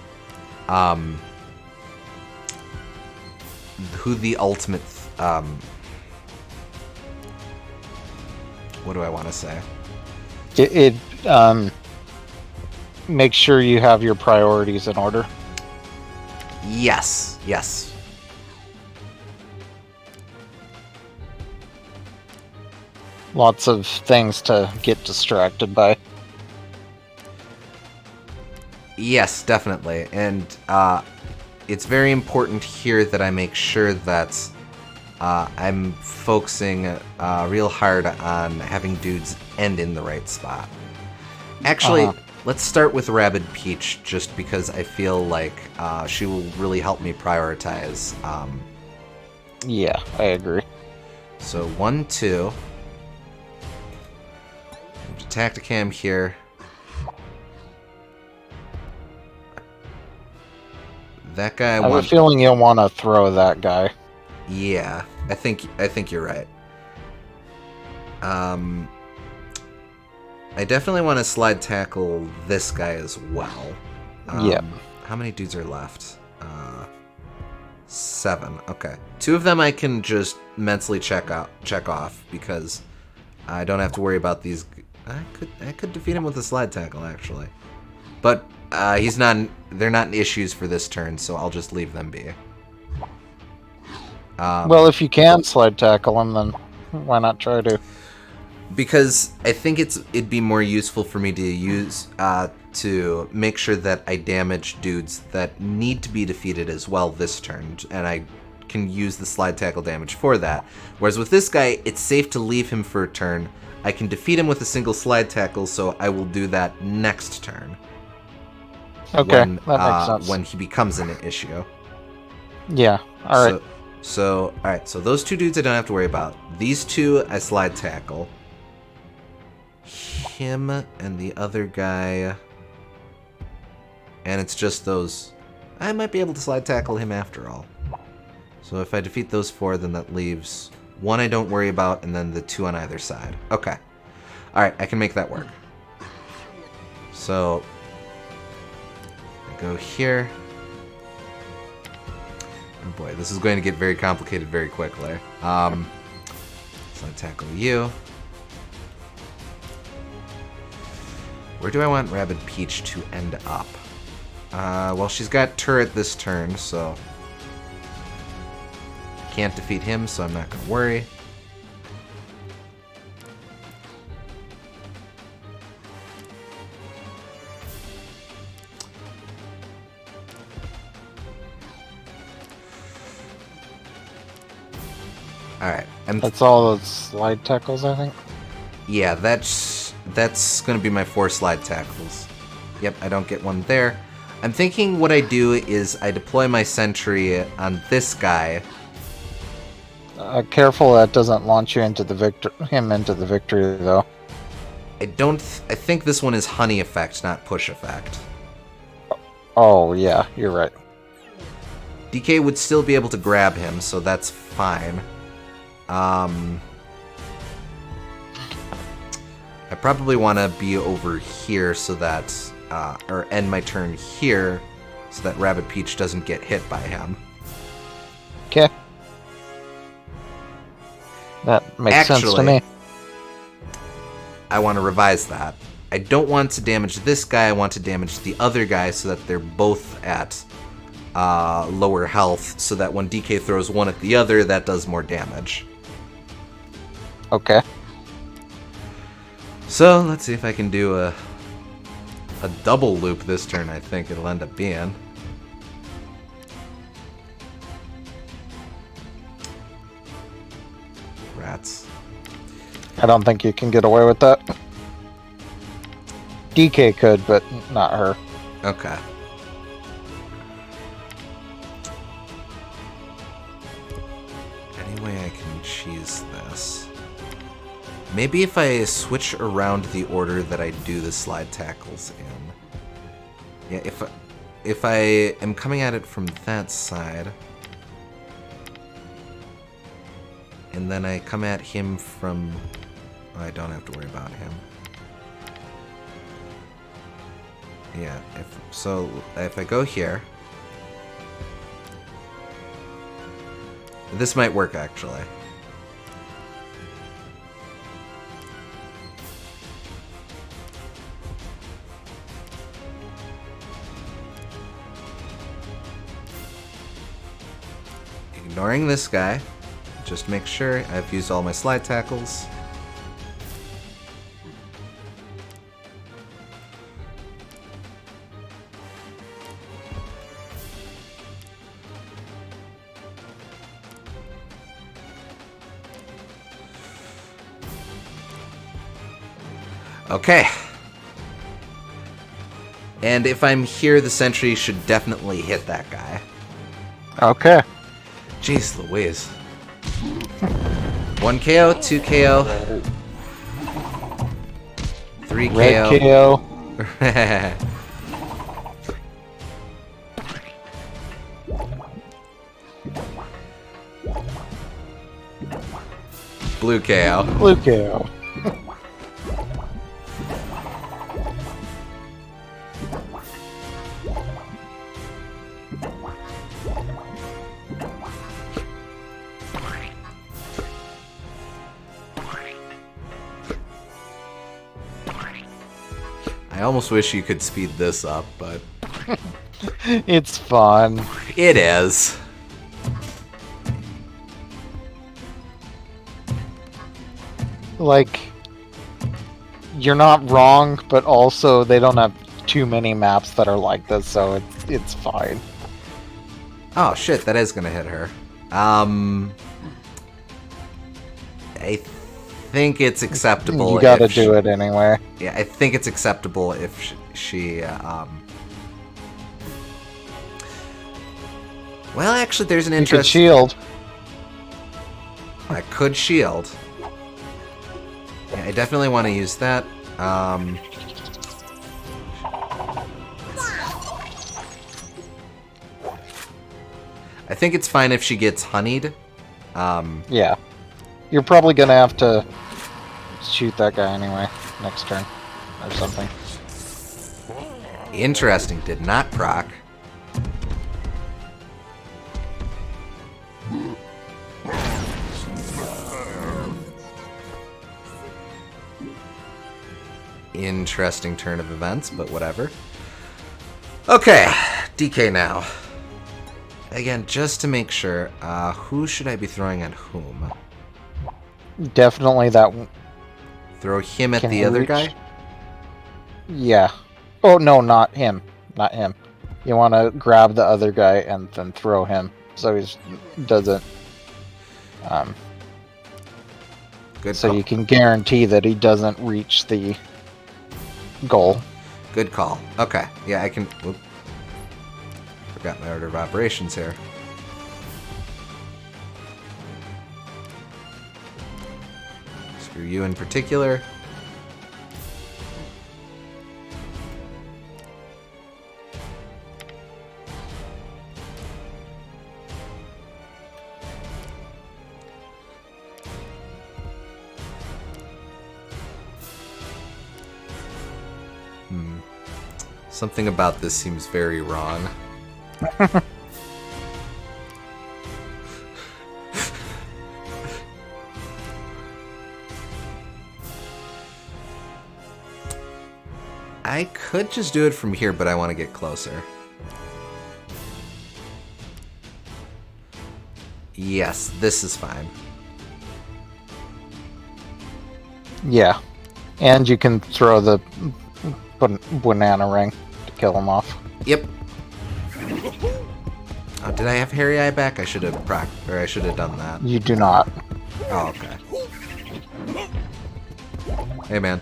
who the ultimate. What do I want to say? It makes sure you have your priorities in order. Yes. Lots of things to get distracted by. Yes, definitely. And it's very important here that I make sure that I'm focusing real hard on having dudes end in the right spot. Actually, let's start with Rabbid Peach, just because I feel like she will really help me prioritize. Yeah, I agree. So 1, 2. Tacticam here. That guy. I have a feeling you'll want to throw that guy. Yeah, I think you're right. I definitely want to slide tackle this guy as well. Yeah. How many dudes are left? 7. Okay. 2 of them I can just mentally check off because I don't have to worry about these. I could defeat him with a slide tackle actually, but they're not issues for this turn, so I'll just leave them be. Well, if you can slide tackle him, then why not try to? Because I think it'd be more useful for me to use to make sure that I damage dudes that need to be defeated as well this turn, and I can use the slide tackle damage for that. Whereas with this guy, it's safe to leave him for a turn. I can defeat him with a single slide tackle, so I will do that next turn. Okay, that makes sense. When he becomes an issue. Yeah, alright. So, alright, so those 2 dudes I don't have to worry about. These 2 I slide tackle. Him and the other guy. And it's just those. I might be able to slide tackle him after all. So if I defeat those 4, then that leaves 1 I don't worry about, and then the 2 on either side. Okay. Alright, I can make that work. So, I go here. Oh boy, this is going to get very complicated very quickly. So I tackle you. Where do I want Rabbid Peach to end up? Well, she's got turret this turn, so can't defeat him, so I'm not going to worry. Alright. That's all those slide tackles, I think. Yeah, that's going to be my 4 slide tackles. Yep, I don't get 1 there. I'm thinking what I do is I deploy my sentry on this guy. Careful that doesn't launch you into the victory, though. I think this one is honey effect, not push effect. Oh, yeah, you're right. DK would still be able to grab him, so that's fine. I probably want to be over here so that, or end my turn here so that Rabbid Peach doesn't get hit by him. Okay. That makes sense to me. I want to revise that. I don't want to damage this guy, I want to damage the other guy so that they're both at lower health, so that when DK throws one at the other, that does more damage. Okay. So, let's see if I can do a double loop this turn, I think it'll end up being. Rats. I don't think you can get away with that. DK could, but not her. Okay. Any way I can cheese this? Maybe if I switch around the order that I do the slide tackles in. Yeah, if I am coming at it from that side, and then I come at him from... Oh, I don't have to worry about him. Yeah, if I go here... This might work, actually. Ignoring this guy. Just make sure I've used all my slide tackles. Okay. And if I'm here, the sentry should definitely hit that guy. Okay. Jeez Louise. 1 KO, 2 KO, 3 Red KO. KO. Blue KO. Blue KO. I almost wish you could speed this up, but... It's fun. It is. Like, you're not wrong, but also they don't have too many maps that are like this, so it's fine. Oh shit, that is gonna hit her. I think it's acceptable. You gotta do it anyway. Yeah, I think it's acceptable if she well, actually, there's an You could interest. shield. I could shield. Yeah, I definitely want to use that. I think it's fine if she gets honeyed. Yeah. You're probably gonna have to shoot that guy anyway next turn or something. Interesting. Did not proc. Interesting turn of events, but whatever. Okay, DK now. Again, just to make sure, who should I be throwing at whom? Definitely that one. Throw him at Can the he other reach? guy? Yeah. Oh, no, not him. Not him. You want to grab the other guy and then throw him so he doesn't... Good so call. you can guarantee that he doesn't reach the goal. Good call. Okay, yeah, I can... Whoop. Forgot my order of operations here. Screw you in particular. Something about this seems very wrong. I could just do it from here, but I want to get closer. Yes, this is fine. Yeah. And you can throw the banana ring to kill him off. Yep. Oh, did I have Harry Eye back? I should have I should have done that. You do not. Oh, okay. Hey, man.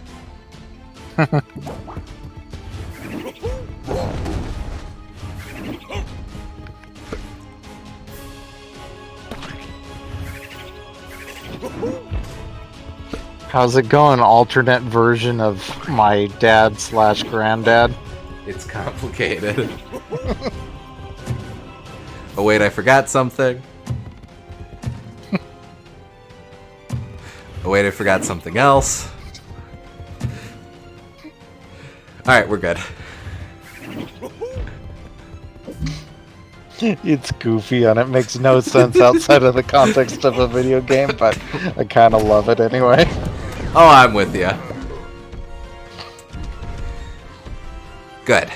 How's it going? Alternate version of my dad/granddad? It's complicated. Oh, wait, I forgot something. Oh, wait, I forgot something else. Alright, we're good. It's goofy and it makes no sense outside of the context of a video game, but I kind of love it anyway. Oh, I'm with you. Good.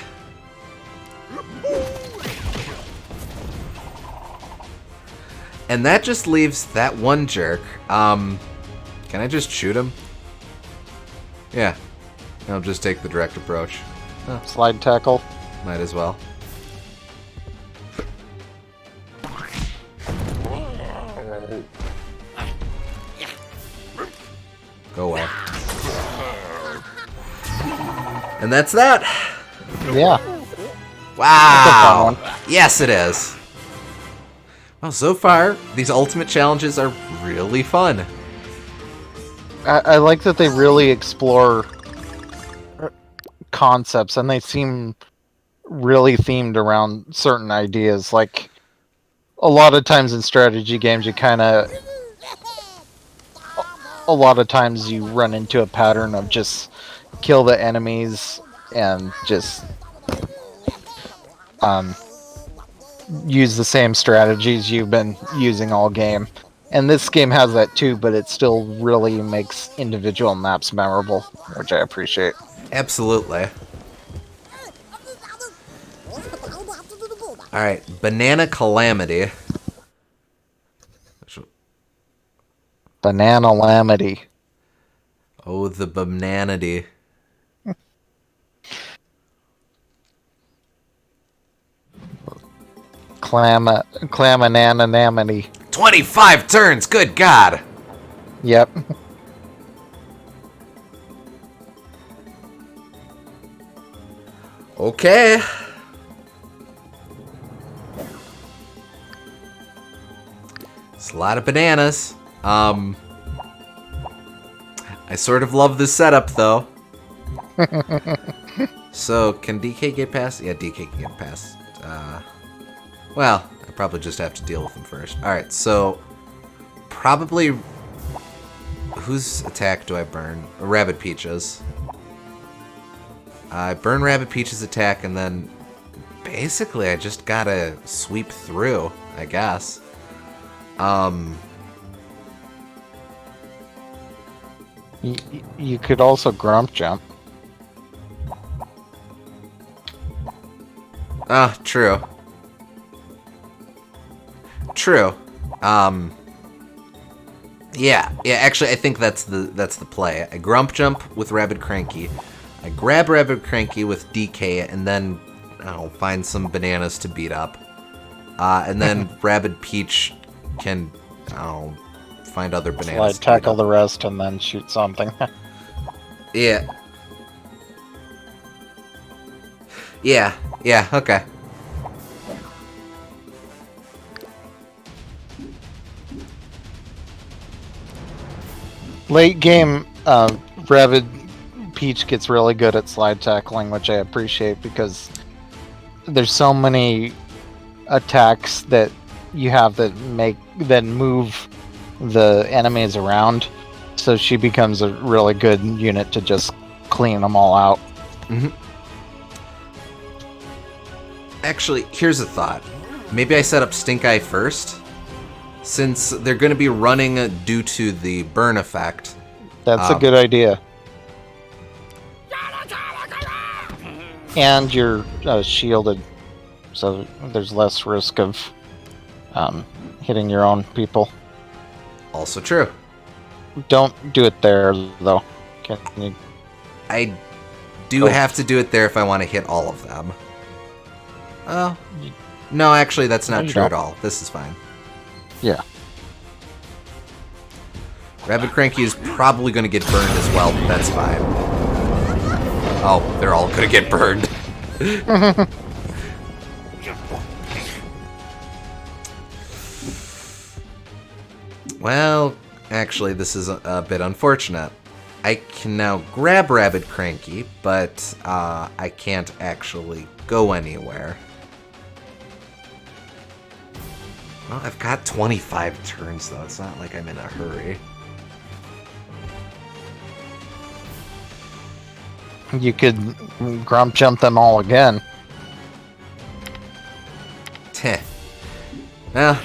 And that just leaves that one jerk. Can I just shoot him? Yeah. I'll just take the direct approach. Oh, Slide tackle. might as well. Go away. And that's that. Yeah. Wow. Yes, it is. Well, so far, these ultimate challenges are really fun. I like that they really explore concepts and they seem really themed around certain ideas. Like, a lot of times in strategy games, you kind of... A lot of times you run into a pattern of just kill the enemies and just use the same strategies you've been using all game. And this game has that too, but it still really makes individual maps memorable, which I appreciate. Absolutely. Alright, Banana Calamity. Banana Lamity. Oh, the bananity. Clamananamity. 25 turns, good God! Yep. Okay. It's a lot of bananas. I sort of love this setup, though. So, can DK get past? Yeah, DK can get past. Well, I probably just have to deal with him first. Alright, so... Probably... Whose attack do I burn? Rabbid Peach's. I burn Rabbid Peach's attack, and then... Basically, I just gotta sweep through, I guess. You could also Grump Jump. Ah, true. True. Yeah, actually I think that's the play. I Grump Jump with Rabbid Cranky. I grab Rabbid Cranky with DK and then I'll find some bananas to beat up. And then Rabbid Peach can find other bananas. Slide tackle the rest and then shoot something. Yeah. Yeah, okay. Late game, Rabid Peach gets really good at slide tackling, which I appreciate because there's so many attacks that you have that move the enemies around, so she becomes a really good unit to just clean them all out. Mm-hmm. Actually, here's a thought. Maybe I set up Stink Eye first, since they're going to be running due to the burn effect. That's a good idea. And you're shielded, so there's less risk of hitting your own people. Also true. Don't do it there, though. Can you... I do have to do it there if I want to hit all of them. Oh. No, actually, that's not true at all. This is fine. Yeah. Rabbid Cranky is probably going to get burned as well, but that's fine. Oh, they're all going to get burned. Well, actually, this is a bit unfortunate. I can now grab Rabbid Cranky, but I can't actually go anywhere. Well, I've got 25 turns, though. It's not like I'm in a hurry. You could Grump Jump them all again. Teh. Well,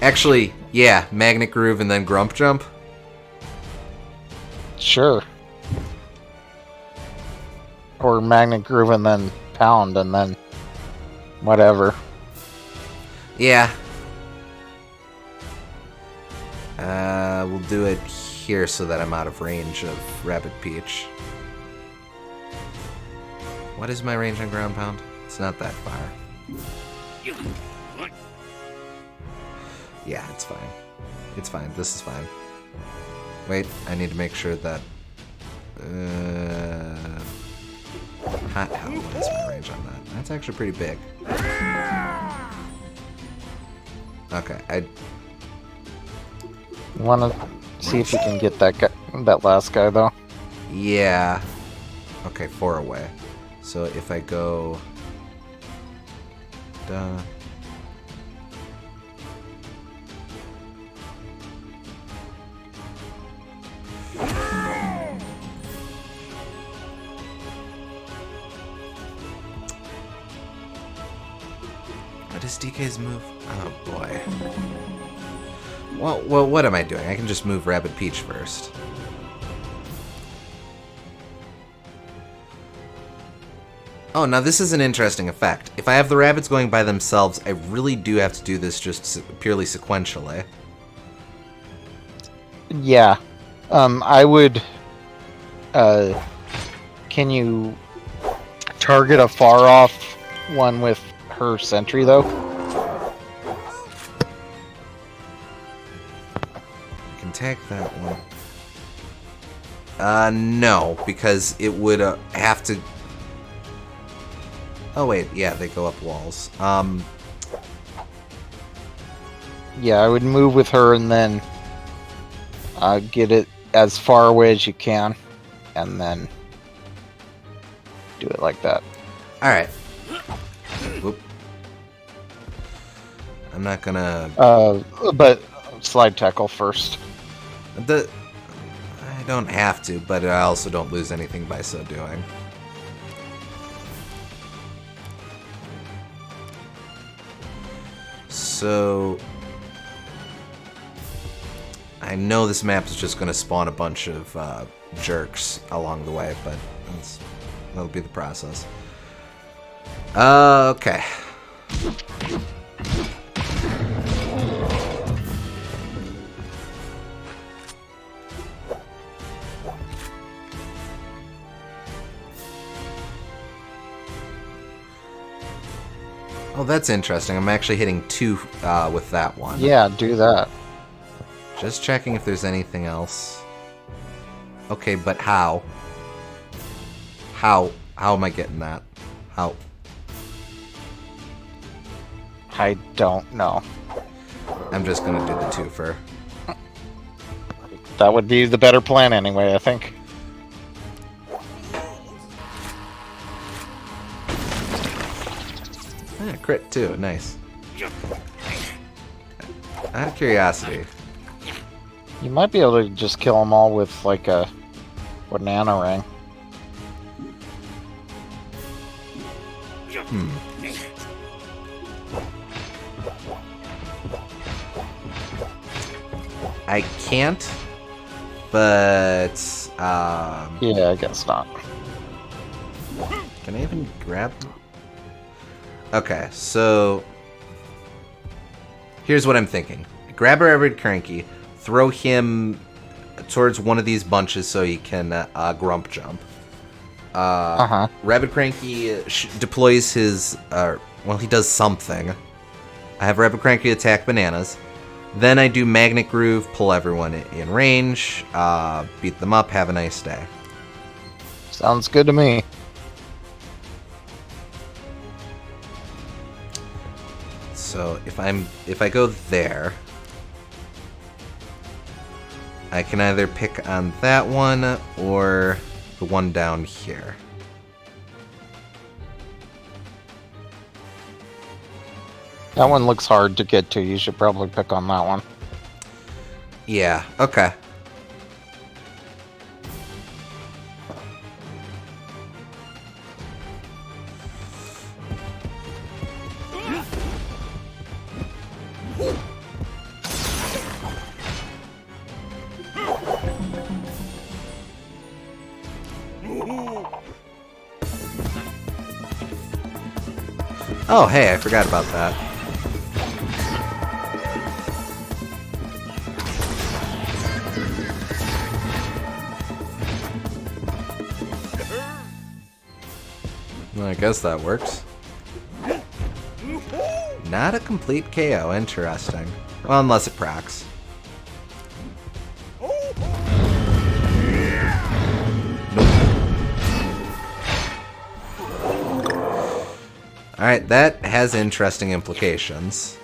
actually, yeah, Magnet Groove and then Grump Jump. Sure. Or Magnet Groove and then Pound and then whatever. Yeah. We'll do it here so that I'm out of range of Rabbid Peach. What is my range on Ground Pound? It's not that far. Yeah, it's fine. It's fine. This is fine. Wait, I need to make sure that... Hot Hell, what is my range on that? That's actually pretty big. Okay, I... Want to see if you can get that guy, that last guy, though? Yeah. Okay, 4 away. So if I go... Duh. What is DK's move? Oh boy. Well, what am I doing? I can just move Rabbid Peach first. Oh, now this is an interesting effect. If I have the rabbits going by themselves, I really do have to do this just purely sequentially. Yeah. I would... can you target a far-off one with her sentry, though? I can tag that one. No, because it would have to... Oh wait, yeah, they go up walls. Yeah, I would move with her and then Get it as far away as you can, and then do it like that. All right. Whoop. I'm not gonna. But slide tackle first. I don't have to, but I also don't lose anything by so doing. So I know this map is just going to spawn a bunch of jerks along the way, but that'll be the process. Okay. Oh, that's interesting. I'm actually hitting 2 with that one. Yeah, do that. Just checking if there's anything else. Okay, but how? How am I getting that? How? I don't know. I'm just gonna do the twofer. That would be the better plan anyway, I think. Yeah, crit too. Nice. Out of curiosity. You might be able to just kill them all with like a banana ring. I can't, but Yeah, I guess not. Can I even grab? Okay, so here's what I'm thinking. Grab a Rabbid Cranky, throw him towards one of these bunches so he can grump jump. Rabbid Cranky deploys his, well, he does something. I have Rabbid Cranky attack bananas. Then I do Magnet Groove, pull everyone in range, beat them up, have a nice day. Sounds good to me. So if I go there, I can either pick on that one or the one down here. That one looks hard to get to. You should probably pick on that one. Yeah, okay. Oh, hey, I forgot about that. Well, I guess that works. Not a complete KO, interesting. Well, unless it procs. Alright, that has interesting implications.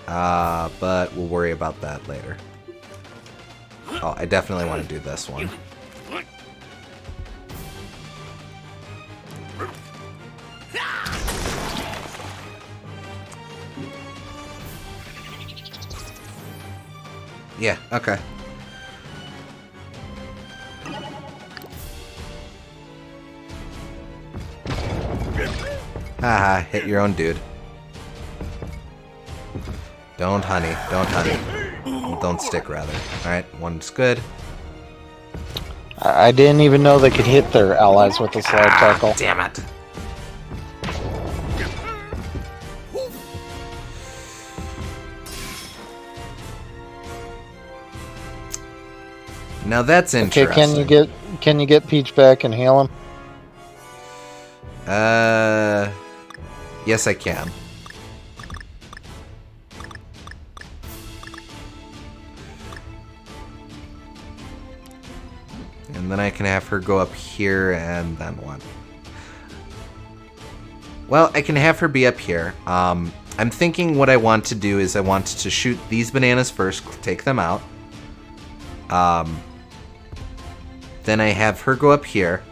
But we'll worry about that later. Oh, I definitely want to do this one. Yeah, okay. Haha, hit your own dude. Don't honey, don't honey. Don't stick, rather. Alright, one's good. I didn't even know they could hit their allies with the slide tackle. Damn it. Now that's interesting. Okay, can you get Peach back and heal him? Yes I can. And then I can have her go up here and then what? Well, I can have her be up here. I'm thinking what I want to do is I want to shoot these bananas first, take them out. Then I have her go up here.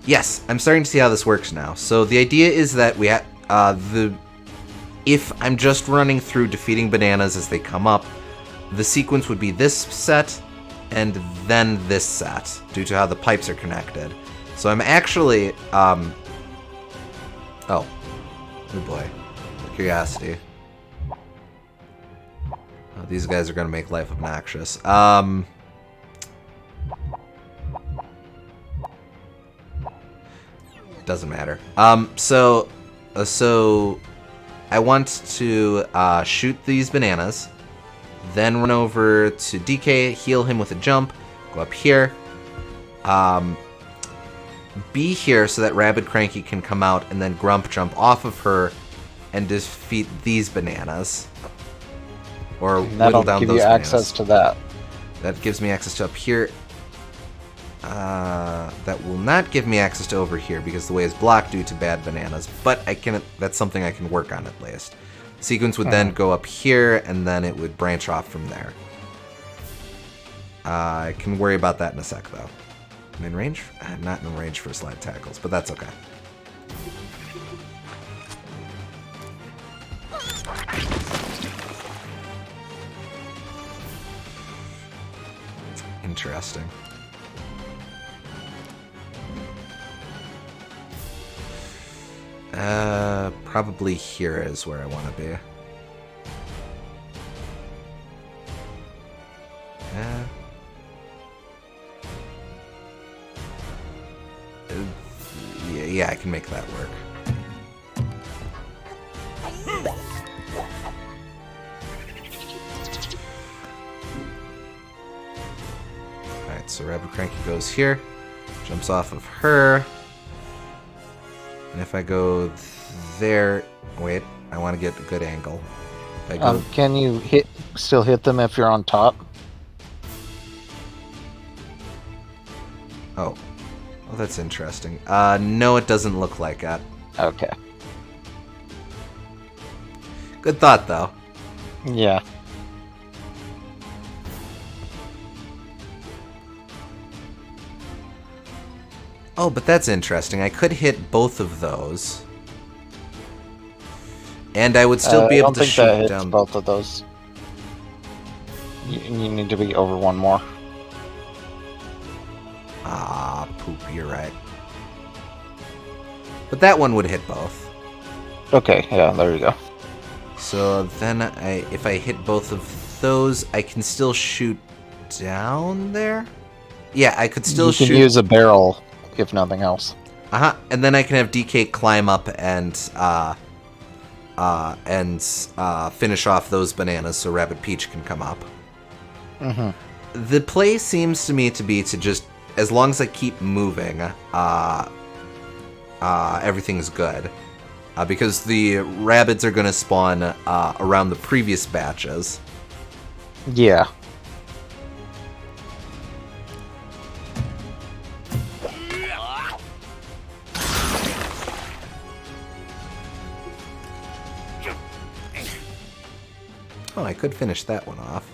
Yes, I'm starting to see how this works now. So the idea is that we have if I'm just running through defeating bananas as they come up, the sequence would be this set and then this set, due to how the pipes are connected. So I'm actually, oh boy, curiosity. Oh, these guys are gonna make life obnoxious. Doesn't matter. So I want to shoot these bananas, then run over to DK, heal him with a jump, go up here, be here so that Rabbid Cranky can come out, and then Grump jump off of her and defeat these bananas. Or whittle down those bananas. That'll give you access to that. That gives me access to up here. That will not give me access to over here because the way is blocked due to bad bananas. But I can. That's something I can work on at least. Sequence would then go up here, and then it would branch off from there. I can worry about that in a sec, though. I'm in range? I'm not in range for slide tackles, but that's okay. Interesting. Probably here is where I want to be. Yeah, I can make that work. Alright, so Rabbid Cranky goes here, jumps off of her. And if I go there... Wait, I want to get a good angle. If I go, can you still hit them if you're on top? Oh. Well, that's interesting. No, it doesn't look like that. Okay. Good thought, though. Yeah. Oh, but that's interesting. I could hit both of those. And I would still be able to shoot that hits down both of those. You need to be over one more. Ah, poop, you're right. But that one would hit both. Okay, yeah, there you go. So then if I hit both of those, I can still shoot down there? Yeah, I could still shoot. You can use a barrel, if nothing else. Uh-huh, and then I can have DK climb up and finish off those bananas so Rabbid Peach can come up. Mm-hmm. The play seems to me to be to just, as long as I keep moving, everything's good. Because the Rabbids are going to spawn around the previous batches. Yeah. Oh, I could finish that one off.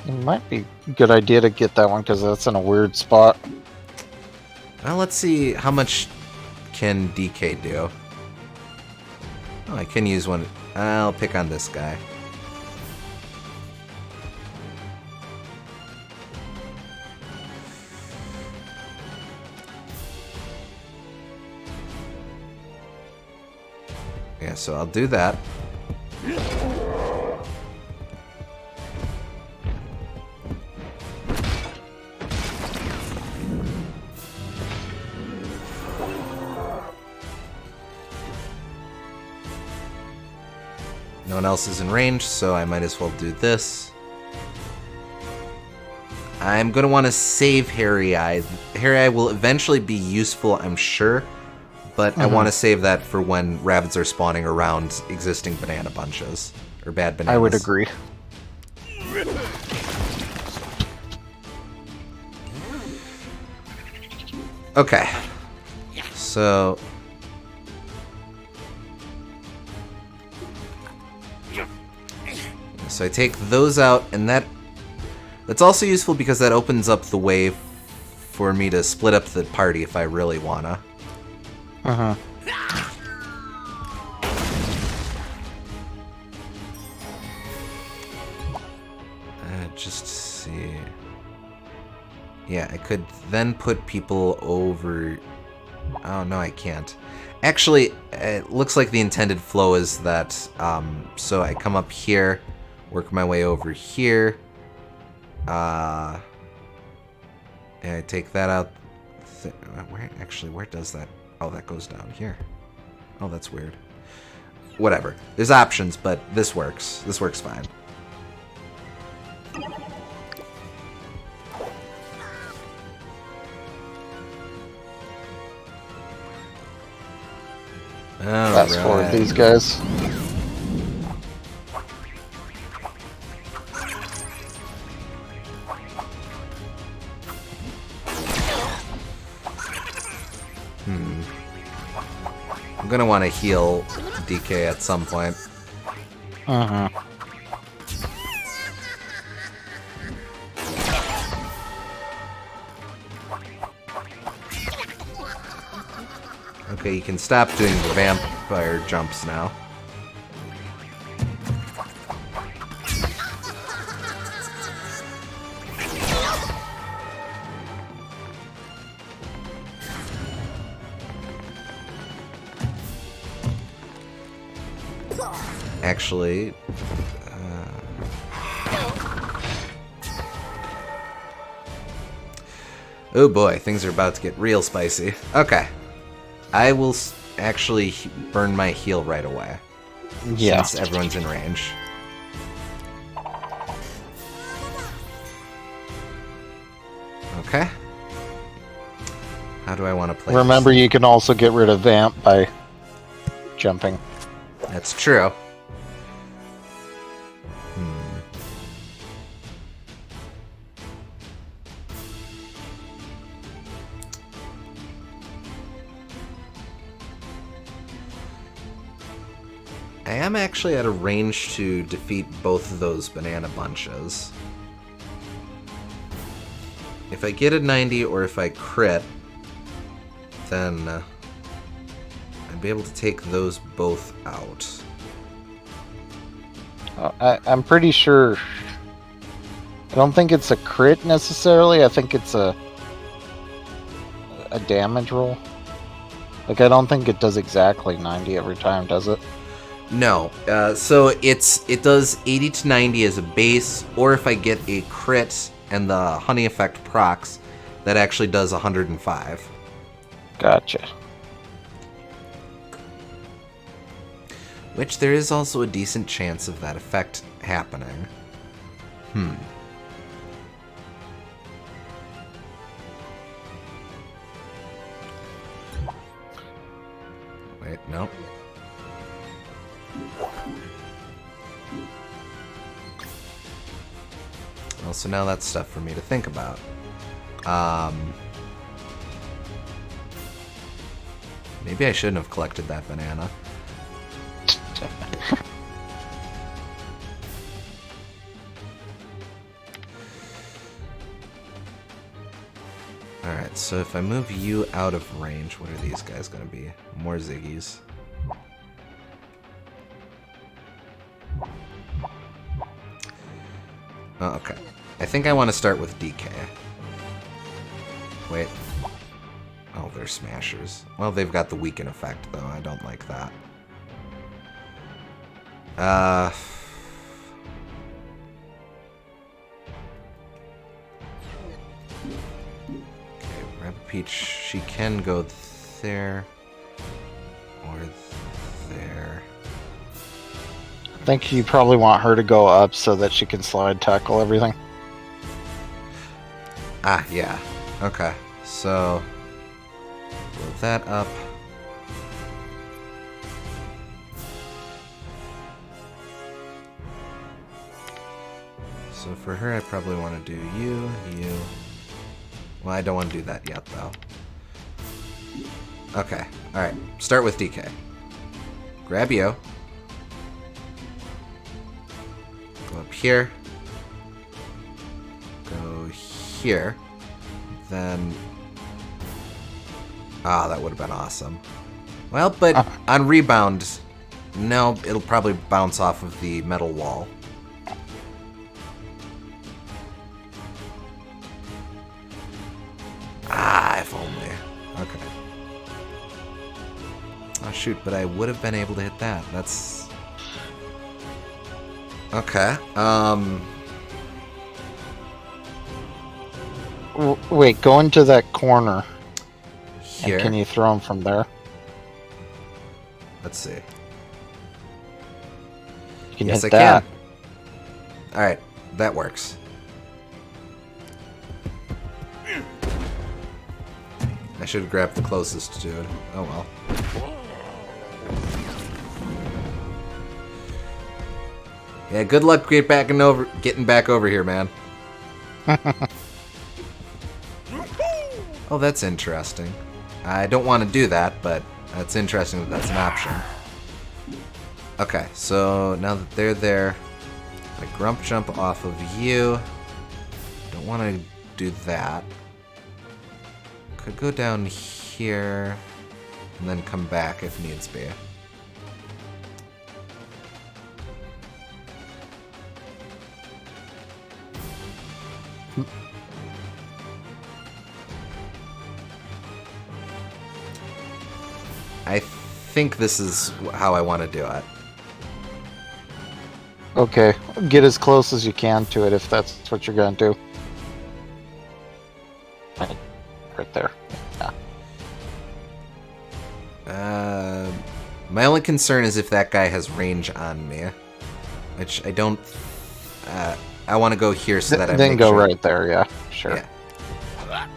It might be a good idea to get that one because that's in a weird spot. Well, let's see how much can DK do. Oh, I can use one. I'll pick on this guy. Yeah, so I'll do that. No one else is in range, so I might as well do this. I'm going to want to save Harry Eye. Harry Eye will eventually be useful, I'm sure, but I want to save that for when Rabbids are spawning around existing banana bunches, or bad bananas. I would agree. Okay, so So I take those out, and that's also useful because that opens up the way for me to split up the party if I really wanna. Uh-huh. Just see. Yeah, I could then put people over... Oh, no, I can't. Actually, it looks like the intended flow is that, so I come up here, work my way over here, and I take that out. Where does that... Oh, that goes down here. Oh, that's weird. Whatever. There's options, but this works. This works fine. Fast forward these guys. I'm gonna want to heal DK at some point. Uh-huh. Okay, you can stop doing the vampire jumps now. Actually, oh boy, things are about to get real spicy. Okay. I will actually burn my heal right away. Yeah. Since everyone's in range. Okay. How do I want to play Remember, this? you can also get rid of Vamp by jumping. That's true. I am actually at a range to defeat both of those banana bunches. If I get a 90 or if I crit, then I'd be able to take those both out. I'm pretty sure... I don't think it's a crit necessarily. I think it's a damage roll. Like, I don't think it does exactly 90 every time, does it? No. So it does 80 to 90 as a base, or if I get a crit and the honey effect procs, that actually does 105. Gotcha. Which there is also a decent chance of that effect happening. Wait, no. Well, so now that's stuff for me to think about. Maybe I shouldn't have collected that banana. Alright, so if I move you out of range, what are these guys going to be? More Ziggies. Oh, okay. I think I want to start with DK. Wait. Oh, they're smashers. Well, they've got the weaken effect, though. I don't like that. Okay, Rabbit Peach, she can go there. Or there. I think you probably want her to go up so that she can slide tackle everything. Ah, yeah. Okay, so... Build that up. So for her, I probably want to do you. Well, I don't want to do that yet, though. Okay, alright. Start with DK. Grab you. Go here. Go here. Then... Ah, that would have been awesome. Well, but on rebound, no, it'll probably bounce off of the metal wall. Ah, if only. Okay. Oh, shoot, but I would have been able to hit that. That's... Okay, Wait, go into that corner. Here. And can you throw them from there? Let's see. You can Yes, hit I that. can. Alright, that works. I should have grabbed the closest dude. Oh well. Yeah, good luck getting back over here, man. Oh, that's interesting. I don't want to do that, but that's interesting that that's an option. Okay, so now that they're there, I grump jump off of you. Don't want to do that. Could go down here and then come back if needs be. I think this is how I want to do it. Okay, get as close as you can to it if that's what you're going to do. Right there. Yeah. My only concern is if that guy has range on me, which I don't. I want to go here so that I then make go sure. right there. Yeah, sure. Yeah.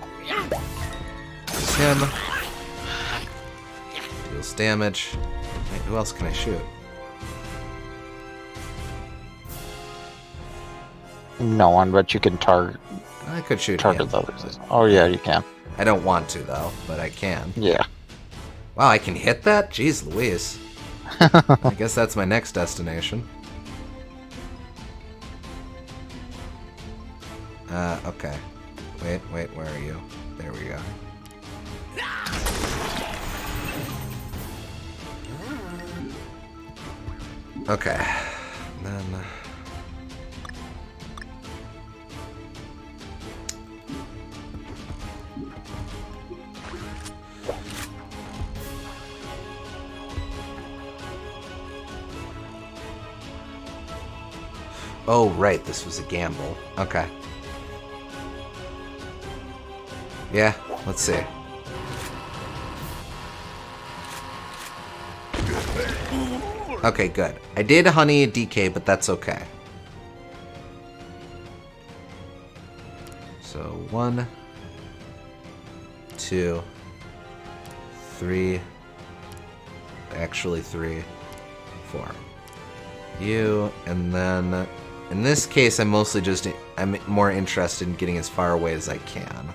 There's him. Deals damage. Wait, who else can I shoot? No one, but you can target I could shoot the him. others. Oh yeah, you can. I don't want to though, but I can. Yeah. Wow, I can hit that? Jeez Louise. I guess that's my next destination. Okay. Wait, where are you? There we go. Okay. Then... Oh, right, this was a gamble. Okay. Yeah, let's see. Okay, good. I did honey a DK, but that's okay. So, 1, 2, 3, actually 3, 4. You, and then... In this case, I'm more interested in getting as far away as I can.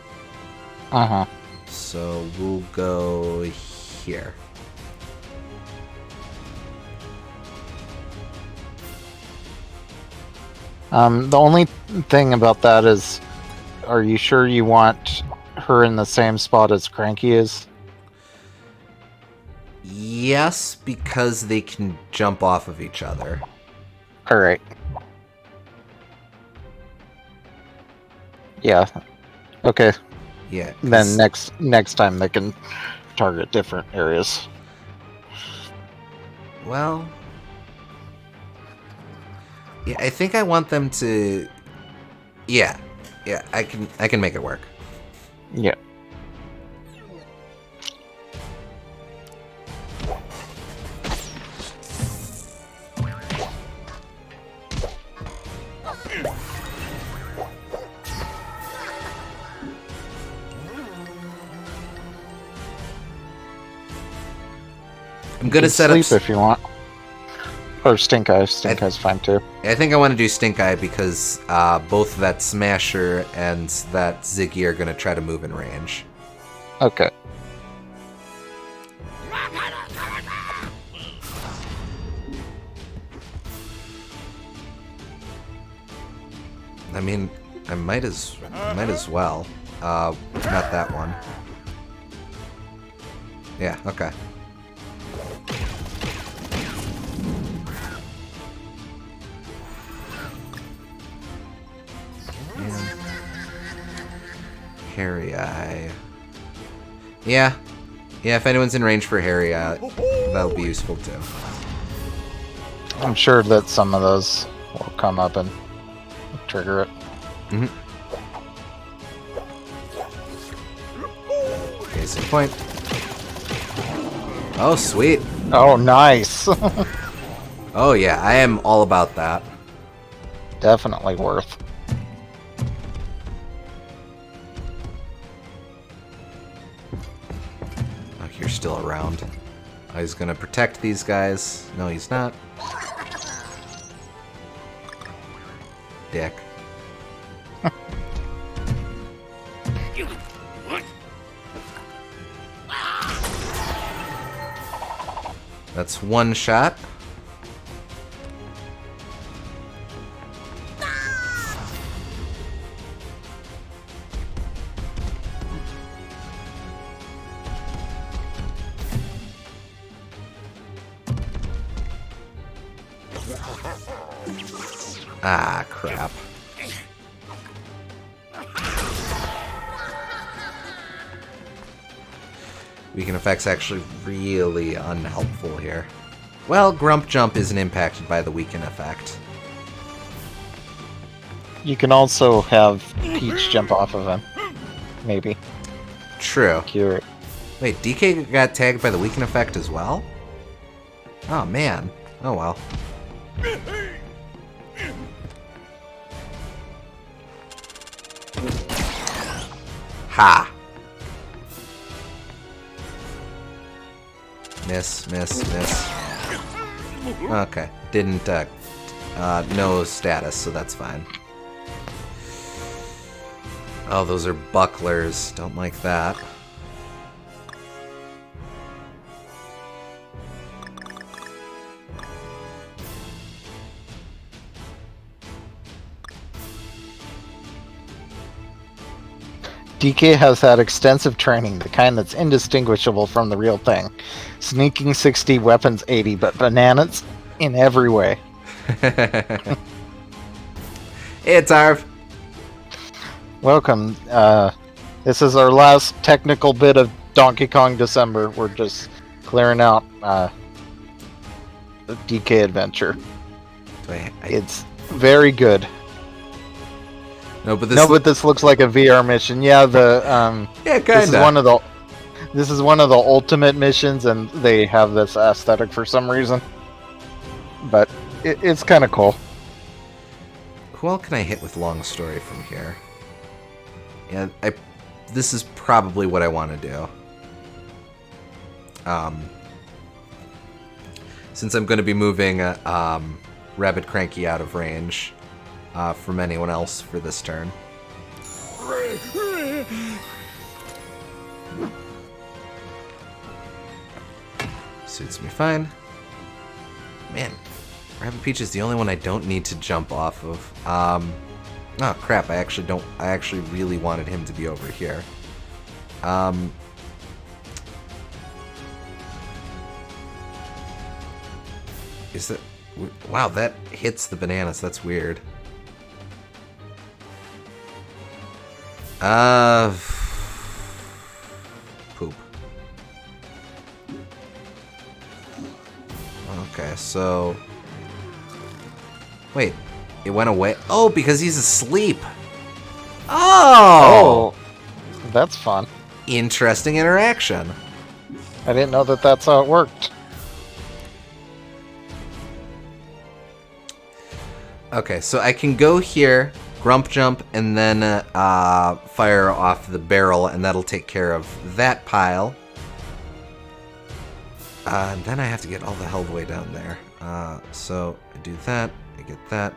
Uh-huh. So we'll go here. The only thing about that is, are you sure you want her in the same spot as Cranky is? Yes, because they can jump off of each other. Alright. Yeah. Okay. Yeah. Then next time they can target different areas. Well... Yeah, I think I want them to... Yeah. Yeah, I can make it work. Yeah. I'm gonna set up... Sleep if you want. Or Stink Eye. Stink Eye's fine too. I think I want to do Stink Eye because both that Smasher and that Ziggy are gonna try to move in range. Okay. I mean, I might as well. Not that one. Yeah, okay. And Harry Eye. Yeah. Yeah, if anyone's in range for Harry Eye, that'll be useful too. I'm sure that some of those will come up and trigger it. Mm-hmm. Case in point. Oh, sweet. Oh, nice. Oh, yeah, I am all about that. Definitely worth. Oh, you're still around. Oh, he's gonna protect these guys. No, he's not. Dick. That's one shot. Ah, crap. Weaken effect's actually really unhelpful here. Well, Grump Jump isn't impacted by the weaken effect. You can also have Peach jump off of him. Maybe. True. Cure it. Wait, DK got tagged by the weaken effect as well? Oh, man. Oh, well. Ha! Miss, miss, miss. Okay. Didn't, no status, so that's fine. Oh, those are bucklers. Don't like that. DK has had extensive training, the kind that's indistinguishable from the real thing. Sneaking 60, weapons 80, but bananas in every way. It's Arv. Welcome. This is our last technical bit of Donkey Kong December. We're just clearing out the DK adventure. It's very good. No, but this looks like a VR mission. Yeah, yeah, kinda. This is one of the ultimate missions, and they have this aesthetic for some reason. But it's kind of cool. Who else can I hit with long story from here? Yeah, this is probably what I want to do. Since I'm going to be moving Rabbid Cranky out of range from anyone else for this turn. Suits me fine. Man, Rabbid Peach is the only one I don't need to jump off of. Oh crap, I actually really wanted him to be over here. Is that... Wow, that hits the bananas. That's weird. Poop. Okay, so... Wait, it went away? Oh, because he's asleep. Oh! That's fun. Interesting interaction. I didn't know that that's how it worked. Okay, so I can go here, Grump Jump, and then fire off the barrel, and that'll take care of that pile. And then I have to get all the hell the way down there. So I do that, I get that.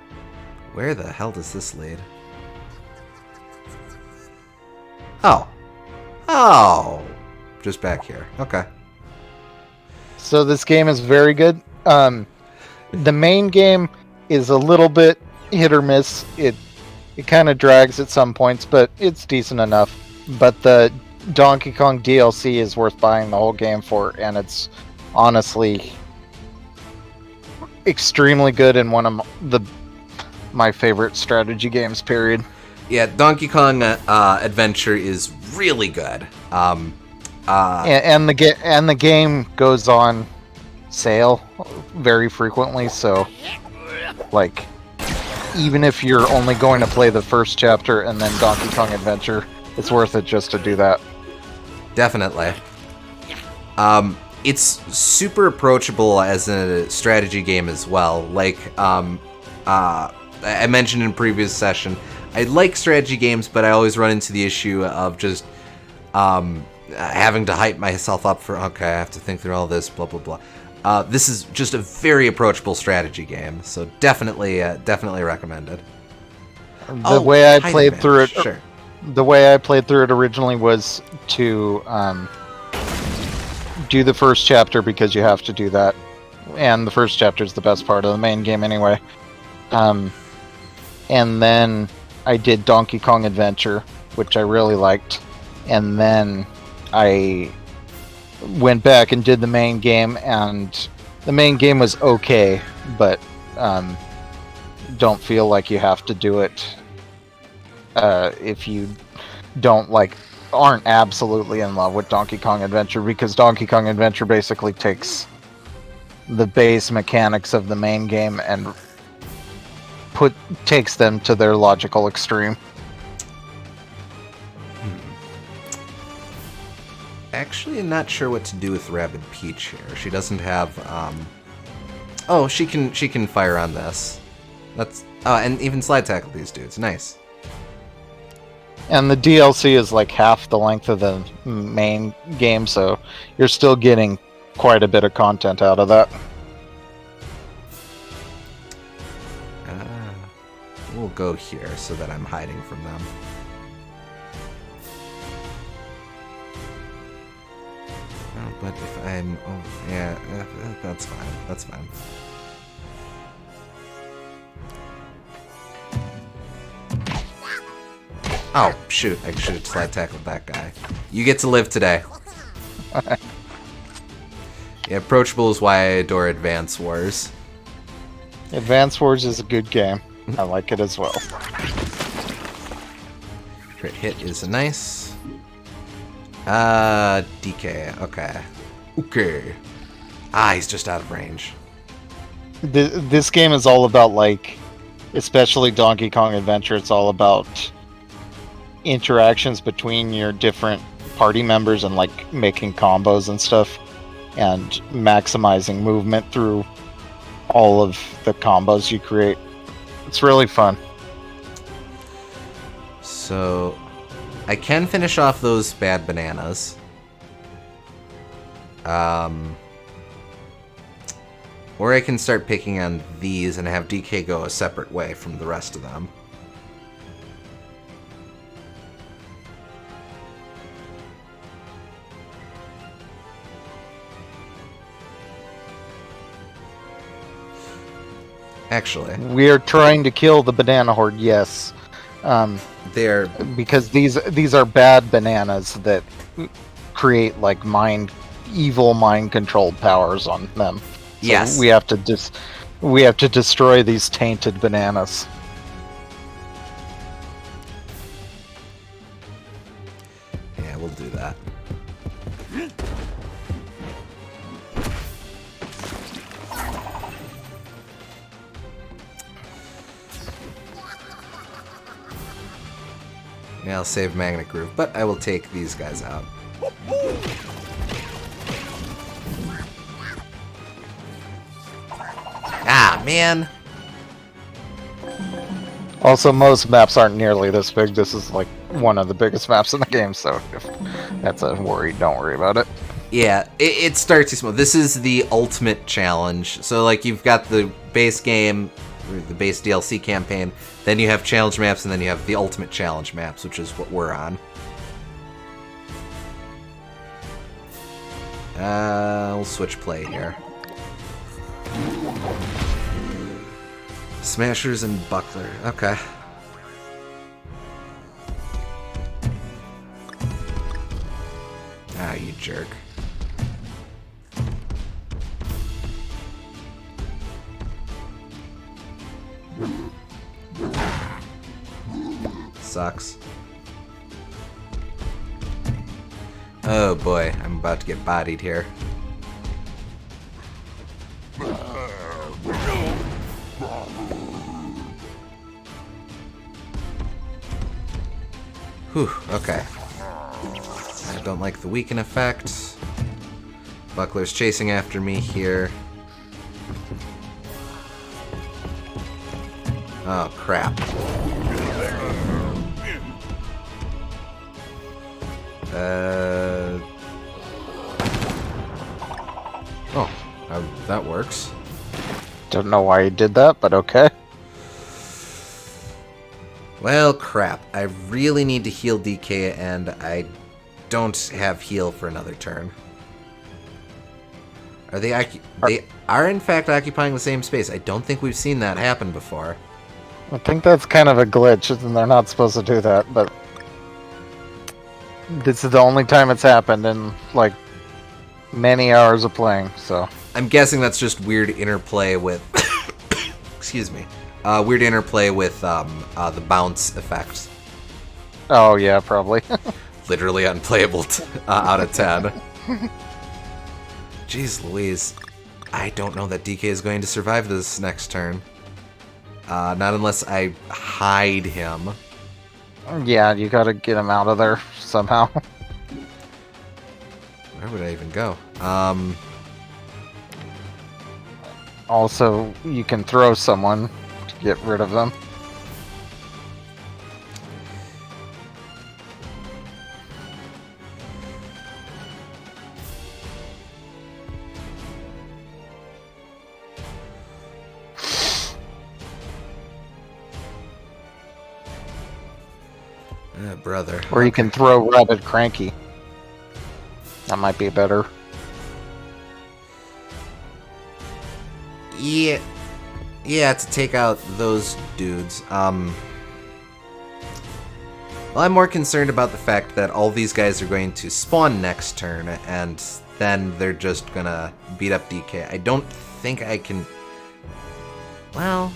Where the hell does this lead? Oh. Oh! Just back here. Okay. So this game is very good. The main game is a little bit hit or miss. It kind of drags at some points, but it's decent enough. But the Donkey Kong DLC is worth buying the whole game for, and it's honestly extremely good and one of my favorite strategy games, period. Yeah, Donkey Kong Adventure is really good. And the game goes on sale very frequently, so like even if you're only going to play the first chapter and then Donkey Kong Adventure, it's worth it just to do that. Definitely. It's super approachable as a strategy game as well. Like I mentioned in previous session, I like strategy games, but I always run into the issue of just having to hype myself up for, okay, I have to think through all this, blah, blah, blah. This is just a very approachable strategy game, so definitely recommended. The way I played through it originally was to do the first chapter because you have to do that, and the first chapter is the best part of the main game anyway. And then I did Donkey Kong Adventure, which I really liked, and then I went back and did the main game, and the main game was okay, but don't feel like you have to do it if you aren't absolutely in love with Donkey Kong Adventure, because Donkey Kong Adventure basically takes the base mechanics of the main game and takes them to their logical extreme. Actually, I'm not sure what to do with Rabbid Peach here. She doesn't have. Oh, she can fire on this. That's and even slide tackle these dudes. Nice. And the DLC is like half the length of the main game, so you're still getting quite a bit of content out of that. We'll go here so that I'm hiding from them. Oh, but if I'm... Oh, yeah, that's fine. That's fine. Oh, shoot. I should have slide tackled that guy. You get to live today. Yeah, approachable is why I adore Advance Wars. Advance Wars is a good game. I like it as well. Crit hit is nice. DK. Okay. Okay. He's just out of range. This game is all about, like, especially Donkey Kong Adventure, it's all about interactions between your different party members and, like, making combos and stuff, and maximizing movement through all of the combos you create. It's really fun. So, I can finish off those bad bananas. Or I can start picking on these and have DK go a separate way from the rest of them. Actually, we are trying to kill the banana horde. Yes, they're because these are bad bananas that create like evil mind controlled powers on them. So yes, we have to destroy these tainted bananas. Yeah, we'll do that. Yeah, I'll save Magnet Groove, but I will take these guys out. Ah, man! Also, most maps aren't nearly this big. This is like one of the biggest maps in the game, so if that's a worry, don't worry about it. Yeah, it starts too small. This is the ultimate challenge. So, like, you've got the base game, or the base DLC campaign, then you have challenge maps, and then you have the ultimate challenge maps, which is what we're on. We'll switch play here. Smashers and Buckler. Okay. you jerk. Sucks. Oh boy, I'm about to get bodied here. Whew, okay. I don't like the weaken effect. Buckler's chasing after me here. Oh, crap. Oh, that works. Don't know why he did that, but okay. Well, crap. I really need to heal DK, and I don't have heal for another turn. Are they they are in fact occupying the same space. I don't think we've seen that happen before. I think that's kind of a glitch, and they're not supposed to do that, but this is the only time it's happened in, like, many hours of playing, so... I'm guessing that's just weird interplay with... excuse me. Weird interplay with the bounce effect. Oh, yeah, probably. Literally unplayable out of 10. Jeez Louise. I don't know that DK is going to survive this next turn. Not unless I hide him. Yeah, you gotta get him out of there somehow. Where would I even go? Also, you can throw someone to get rid of them. Brother. Or you can throw Rabbid Cranky. That might be better. Yeah, to take out those dudes. Well, I'm more concerned about the fact that all these guys are going to spawn next turn, and then they're just gonna beat up DK. I don't think I can... Well,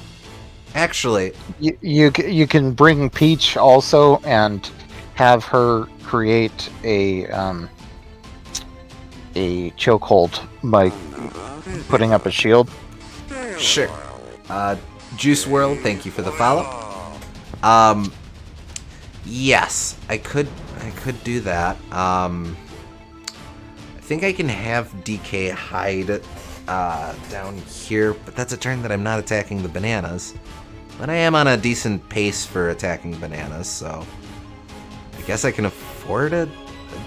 actually... You can bring Peach also and have her create a chokehold by putting up a shield. Sure. Juice World, thank you for the follow. Yes, I could do that. I think I can have DK hide down here, but that's a turn that I'm not attacking the bananas. But I am on a decent pace for attacking bananas, so I guess I can afford a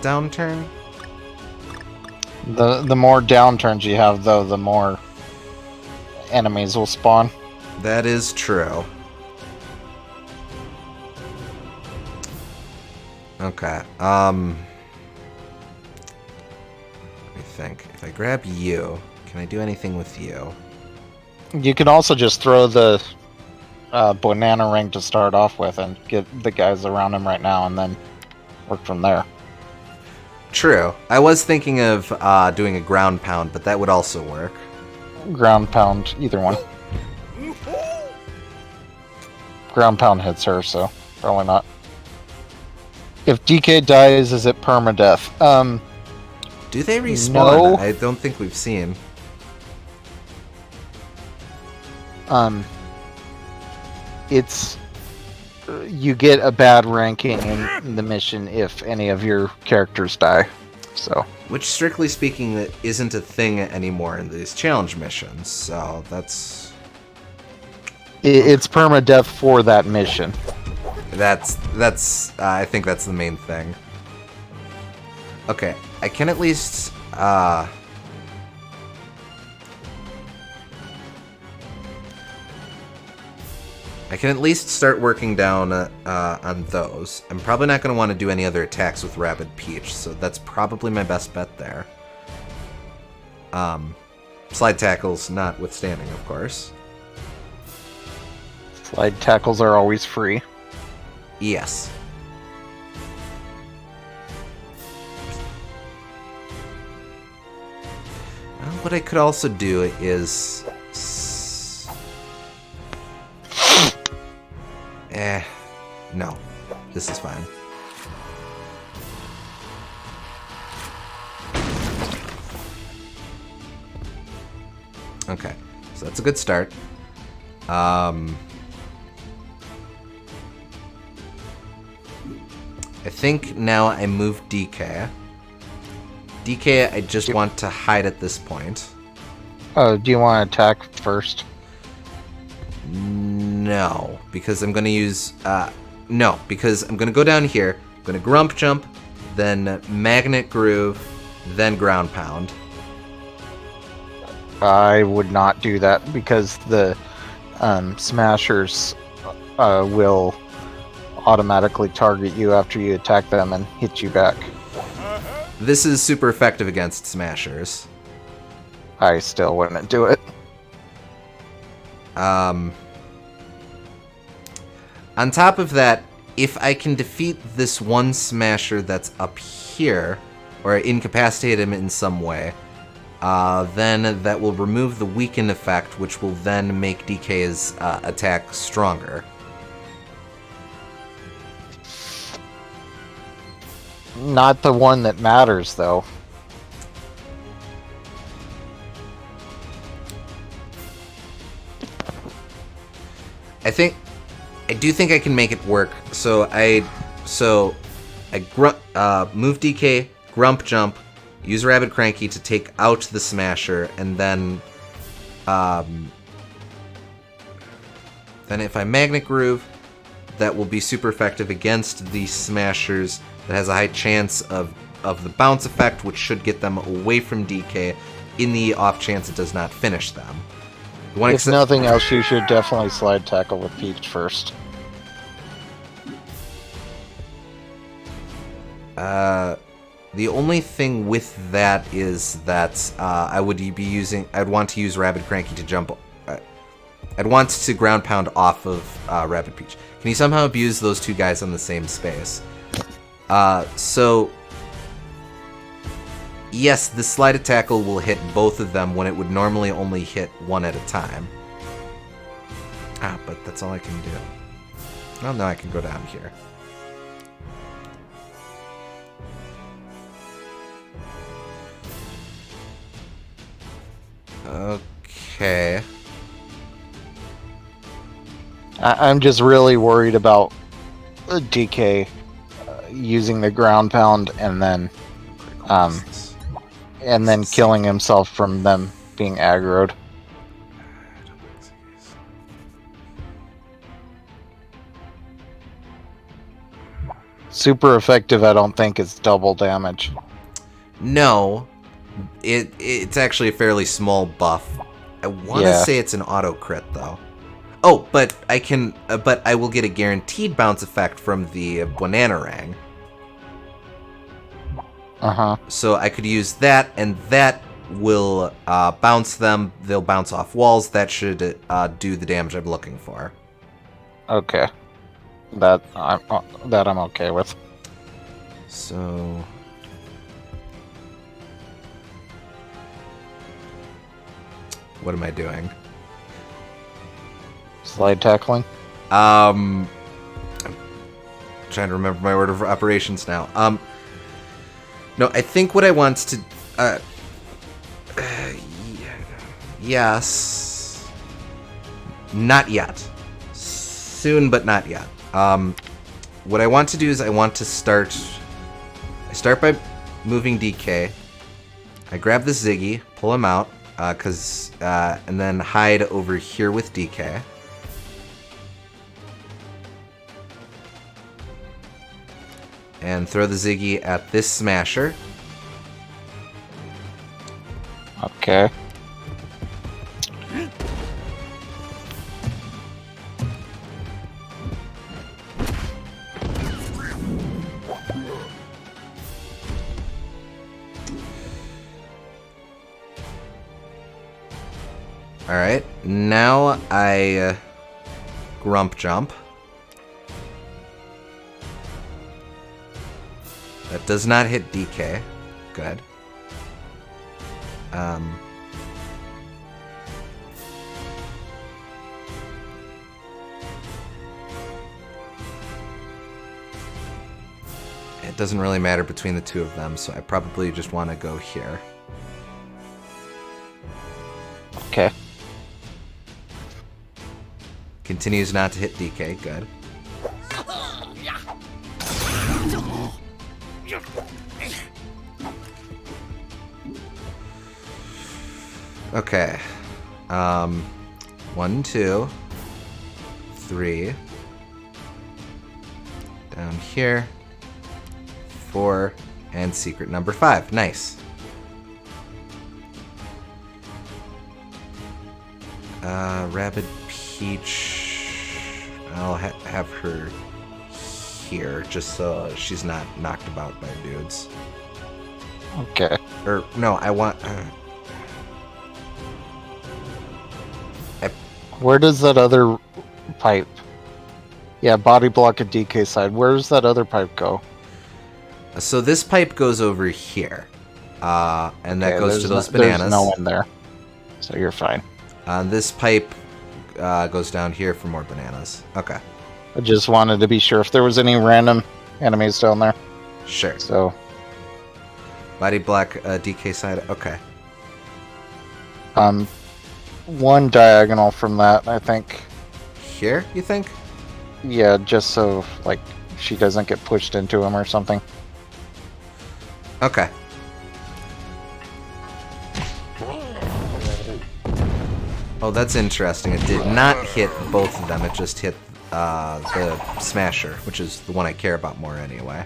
downturn. The more downturns you have, though, the more enemies will spawn. That is true. Okay, let me think. If I grab you, can I do anything with you? You can also just throw the banana ring to start off with and get the guys around him right now and then work from there. True. I was thinking of doing a ground pound, but that would also work. Ground pound, either one. Ground pound hits her, so probably not. If DK dies, is it permadeath? Do they respawn? No. I don't think we've seen. It's you get a bad ranking in the mission if any of your characters die. So, which, strictly speaking, isn't a thing anymore in these challenge missions. So that's it's permadeath for that mission. That's. I think that's the main thing. Okay, I can at least. I can at least start working down on those. I'm probably not going to want to do any other attacks with Rabid Peach, so that's probably my best bet there. Slide tackles notwithstanding, of course. Slide tackles are always free. Yes. what I could also do is... no. This is fine. Okay, so that's a good start. I think now I move DK. DK, I just want to hide at this point. Oh, do you want to attack first? No, because I'm going to use... no, because I'm going to go down here. I'm going to Grump Jump, then Magnet Groove, then Ground Pound. I would not do that because the Smashers will automatically target you after you attack them and hit you back. This is super effective against Smashers. I still wouldn't do it. On top of that, if I can defeat this one Smasher that's up here, or incapacitate him in some way, then that will remove the weaken effect, which will then make DK's attack stronger. Not the one that matters, though. I do think I can make it work. So I move DK, Grump Jump, use Rabbid Cranky to take out the Smasher, and then if I Magnet Groove, that will be super effective against the Smashers. That has a high chance of the bounce effect, which should get them away from DK in the off chance it does not finish them. If nothing else, you should definitely slide tackle with Peach first. The only thing with that is that I'd want to use Rabbid Cranky to jump. I'd want to ground pound off of Rabbid Peach. Can you somehow abuse those two guys on the same space? So yes, the slide tackle will hit both of them when it would normally only hit one at a time. But that's all I can do. Well, now I can go down here. Okay. I'm just really worried about DK using the ground pound and then killing himself from them being aggroed. Super effective, I don't think it's double damage. No, it's actually a fairly small buff. I want to say it's an auto crit though. Oh, but I will get a guaranteed bounce effect from the Bananarang. So I could use that, and that will bounce them. They'll bounce off walls. That should do the damage I'm looking for. Okay, that I'm okay with. So what am I doing? Slide tackling. I'm trying to remember my order of operations now. No, I think what I want to... yes. Not yet. Soon, but not yet. What I want to do is I want to start... I start by moving DK. I grab the Ziggy, pull him out, and then hide over here with DK. And throw the Ziggy at this Smasher. Okay. Alright, now I Grump Jump. That does not hit DK. Good. doesn't really matter between the two of them, so I probably just want to go here. Okay. Continues not to hit DK, good. Okay. 1, 2, 3. Down here. 4, and secret number 5. Nice. Rabbid Peach. I'll have her here, just so she's not knocked about by dudes. Okay. Or, no, I want... Where does that other pipe... Yeah, body block at DK side. Where does that other pipe go? So this pipe goes over here. And that goes to those bananas. There's no one there. So you're fine. This pipe goes down here for more bananas. Okay. I just wanted to be sure if there was any random enemies down there. Sure. So... Body block, DK side, okay. One diagonal from that, I think. Here, you think? Yeah, just so, like, she doesn't get pushed into him or something. Okay. Oh, that's interesting. It did not hit both of them. It just hit the Smasher, which is the one I care about more anyway.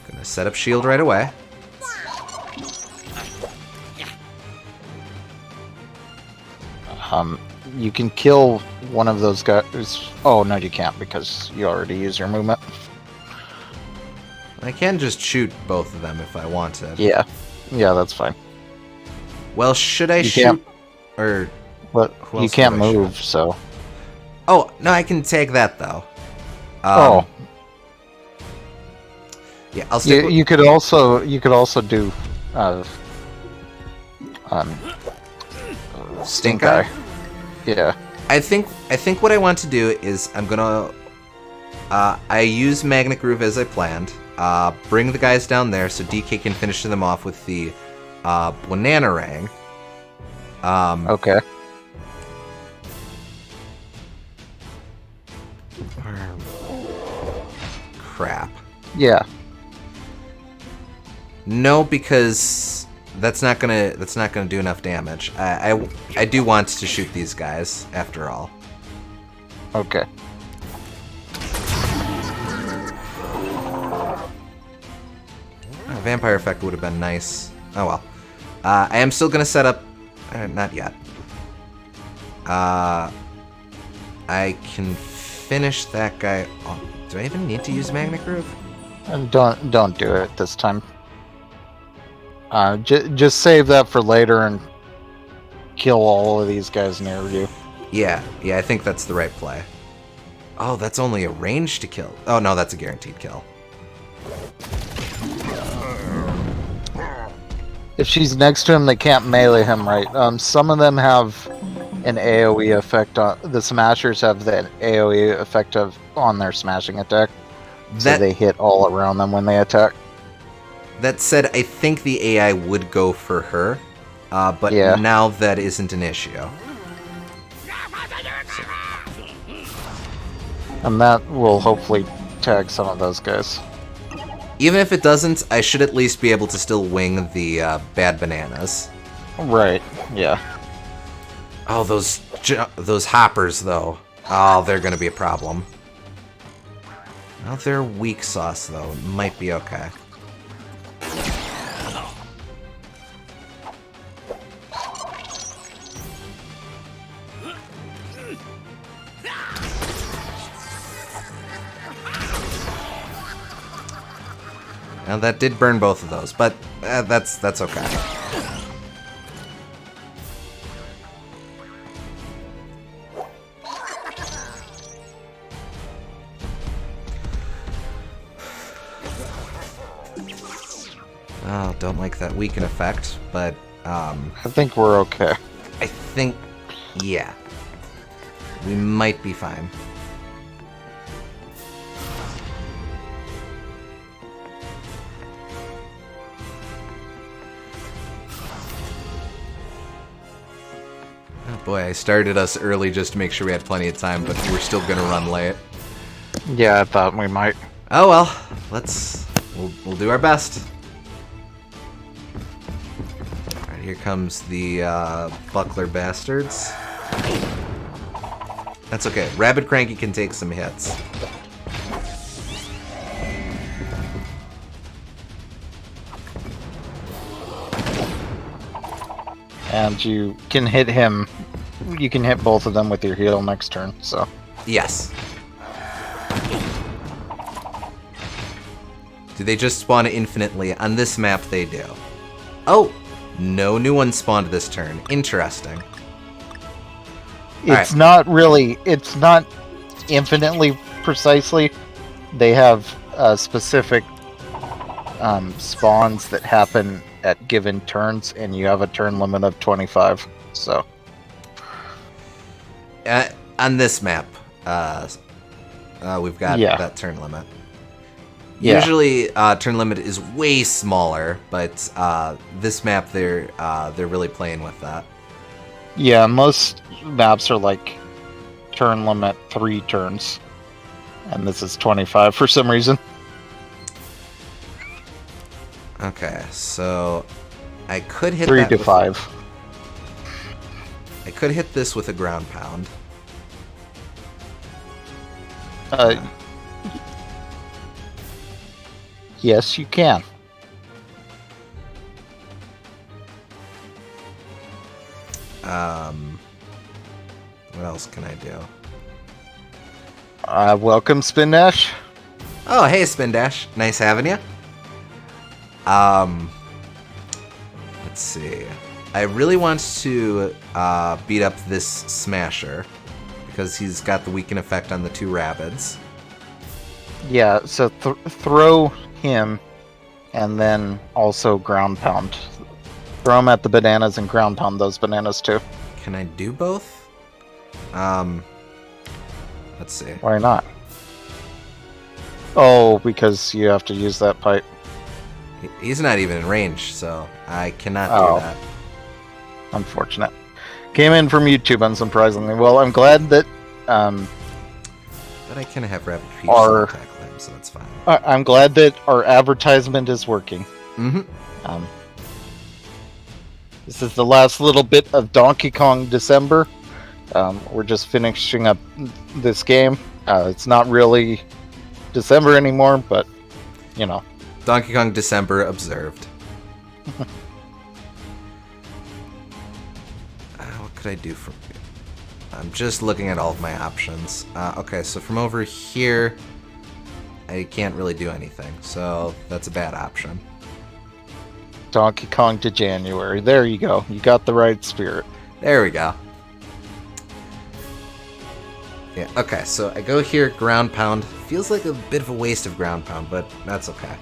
Gonna set up shield right away. You can kill one of those guys. Oh, no, you can't because you already used your movement. I can just shoot both of them if I wanted. Yeah. Yeah, that's fine. Well, should I shoot? Or... But you can't move, so... Oh, no, I can take that, though. Oh. Yeah, I'll stick you could also do... Stink Eye. Yeah. I think what I want to do is I'm gonna... I use Magnet Groove as I planned. Bring the guys down there so DK can finish them off with the Bananarang. Okay. Crap. Yeah. No, because that's not gonna do enough damage. I do want to shoot these guys after all. Okay. Vampire effect would have been nice. Oh well. I am still gonna set up. Not yet. I can finish that guy. Oh, do I even need to use Magnet Groove? Don't do it this time. Just save that for later and kill all of these guys near you. Yeah, I think that's the right play. Oh, that's only a range to kill. Oh no, that's a guaranteed kill. If she's next to him, they can't melee him, right? Some of them have an AoE effect on... The Smashers have the AoE effect on their smashing attack. So they hit all around them when they attack. That said, I think the AI would go for her. But now that isn't an issue. And that will hopefully tag some of those guys. Even if it doesn't, I should at least be able to still wing the bad bananas. Right, yeah. Oh, those hoppers, though. Oh, they're going to be a problem. Well, they're weak sauce, though. It might be okay. Now that did burn both of those, but that's okay. Oh, don't like that weaken effect, but I think we're okay. I think, yeah, we might be fine. Oh boy, I started us early just to make sure we had plenty of time, but we're still gonna run late. Yeah, I thought we might. Oh well, we'll do our best. Alright, here comes the buckler bastards. That's okay. Rabbid Cranky can take some hits. And you can hit him. You can hit both of them with your heal next turn, so. Yes. Do they just spawn infinitely? On this map, they do. Oh! No new ones spawned this turn. Interesting. It's not really. It's not infinitely precisely. They have specific spawns that happen at given turns, and you have a turn limit of 25. So. On this map, we've got that turn limit. Yeah. Usually, turn limit is way smaller, but this map they're really playing with that. Yeah, most maps are like turn limit 3 turns, and this is 25 for some reason. Okay, so I could hit 3 that to with, 5. I could hit this with a ground pound. Yes, you can. What else can I do? Welcome, Spin Dash. Oh, hey, Spin Dash. Nice having you. Let's see. I really want to beat up this Smasher because he's got the weaken effect on the 2 Rabbids. Yeah, so throw him, and then also ground pound. Throw him at the bananas and ground pound those bananas too. Can I do both? Let's see. Why not? Oh, because you have to use that pipe. He's not even in range, so I cannot do that. Unfortunate. Came in from YouTube, unsurprisingly. Well, I'm glad that. But I can have Rabid Peach Our- tackle him, so that's fine. I'm glad that our advertisement is working. Mm-hmm. This is the last little bit of Donkey Kong December. We're just finishing up this game. It's not really December anymore, but, you know. Donkey Kong December observed. What could I do from... I'm just looking at all of my options. Okay, so from over here, I can't really do anything, so that's a bad option. Donkey Kong to January. There you go. You got the right spirit. There we go. Yeah, okay, so I go here, ground pound. Feels like a bit of a waste of ground pound, but that's okay.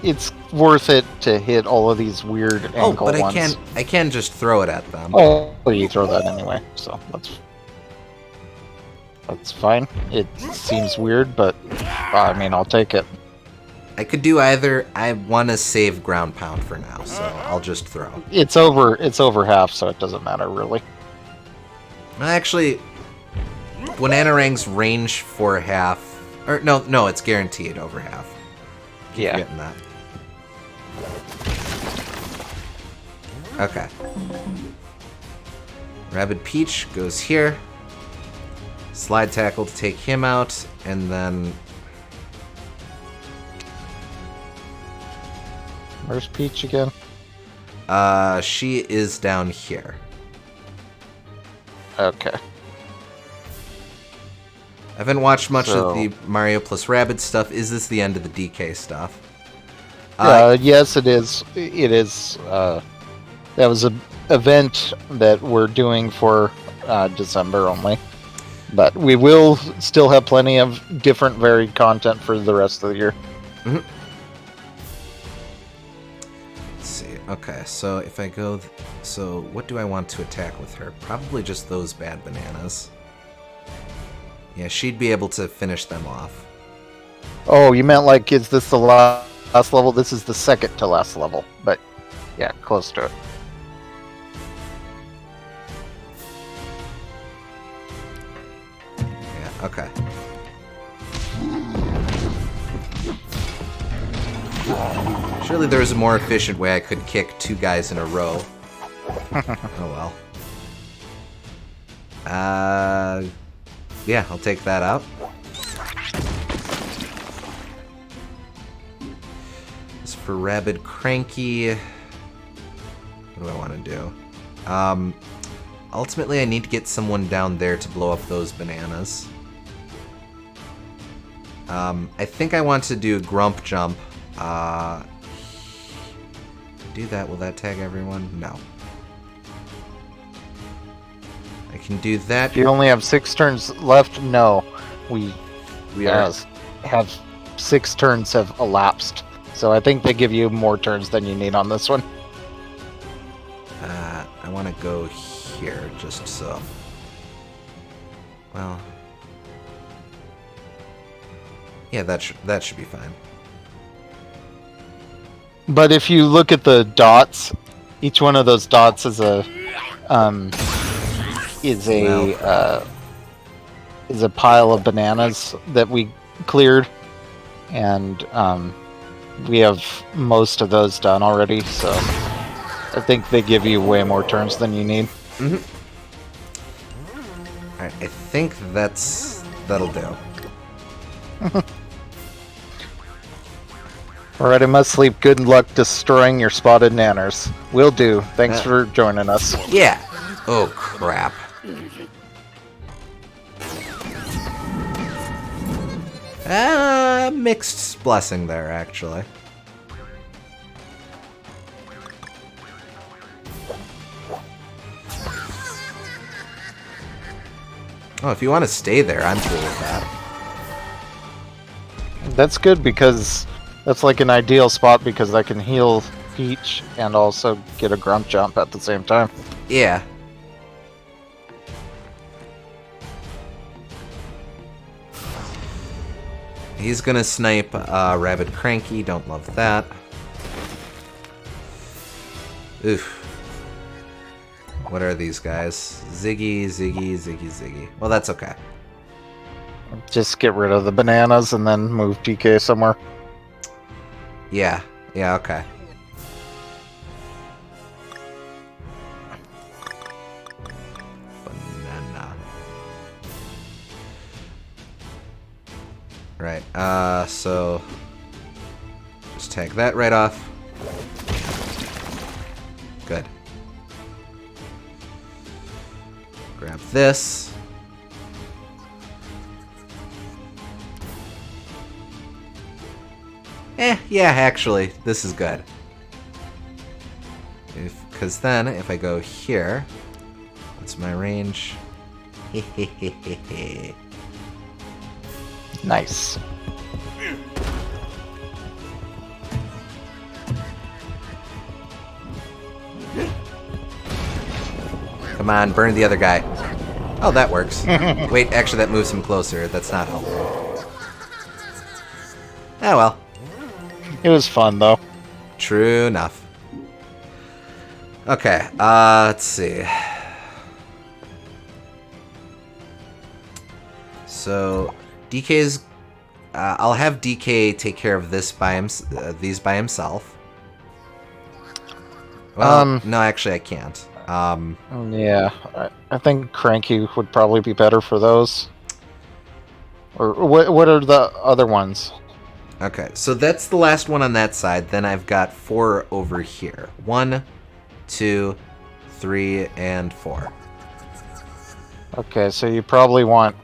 It's worth it to hit all of these weird ankle but ones. I can just throw it at them. Oh, you throw that anyway, so that's fine. It seems weird, but I mean, I'll take it. I could do either. I want to save ground pound for now, so I'll just throw. It's over half, so it doesn't matter really. Actually, Bananarang's range for half, or no, it's guaranteed over half. Yeah. Getting that. Okay. Rabid Peach goes here. Slide tackle to take him out, and then Where's Peach again? she is down here. Okay. I haven't watched much So- of the Mario plus Rabbids stuff. Is this the end of the DK stuff? Yes, it is. It is. That was an event that we're doing for December only. But we will still have plenty of different varied content for the rest of the year. Mm-hmm. Let's see. Okay, so if I go... so what do I want to attack with her? Probably just those bad bananas. Yeah, she'd be able to finish them off. Oh, you meant like, is this the last level? This is the second to last level. But Yeah, close to it. Yeah, okay. Surely there was a more efficient way I could kick 2 guys in a row. Oh well. Yeah, I'll take that out. As for Rabid Cranky, what do I want to do? Ultimately, I need to get someone down there to blow up those bananas. I think I want to do Grump Jump. Do that, will that tag everyone? No. I can do that. If you only have 6 turns left, no. We are have 6 turns have elapsed. So I think they give you more turns than you need on this one. I want to go here, just so. Well. Yeah, that should be fine. But if you look at the dots, each one of those dots is a pile of bananas that we cleared, and we have most of those done already. So I think they give you way more turns than you need. Mm-hmm. All right, I think that'll do. Alright, I must sleep. Good luck destroying your spotted nanners. Will do. Thanks for joining us. Yeah. Oh, crap. Mixed blessing there, actually. Oh, if you want to stay there, I'm cool with that. That's good because that's like an ideal spot because I can heal Peach and also get a Grump Jump at the same time. Yeah. He's gonna snipe Rabid Cranky, don't love that. Oof. What are these guys? Ziggy, Ziggy, Ziggy, Ziggy. Well, that's okay. Just get rid of the bananas and then move DK somewhere. Yeah, okay. Banana. Right, so just tag that right off. Good. Grab this. Yeah, actually, this is good. Because then, if I go here, what's my range? Nice. Come on, burn the other guy. Oh, that works. Wait, actually, that moves him closer. That's not helpful. Oh, well. It was fun, though. True enough. Okay, let's see. So, DK's... I'll have DK take care of this by these by himself. Well, no, actually, I can't. Yeah, I think Cranky would probably be better for those. Or what are the other ones? Okay, so that's the last one on that side. Then I've got 4 over here. 1, 2, 3, and 4. Okay, so you probably want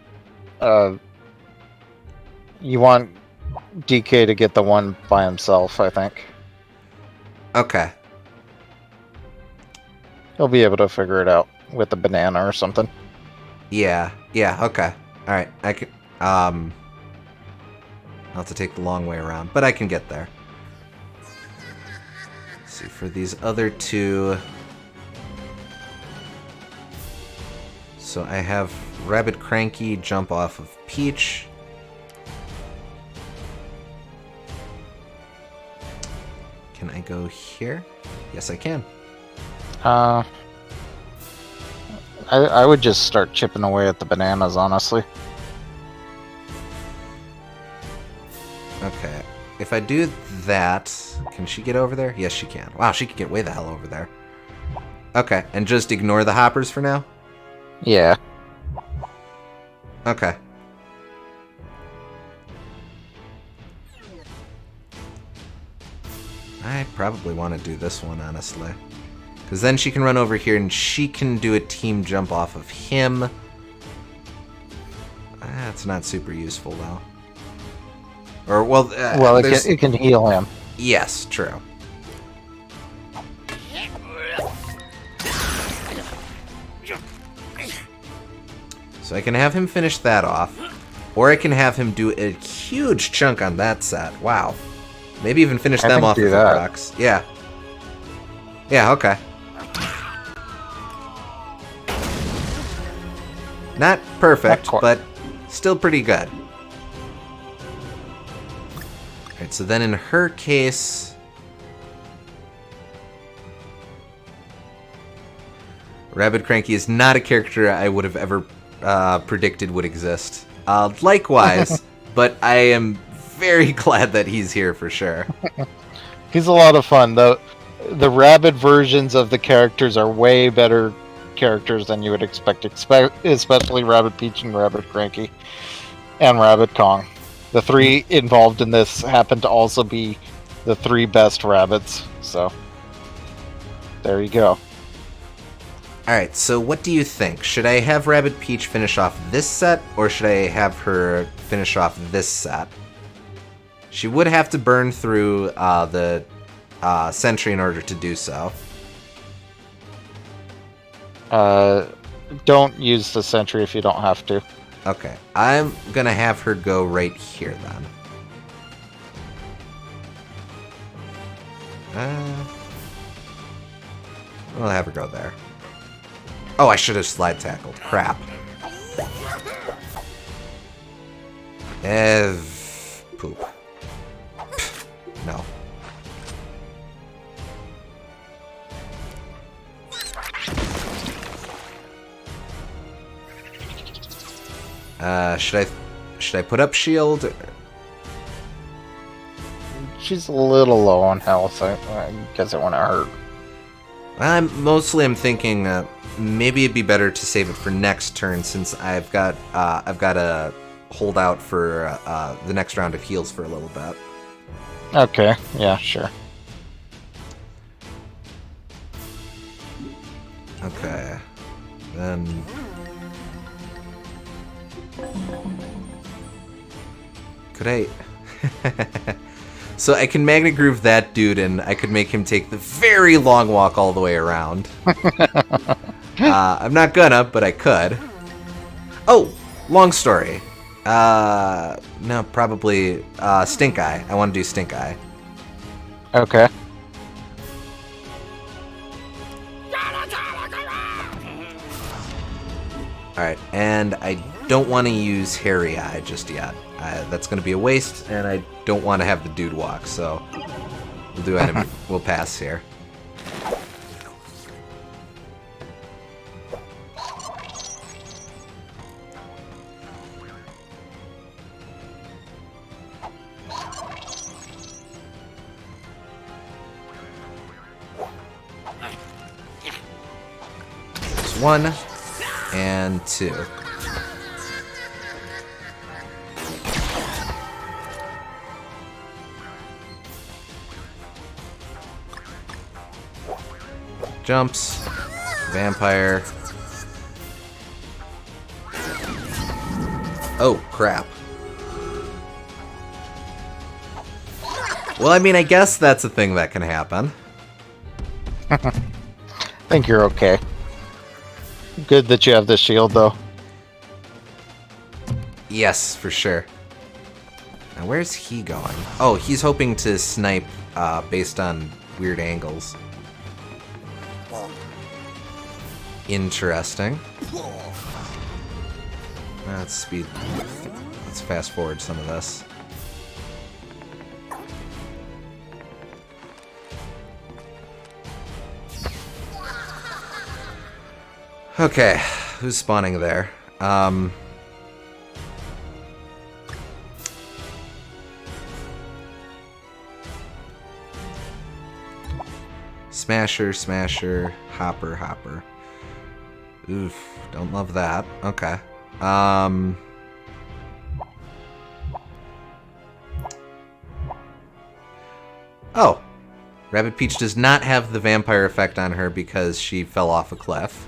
DK to get the one by himself, I think. Okay. He'll be able to figure it out with the banana or something. Yeah, okay. Alright, I can... I'll have to take the long way around, but I can get there. Let's see, for these other 2... So I have Rabid Cranky jump off of Peach. Can I go here? Yes, I can. I would just start chipping away at the bananas, honestly. Okay. If I do that, can she get over there? Yes, she can. Wow, she can get way the hell over there. Okay, and just ignore the hoppers for now? Yeah. Okay. I probably want to do this one, honestly. Because then she can run over here and she can do a team jump off of him. That's not super useful, though. Or, well... it can heal him. Yes, true. So I can have him finish that off. Or I can have him do a huge chunk on that set. Wow. Maybe even finish them off with the rocks. Yeah. Yeah, okay. Not perfect, but still pretty good. Alright, so then in her case... Rabbid Cranky is not a character I would have ever predicted would exist. Likewise, but I am very glad that he's here for sure. He's a lot of fun. The Rabbid versions of the characters are way better characters than you would expect, especially Rabbid Peach and Rabbid Cranky and Rabbid Kong. The three involved in this happen to also be the three best rabbits, so there you go. Alright, so what do you think? Should I have Rabbid Peach finish off this set, or should I have her finish off this set? She would have to burn through the sentry in order to do so. Don't use the sentry if you don't have to. Okay, I'm gonna have her go right here then. I'll have her go there. Oh, I should have slide tackled. Crap. Poop. Pfft, no. Should I put up shield? She's a little low on health. I guess it wouldn't hurt. I'm thinking maybe it'd be better to save it for next turn, since I've got to hold out for the next round of heals for a little bit. Okay, yeah, sure. Okay, then. Could I? So I can Magnet Groove that dude, and I could make him take the very long walk all the way around. I'm not gonna, but I could. Oh, long story. No, probably Stink Eye. I want to do Stink Eye. Okay. Alright, and I don't want to use Hairy Eye just yet. That's going to be a waste, and I don't want to have the dude walk, so we'll do enemy. We'll pass here. There's 1 and 2. Jumps, vampire. Oh, crap. Well, I mean, I guess that's a thing that can happen. I think you're okay. Good that you have the shield, though. Yes, for sure. Now, where's he going? Oh, he's hoping to snipe based on weird angles. Interesting. Let's fast forward some of this. Okay, who's spawning there? Smasher, Smasher, Hopper, Hopper. Oof, don't love that. Okay. Oh, Rabbit Peach does not have the vampire effect on her because she fell off a cliff.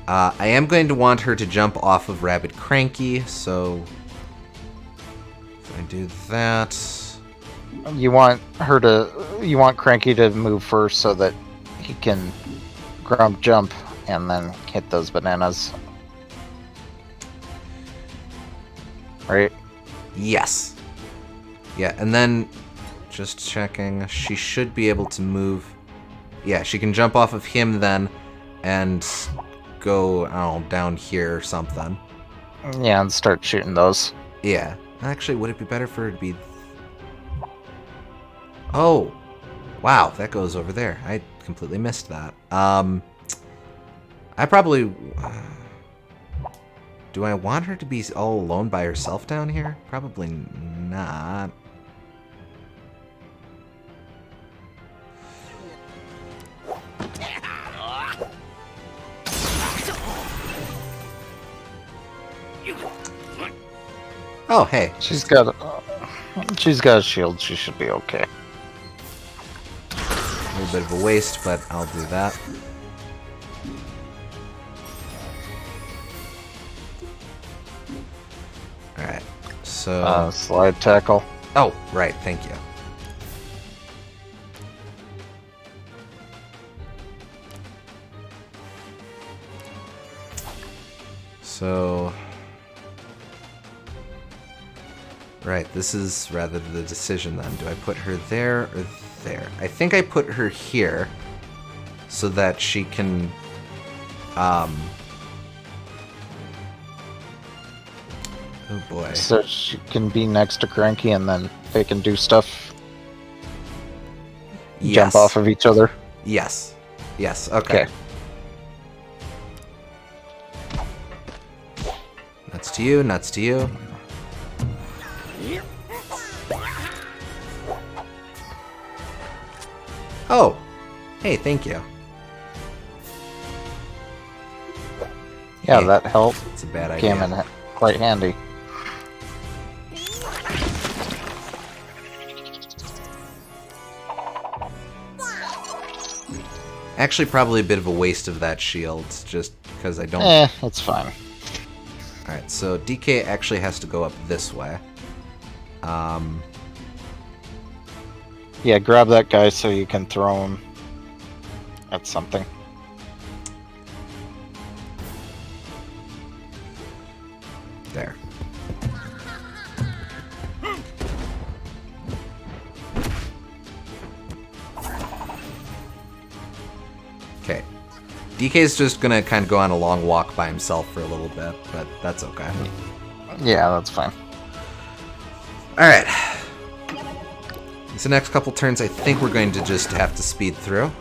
I am going to want her to jump off of Rabbit Cranky, so if I do that... You want Cranky to move first so that he can grump jump and then hit those bananas. Right? Yes. Yeah, and then just checking, she should be able to move. Yeah, she can jump off of him then and go, I don't know, down here or something. Yeah, and start shooting those. Yeah. Actually, would it be better for her to be... Oh! Wow, that goes over there. I completely missed that. I probably... Do I want her to be all alone by herself down here? Probably not. Oh, hey. She's got a shield. She should be okay. A little bit of a waste, but I'll do that. Alright, so... slide tackle. Oh, right, thank you. So... Right, this is rather the decision then. Do I put her there or there? I think I put her here so that she can... Oh boy. So she can be next to Cranky and then they can do stuff. Yes. Jump off of each other. Yes. Yes, okay. Nuts to you, nuts to you. Oh! Hey, thank you. Yeah, Hey, that helped. It's a bad idea. Came in quite handy. Actually, probably a bit of a waste of that shield, just because I don't... It's fine. Alright, so DK actually has to go up this way. Yeah, grab that guy so you can throw him at something. There. Okay. DK's just gonna kind of go on a long walk by himself for a little bit, but that's okay. Yeah, that's fine. Alright. These next couple turns, I think we're going to just have to speed through.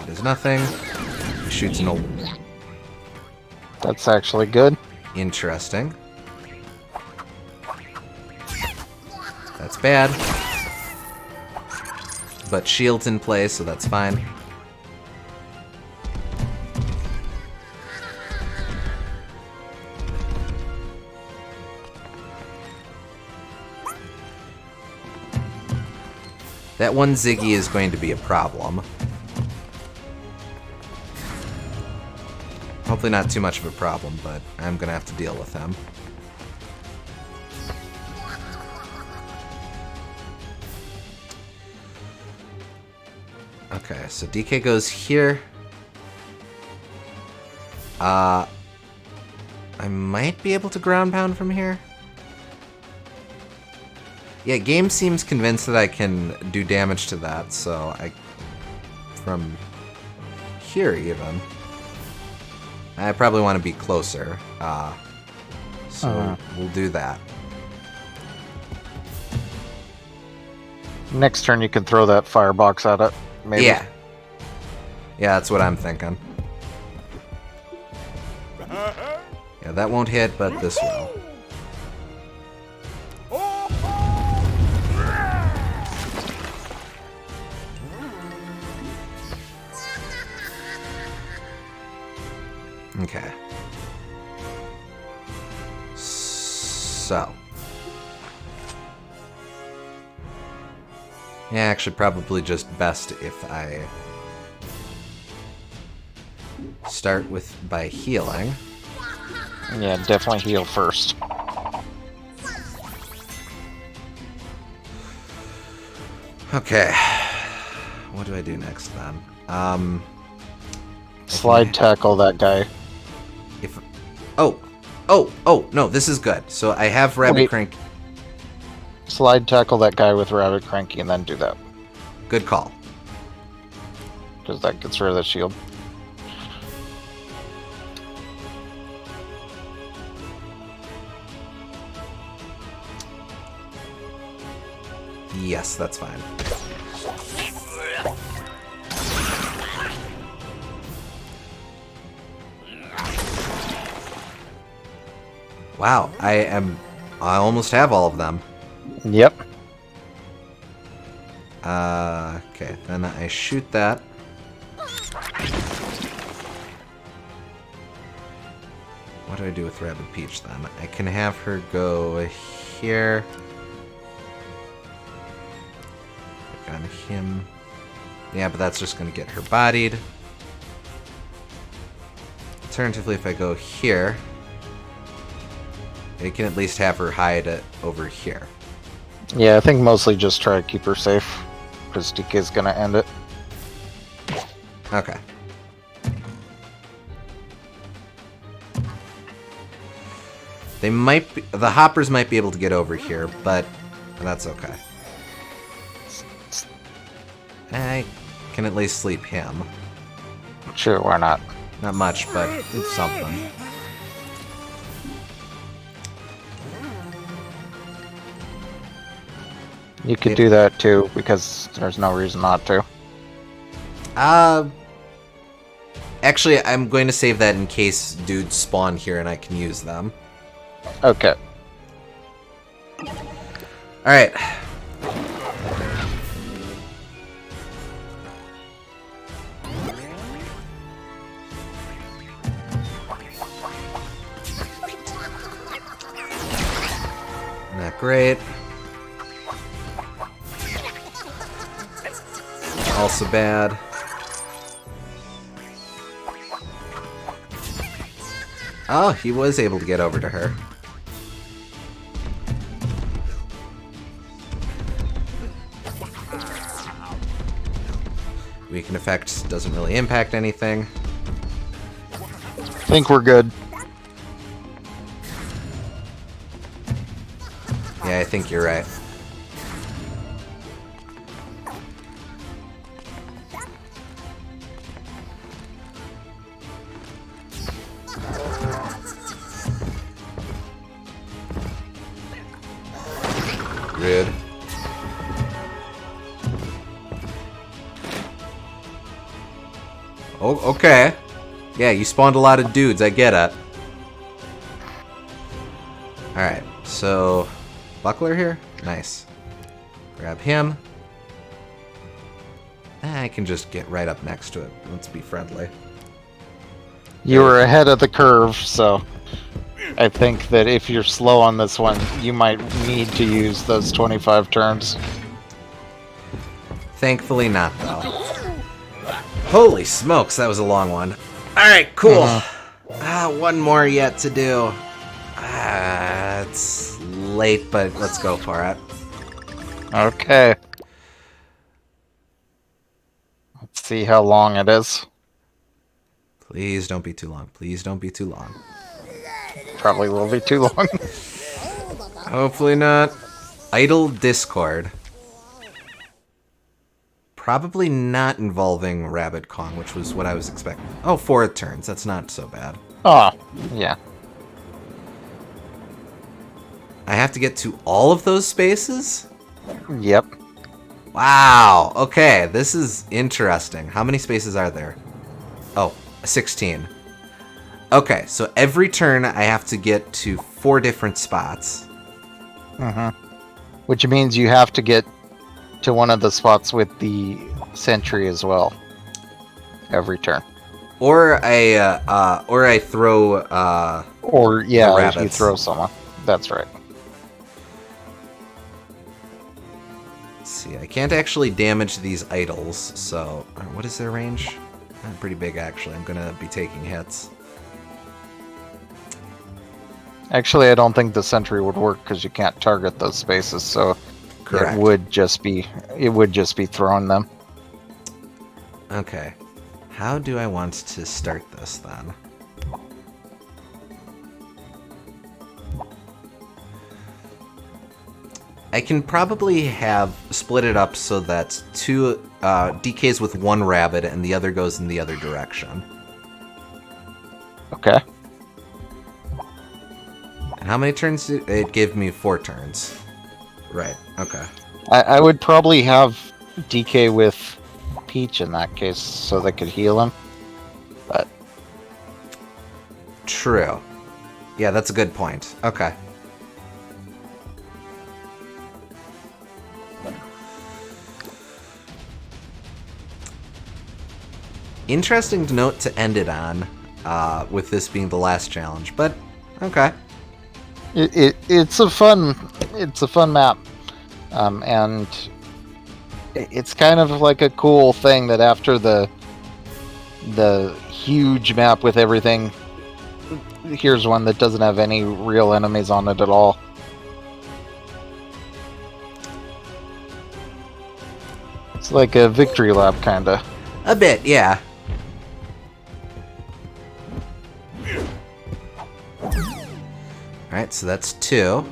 There's nothing. He shoots an old... That's actually good. Interesting. That's bad. But shield's in place, so that's fine. That one Ziggy is going to be a problem. Hopefully not too much of a problem, but I'm going to have to deal with him. Okay, so DK goes here. I might be able to ground pound from here. Yeah, game seems convinced that I can do damage to that, so from here even. I probably want to be closer, so we'll do that. Next turn you can throw that firebox at it. Maybe. Yeah. Yeah, that's what I'm thinking. Yeah, that won't hit, but this will. Okay. So. Yeah, actually, probably just best if I start with by healing. Yeah, definitely heal first. Okay. What do I do next then? Slide tackle that guy. If oh, no, this is good. So I have Rabbit Wait. Crank. Slide tackle that guy with Rabbit Cranky and then do that. Good call. Because that gets rid of the shield. Yes, that's fine. Wow, I almost have all of them. Yep. Okay, then I shoot that. What do I do with Rabbit Peach then? I can have her go here. On him. Yeah, but that's just going to get her bodied. Alternatively, if I go here, I can at least have her hide it over here. Yeah, I think mostly just try to keep her safe. Because DK's gonna end it. Okay. They might be, the hoppers might be able to get over here, but that's okay. I can at least sleep him. Sure, why not? Not much, but it's something. You could do that too, because there's no reason not to. Actually, I'm going to save that in case dudes spawn here and I can use them. Okay. Alright. Not great. Also bad. Oh, he was able to get over to her. Weaken effect doesn't really impact anything. I think we're good. Yeah, I think you're right. Good. Oh, okay. Yeah, you spawned a lot of dudes, I get it. Alright, so... Buckler here? Nice. Grab him. I can just get right up next to it. Let's be friendly. You were ahead of the curve, so I think that if you're slow on this one, you might need to use those 25 turns. Thankfully not, though. Holy smokes, that was a long one. Alright, cool. One more yet to do. It's late, but let's go for it. Okay. Let's see how long it is. Please don't be too long. Please don't be too long. Probably will be too long. Hopefully not. Idle Discord. Probably not involving Rabbit Kong, which was what I was expecting. Oh, 4 turns. That's not so bad. Oh, yeah. I have to get to all of those spaces? Yep. Wow. Okay, this is interesting. How many spaces are there? Oh, 16. Okay, so every turn I have to get to 4 different spots. Which means you have to get to one of the spots with the sentry as well. Every turn. Or I throw Or yeah, if you rabbits. throw someone. That's right. Let's see, I can't actually damage these idols, so what is their range? Pretty big actually. I'm gonna be taking hits. Actually, I don't think the sentry would work because you can't target those spaces, so Correct. it would just be throwing them. Okay. How do I want to start this then? I can probably have split it up so that 2 DKs with 1 rabbit and the other goes in the other direction. Okay. And how many turns did it gave me? 4 turns. Right. Okay. I would probably have DK with Peach in that case so they could heal him. But True. Yeah, that's a good point. Okay. Interesting note to end it on, with this being the last challenge, but okay. it's a fun map, and it's kind of like a cool thing that after the huge map with everything, here's one that doesn't have any real enemies on it at all. It's like a victory lap, kinda. A bit, yeah. Alright, so that's 2.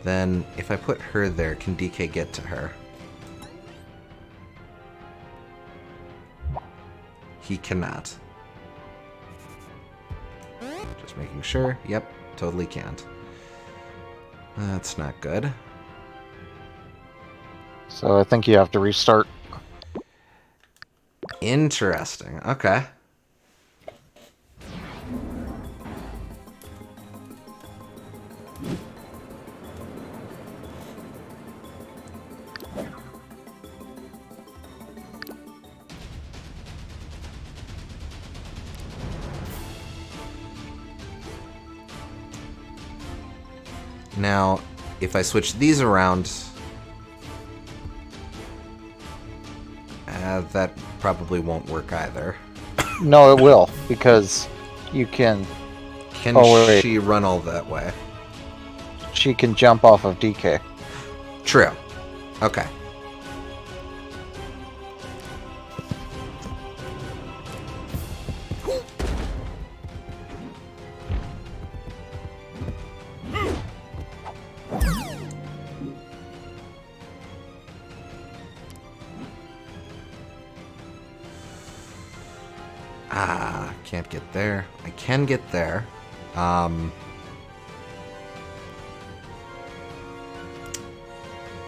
Then, if I put her there, can DK get to her? He cannot. Just making sure. Yep, totally can't. That's not good. So I think you have to restart. Interesting. Okay. Now, if I switch these around, that probably won't work either. No, it will, because you can... Can she run all that way? She can jump off of DK. True. Okay. Can't get there. I can get there. I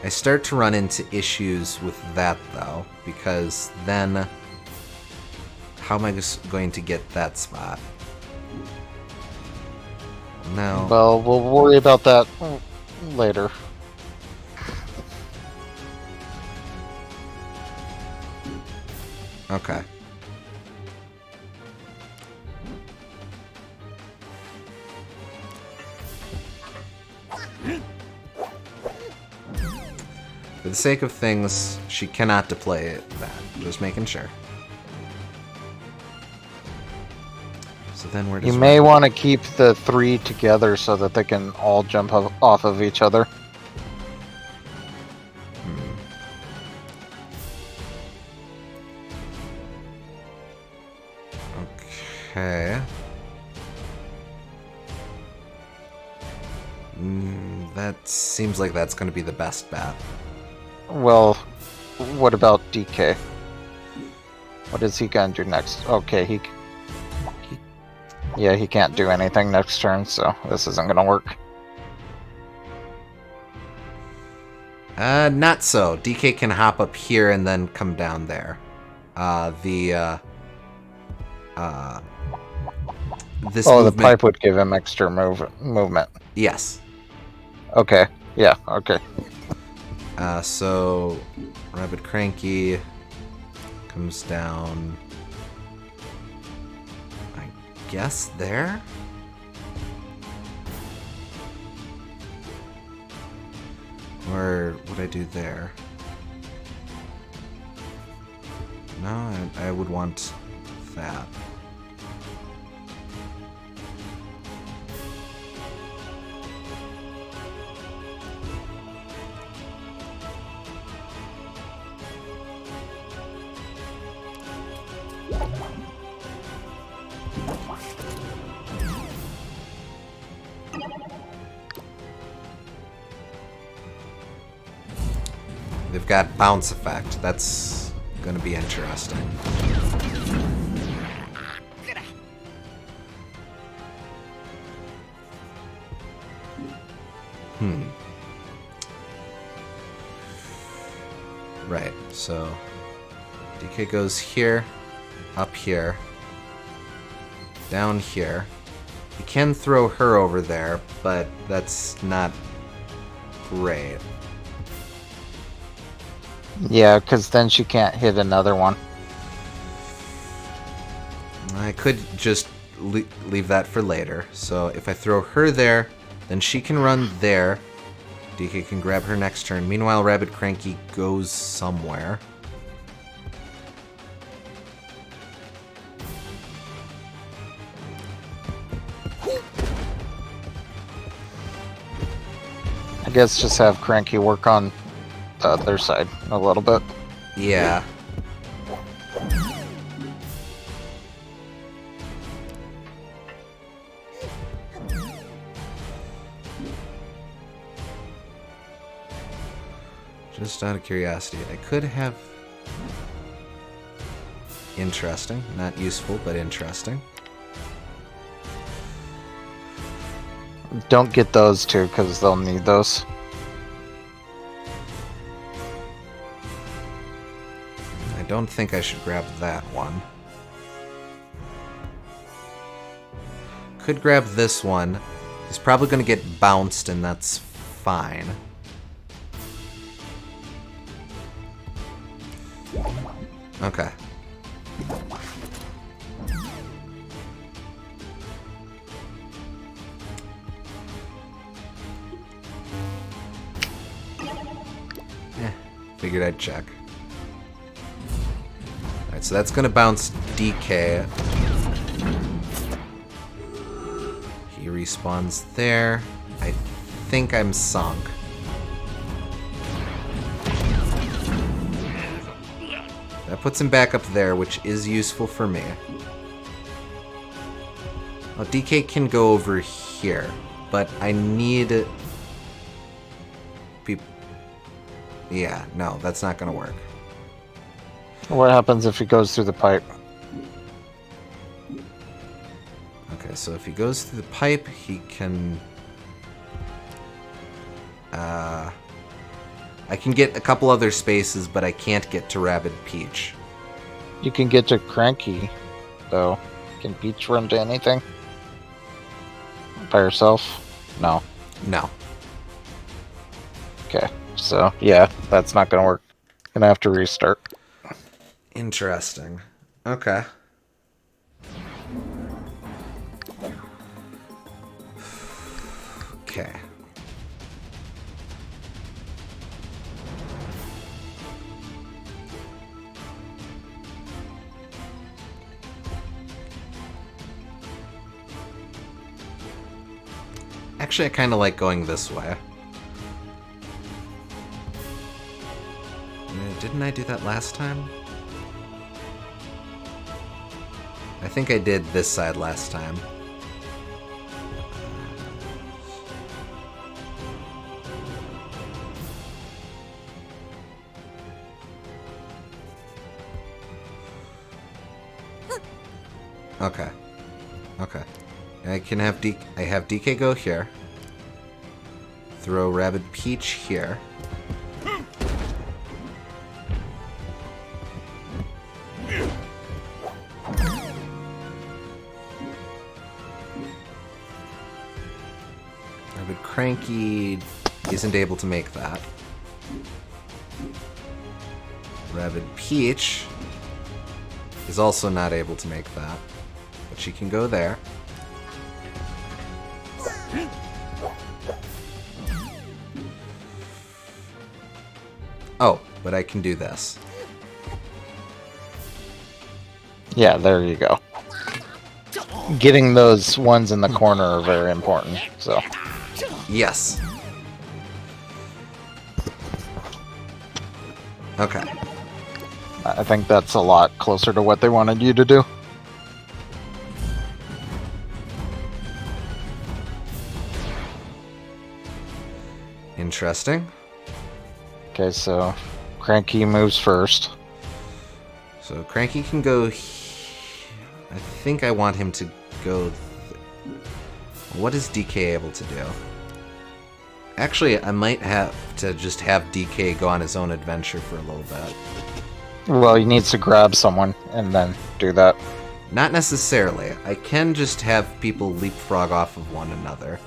start to run into issues with that, though, because then how am I just going to get that spot? No. Well, we'll worry about that later. Okay. For the sake of things, she cannot deploy that. Just making sure. So then where does You may want to keep the 3 together so that they can all jump off of each other. Okay. That seems like that's going to be the best bet. Well, what about DK? What is he gonna do next? Okay, he yeah, he can't do anything next turn, so this isn't gonna work. Not so. DK can hop up here and then come down there. This Oh, movement... the pipe would give him extra movement. Yes. Okay. Yeah, okay. So, Rabbid Cranky comes down, I guess, there? Or would I do there? No, I would want that. They've got bounce effect. That's gonna be interesting. Right, so DK goes here, up here, down here. You can throw her over there, but that's not great. Yeah, because then she can't hit another one. I could just leave that for later. So if I throw her there, then she can run there. DK can grab her next turn. Meanwhile, Rabbid Cranky goes somewhere. I guess just have Cranky work on the other side a little bit. Yeah. Just out of curiosity, I could have... Interesting. Not useful, but interesting. Don't get those two, because they'll need those. I don't think I should grab that one. Could grab this one. He's probably going to get bounced, and that's fine. Okay. Figured I'd check. Alright, so that's gonna bounce DK. He respawns there. I think I'm sunk. That puts him back up there, which is useful for me. Well, DK can go over here, but I need... Yeah, no, that's not gonna work. What happens if he goes through the pipe? Okay, so if he goes through the pipe, he can... I can get a couple other spaces, but I can't get to Rabbid Peach. You can get to Cranky, though. Can Peach run to anything? By herself? No. No. Okay, so, yeah, that's not gonna work. Gonna have to restart. Interesting. Okay. Okay. Actually, I kind of like going this way. Didn't I do that last time? I think I did this side last time. Okay. Okay. I can have I have DK go here. Throw Rabbid Peach here. Cranky isn't able to make that. Rabbid Peach is also not able to make that. But she can go there. Oh, but I can do this. Yeah, there you go. Getting those ones in the corner are very important, so. Yes. Okay. I think that's a lot closer to what they wanted you to do. Interesting. Okay, so Cranky moves first. So Cranky can go. I think I want him to go. What is DK able to do? Actually, I might have to just have DK go on his own adventure for a little bit. Well, he needs to grab someone and then do that. Not necessarily. I can just have people leapfrog off of one another.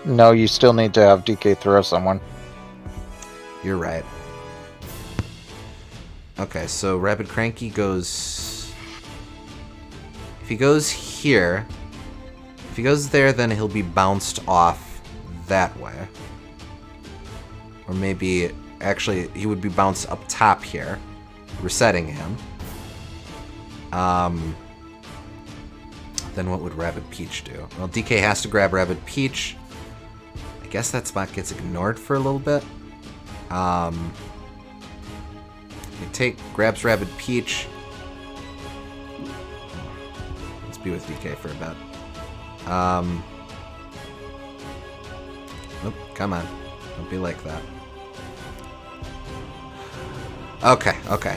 No, you still need to have DK throw someone. You're right. Okay, so Rabid Cranky goes... If he goes here... If he goes there, then he'll be bounced off that way. Or maybe... Actually, he would be bounced up top here, resetting him. Then what would Rabid Peach do? Well, DK has to grab Rabid Peach. I guess that spot gets ignored for a little bit. He grabs Rabid Peach. Let's be with DK for a bit. Nope, come on. Don't be like that. Okay.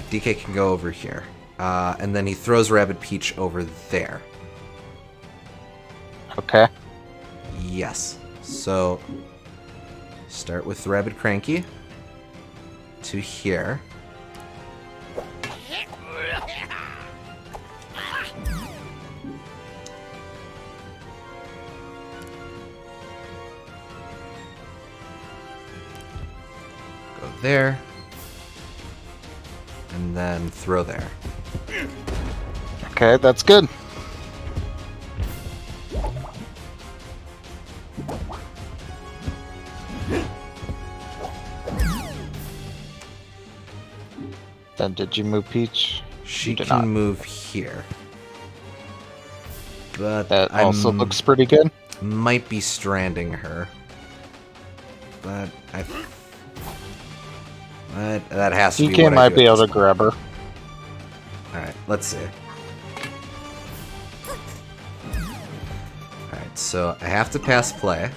DK can go over here. And then he throws Rabid Peach over there. Okay. Yes. So, start with Rabid Cranky to here. Go there. And then throw there. Okay, that's good. Then did you move Peach? She did can not. move here. But That I also looks pretty good. might be stranding her. But that has to be DK what I might do be at able this to grab her. Alright, let's see. Alright, so I have to pass play.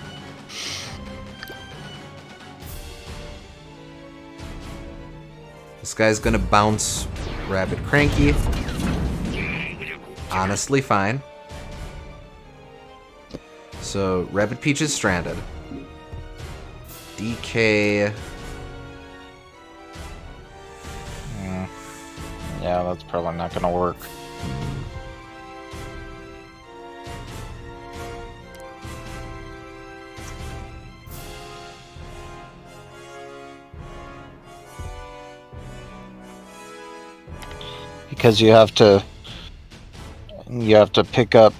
This guy's gonna bounce Rabid Cranky. Honestly, fine. So, Rabid Peach is stranded. DK... Yeah, that's probably not going to work. Because you have to pick up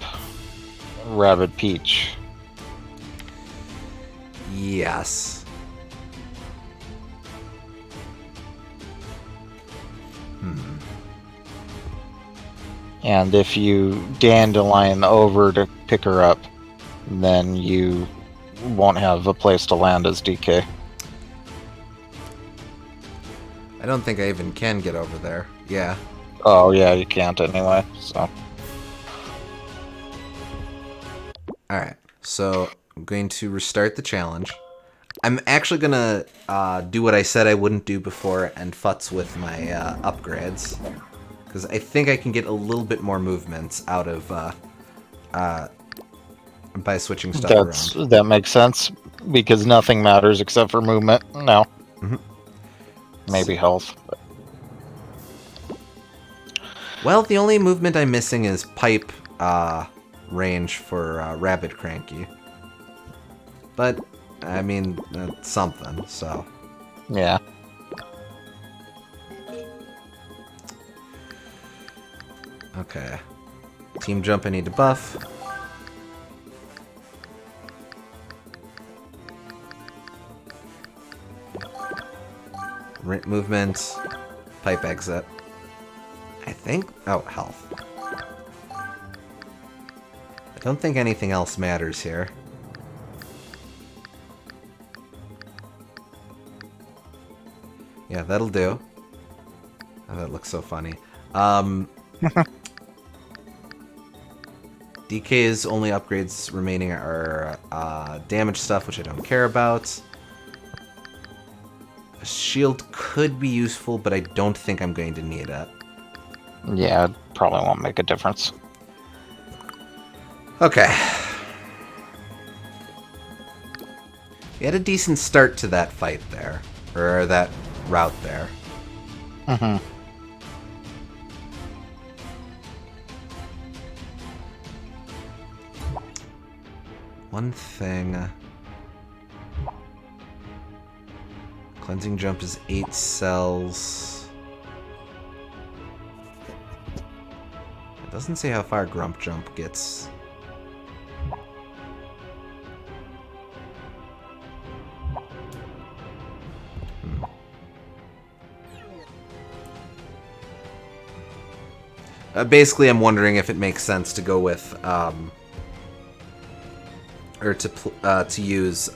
Rabid Peach. Yes. And if you dandelion over to pick her up, then you won't have a place to land as DK. I don't think I even can get over there. Yeah. Oh yeah, you can't anyway, so. Alright, so I'm going to restart the challenge. I'm actually going to do what I said I wouldn't do before and futz with my upgrades. Because I think I can get a little bit more movements out of by switching stuff around. That makes sense, because nothing matters except for movement now. Mm-hmm. Maybe health. But. Well, the only movement I'm missing is pipe range for Rabid Cranky. But I mean, something, so. Yeah. Okay. Team jump, I need to buff. Movement. Pipe exit. I think... Oh, health. I don't think anything else matters here. Yeah, that'll do. Oh, that looks so funny. DK's only upgrades remaining are damage stuff, which I don't care about. A shield could be useful, but I don't think I'm going to need it. Yeah, it probably won't make a difference. Okay. We had a decent start to that fight there. Or that route there. Mm-hmm. One thing... Cleansing jump is 8 cells. It doesn't say how far Grump jump gets. Basically, I'm wondering if it makes sense to go with, or to use,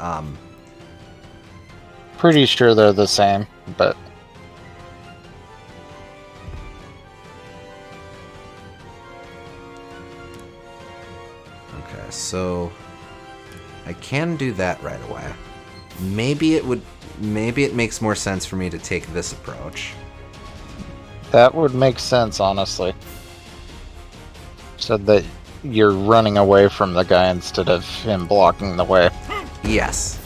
Pretty sure they're the same, but... Okay, so... I can do that right away. Maybe it makes more sense for me to take this approach. That would make sense, honestly. So that you're running away from the guy instead of him blocking the way. Yes.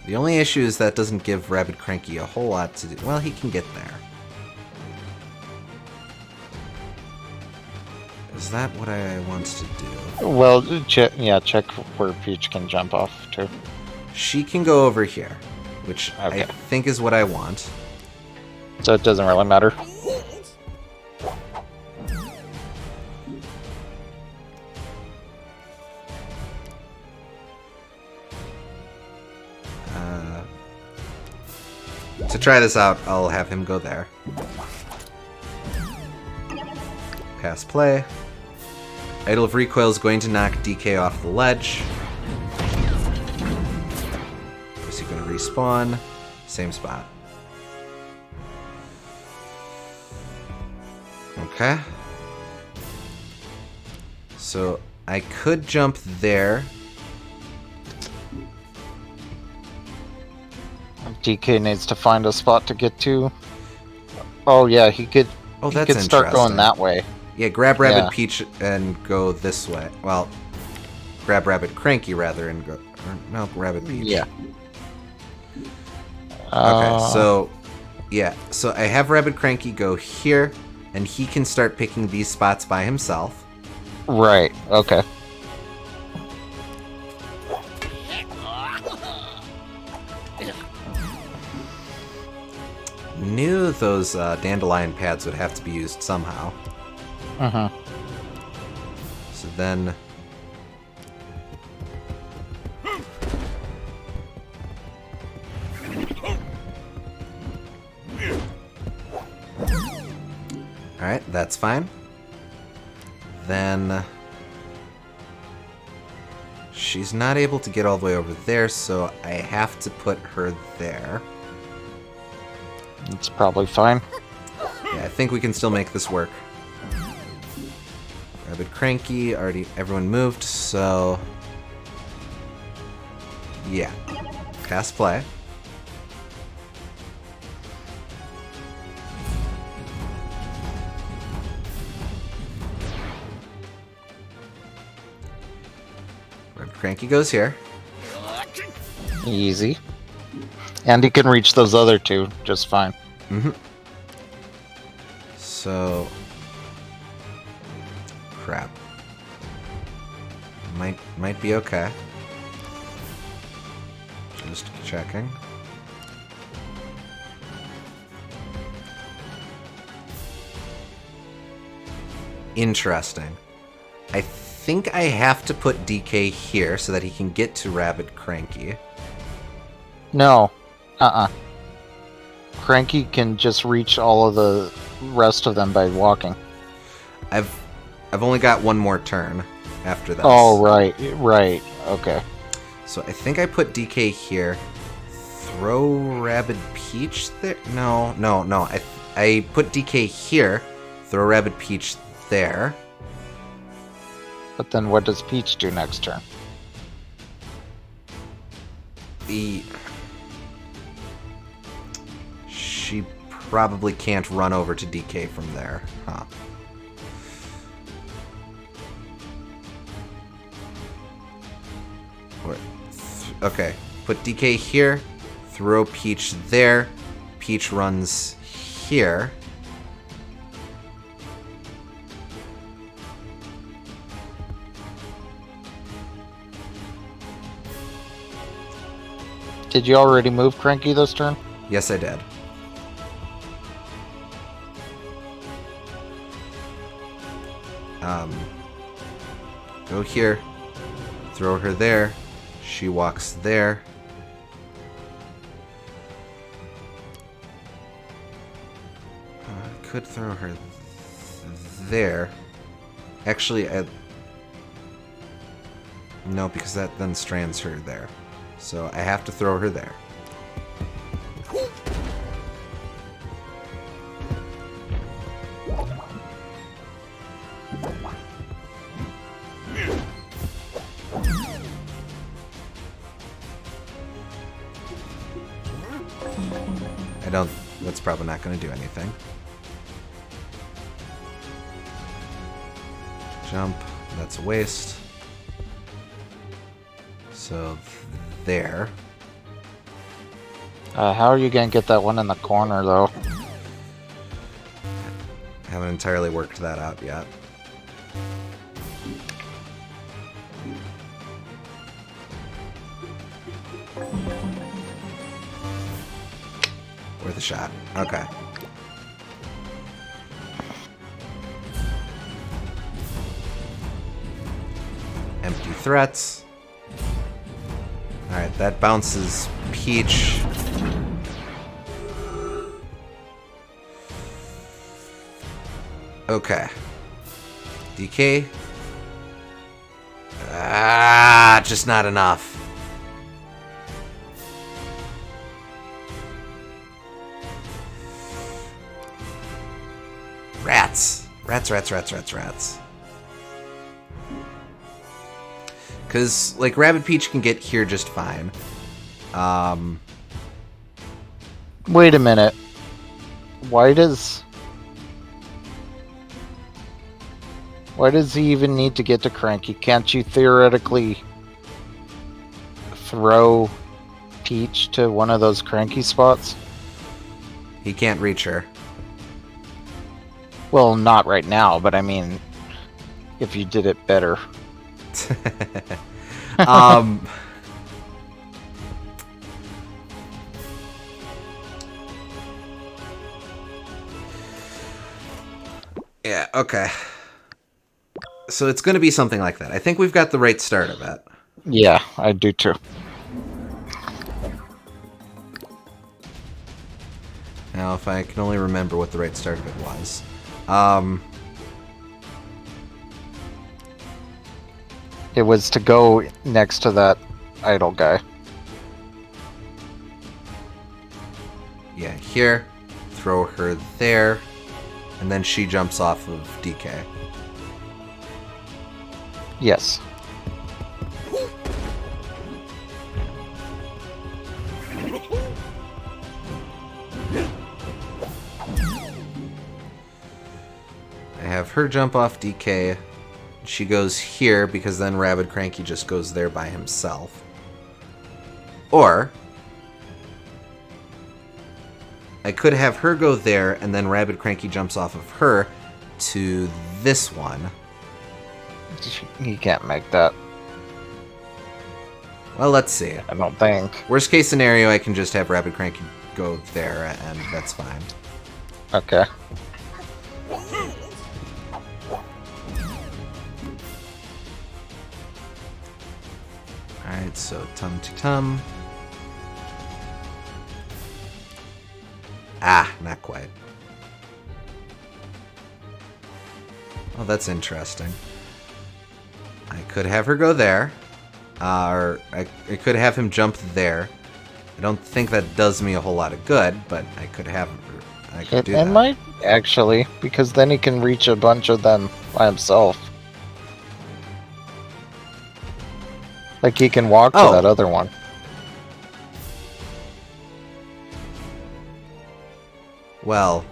The only issue is that doesn't give Rabbid Cranky a whole lot to do. Well, he can get there. Is that what I want to do? Well, check where Peach can jump off to. She can go over here, which Okay. I think is what I want. So it doesn't really matter. To try this out, I'll have him go there. Pass play. Idol of Recoil is going to knock DK off the ledge. Is he going to respawn? Same spot. Okay. So I could jump there. DK needs to find a spot to get to. Oh yeah, he could. Oh, he that's could start going interesting. that way. Yeah, grab Rabbid Yeah. Peach and go this way. Well, grab Rabbid Cranky rather and go. Or, no, Rabbid Peach. Yeah. Okay, so yeah, so I have Rabbid Cranky go here, and he can start picking these spots by himself. Right. Okay. Knew those dandelion pads would have to be used somehow. Uh-huh. So then... Alright, that's fine. Then... She's not able to get all the way over there, so I have to put her there. It's probably fine. Yeah, I think we can still make this work. Rabbid Cranky, already everyone moved, so... Yeah. Pass play. Rabbid Cranky goes here. Easy. And he can reach those other two just fine. Mm-hmm. So... Crap. Might be okay. Just checking. Interesting. I think I have to put DK here so that he can get to Rabbid Cranky. No. Cranky can just reach all of the rest of them by walking. I've only got one more turn after this. Oh, right. Okay. So I think I put DK here. Throw Rabid Peach there? No. I put DK here. Throw Rabid Peach there. But then what does Peach do next turn? She probably can't run over to DK from there, huh? Okay, put DK here, throw Peach there, Peach runs here. Did you already move Cranky this turn? Yes, I did. Go here, throw her there, she walks there. I could throw her there. Actually, no, because that then strands her there. So I have to throw her there. That's probably not going to do anything. Jump, that's a waste. So, there. How are you going to get that one in the corner, though? Haven't entirely worked that out yet. Worth a shot. Okay. Empty threats. Alright, that bounces Peach. Okay. DK. Just not enough. Rats. Because, like, Rabbid Peach can get here just fine. Wait a minute. Why does he even need to get to Cranky? Can't you theoretically throw Peach to one of those Cranky spots? He can't reach her. Well, not right now, but I mean, if you did it better. Yeah, okay. So it's going to be something like that. I think we've got the right start of it. Yeah, I do too. Now, if I can only remember what the right start of it was. It was to go next to that idol guy. Yeah, here. Throw her there. And then she jumps off of DK. Yes. I have her jump off DK. She goes here because then Rabbid Cranky just goes there by himself. Or I could have her go there, and then Rabbid Cranky jumps off of her to this one. You can't make that. Well, let's see. I don't think. Worst case scenario, I can just have Rabbid Cranky go there, and that's fine. Okay. Alright, so Tum to Tum. Ah, not quite. Oh, that's interesting. I could have her go there. Or I could have him jump there. I don't think that does me a whole lot of good, but I could have her. I could do that. It might, actually, because then he can reach a bunch of them by himself. Like, he can walk to that other one. Well.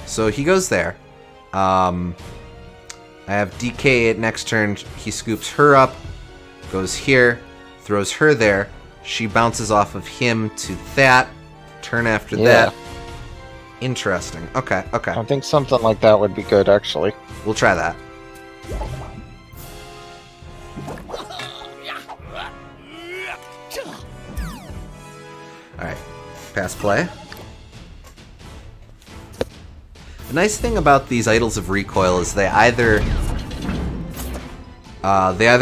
So he goes there. I have DK at next turn. He scoops her up, goes here, throws her there. She bounces off of him to that. Turn after that. Interesting. Okay, okay. I think something like that would be good, actually. We'll try that. Alright. Pass play. The nice thing about these Idols of Recoil is they either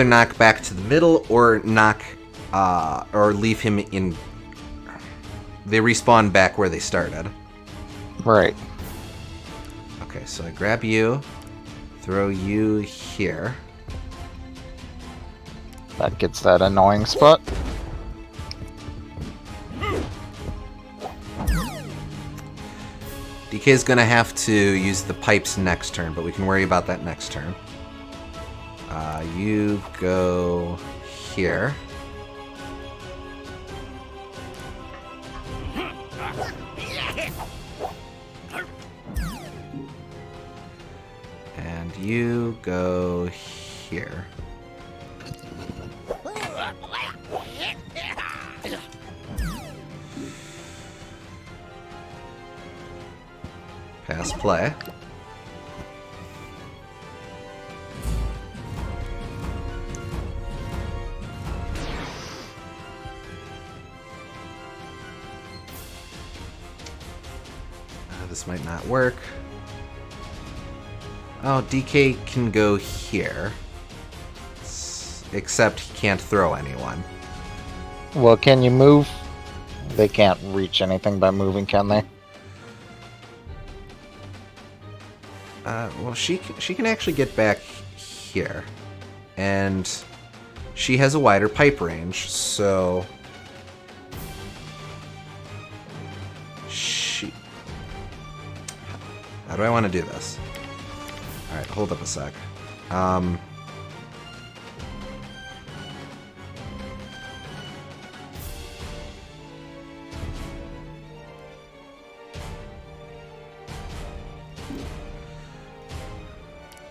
knock back to the middle or knock or leave him in. They respawn back where they started. Right. Okay, so I grab you, throw you here. That gets that annoying spot. DK is going to have to use the pipes next turn, but we can worry about that next turn. You go here. And you go here. Pass play. This might not work. Oh, DK can go here. Except he can't throw anyone. Well, can you move? They can't reach anything by moving, can they? Well, she can actually get back here. And she has a wider pipe range, so... How do I want to do this? Alright, hold up a sec.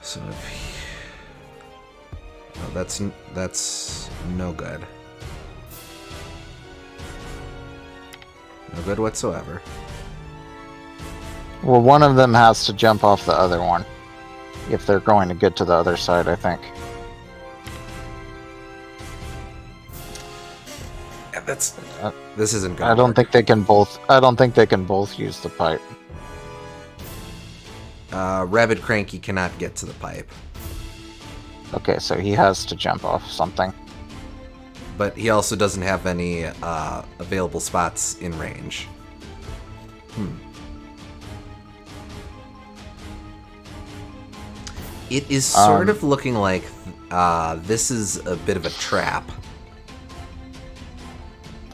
So if he... No, that's no good. No good whatsoever. Well, one of them has to jump off the other one. If they're going to get to the other side, I think. Yeah, this isn't good. I don't think they can both. I don't think they can both use the pipe. Rabbid Cranky cannot get to the pipe. Okay, so he has to jump off something. But he also doesn't have any available spots in range. It is sort of looking like this is a bit of a trap.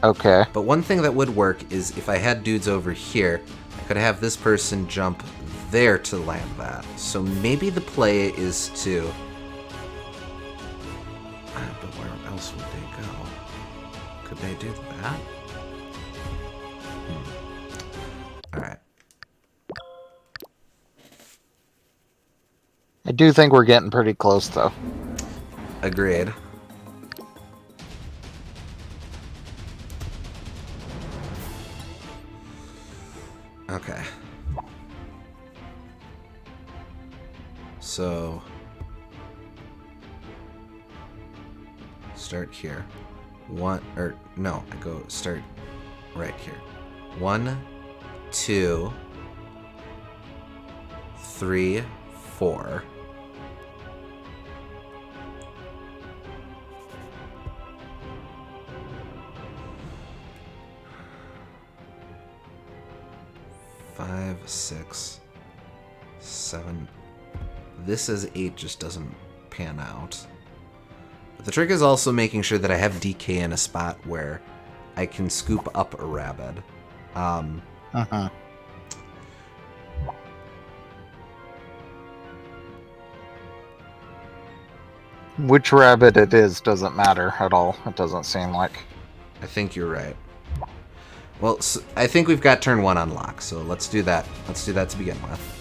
Okay. But one thing that would work is if I had dudes over here, I could have this person jump there to land that. So maybe the play is to... But where else would they go? Could they do that? Alright. I do think we're getting pretty close, though. Agreed. So start here. I go start right here. 1, 2, 3, 4. Five, 6, 7. This as 8 just doesn't pan out. But the trick is also making sure that I have DK in a spot where I can scoop up a Rabbid. Which rabbit it is doesn't matter at all. It doesn't seem like. I think you're right. Well, so I think we've got turn 1 on lock, so let's do that. Let's do that to begin with.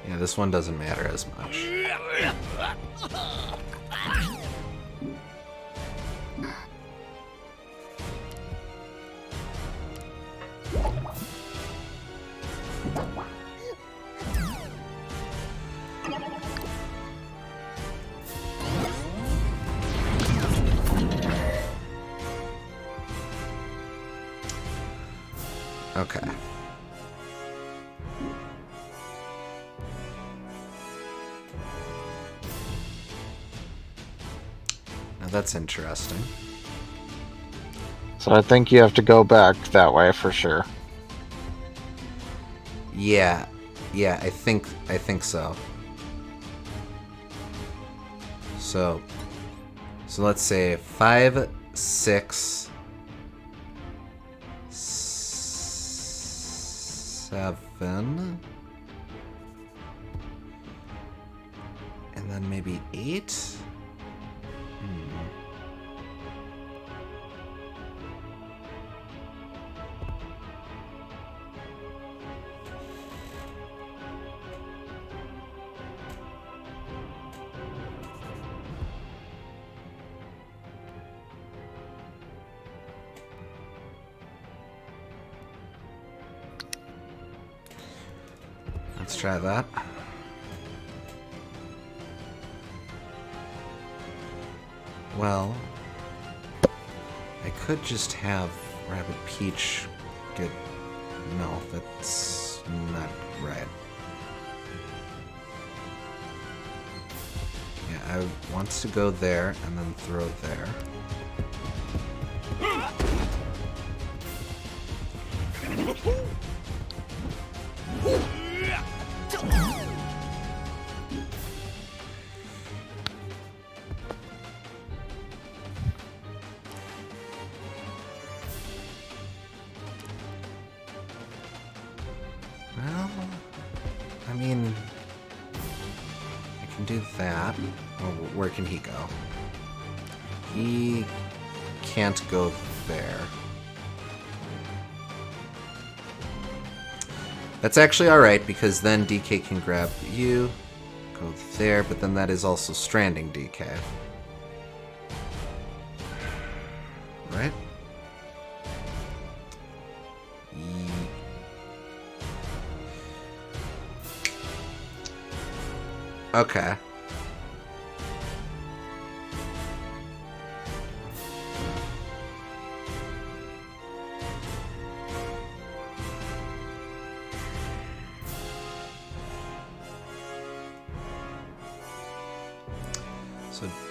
Yeah, this one doesn't matter as much. Okay. Now that's interesting. So I think you have to go back that way for sure. Yeah, I think so. So let's say 5, 6, 7, and then maybe 8. Let's try that. Well, I could just have Rabbid Peach get... No, that's not right. Yeah, I want to go there and then throw there. Well, I mean, I can do that. Well, where can he go? He can't go there. That's actually alright, because then DK can grab you, go there, but then that is also stranding DK. Right? Okay.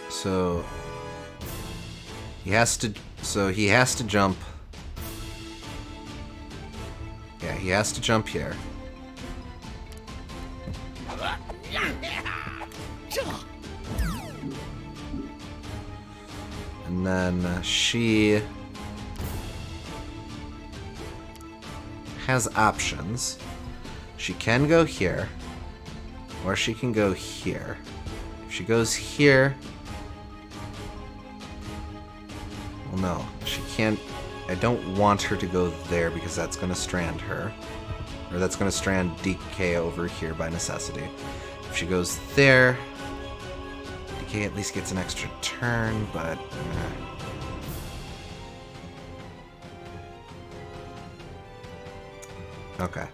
So he has to jump. Yeah, he has to jump here. And then she has options. She can go here, or she can go here. If she goes here... Well, no, she can't... I don't want her to go there because that's going to strand her. Or that's going to strand DK over here by necessity. If she goes there... DK at least gets an extra turn, but... Okay.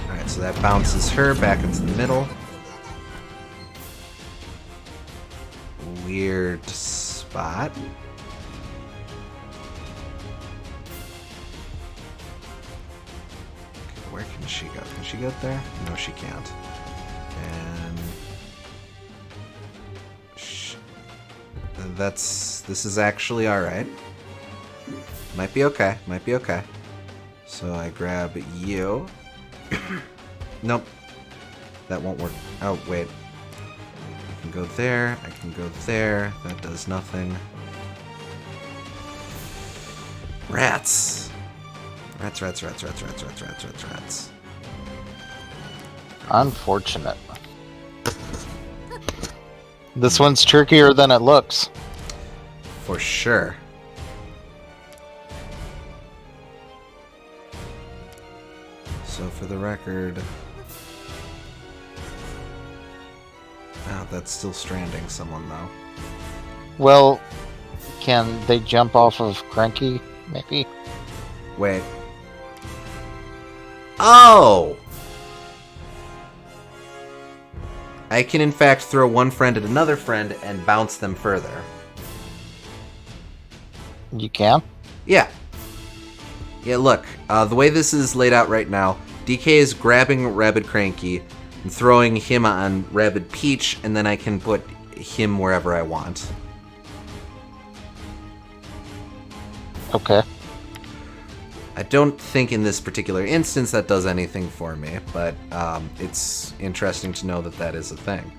Alright, so that bounces her back into the middle. Weird spot. Where can she go? Can she get there? No, she can't. And... This is actually alright. Might be okay. Might be okay. So I grab you. Nope. That won't work. Oh, wait. I can go there. I can go there. That does nothing. Rats! Rats, rats, rats, rats, rats, rats, rats, rats, rats. Unfortunate. This one's trickier than it looks. For sure. So for the record... Oh, that's still stranding someone, though. Well, can they jump off of Cranky, maybe? Wait. Oh! I can in fact throw one friend at another friend and bounce them further. You can? Yeah. Yeah, look. The way this is laid out right now, DK is grabbing Rabbid Cranky and throwing him on Rabbid Peach, and then I can put him wherever I want. Okay. I don't think in this particular instance that does anything for me, but it's interesting to know that that is a thing.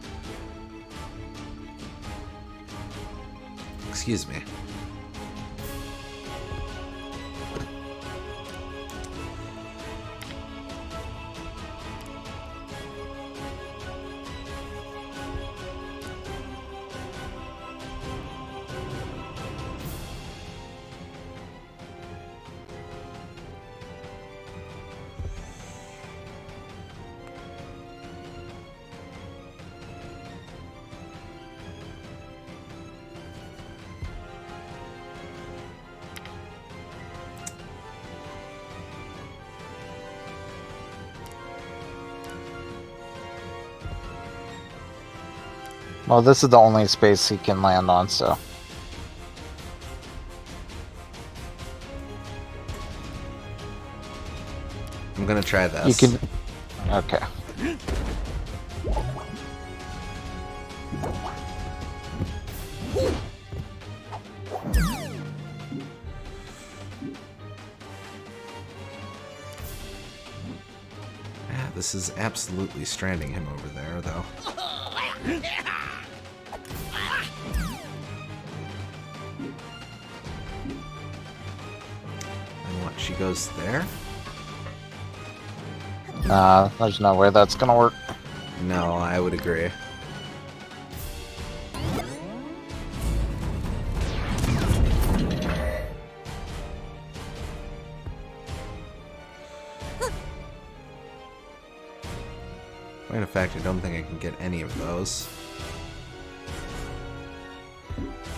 Excuse me. Well, this is the only space he can land on, so... I'm gonna try this. You can... Okay. Yeah, this is absolutely stranding him over there, though. And what, she goes there? Nah, there's no way that's gonna work. No, I would agree. In fact, I don't think I can get any of those.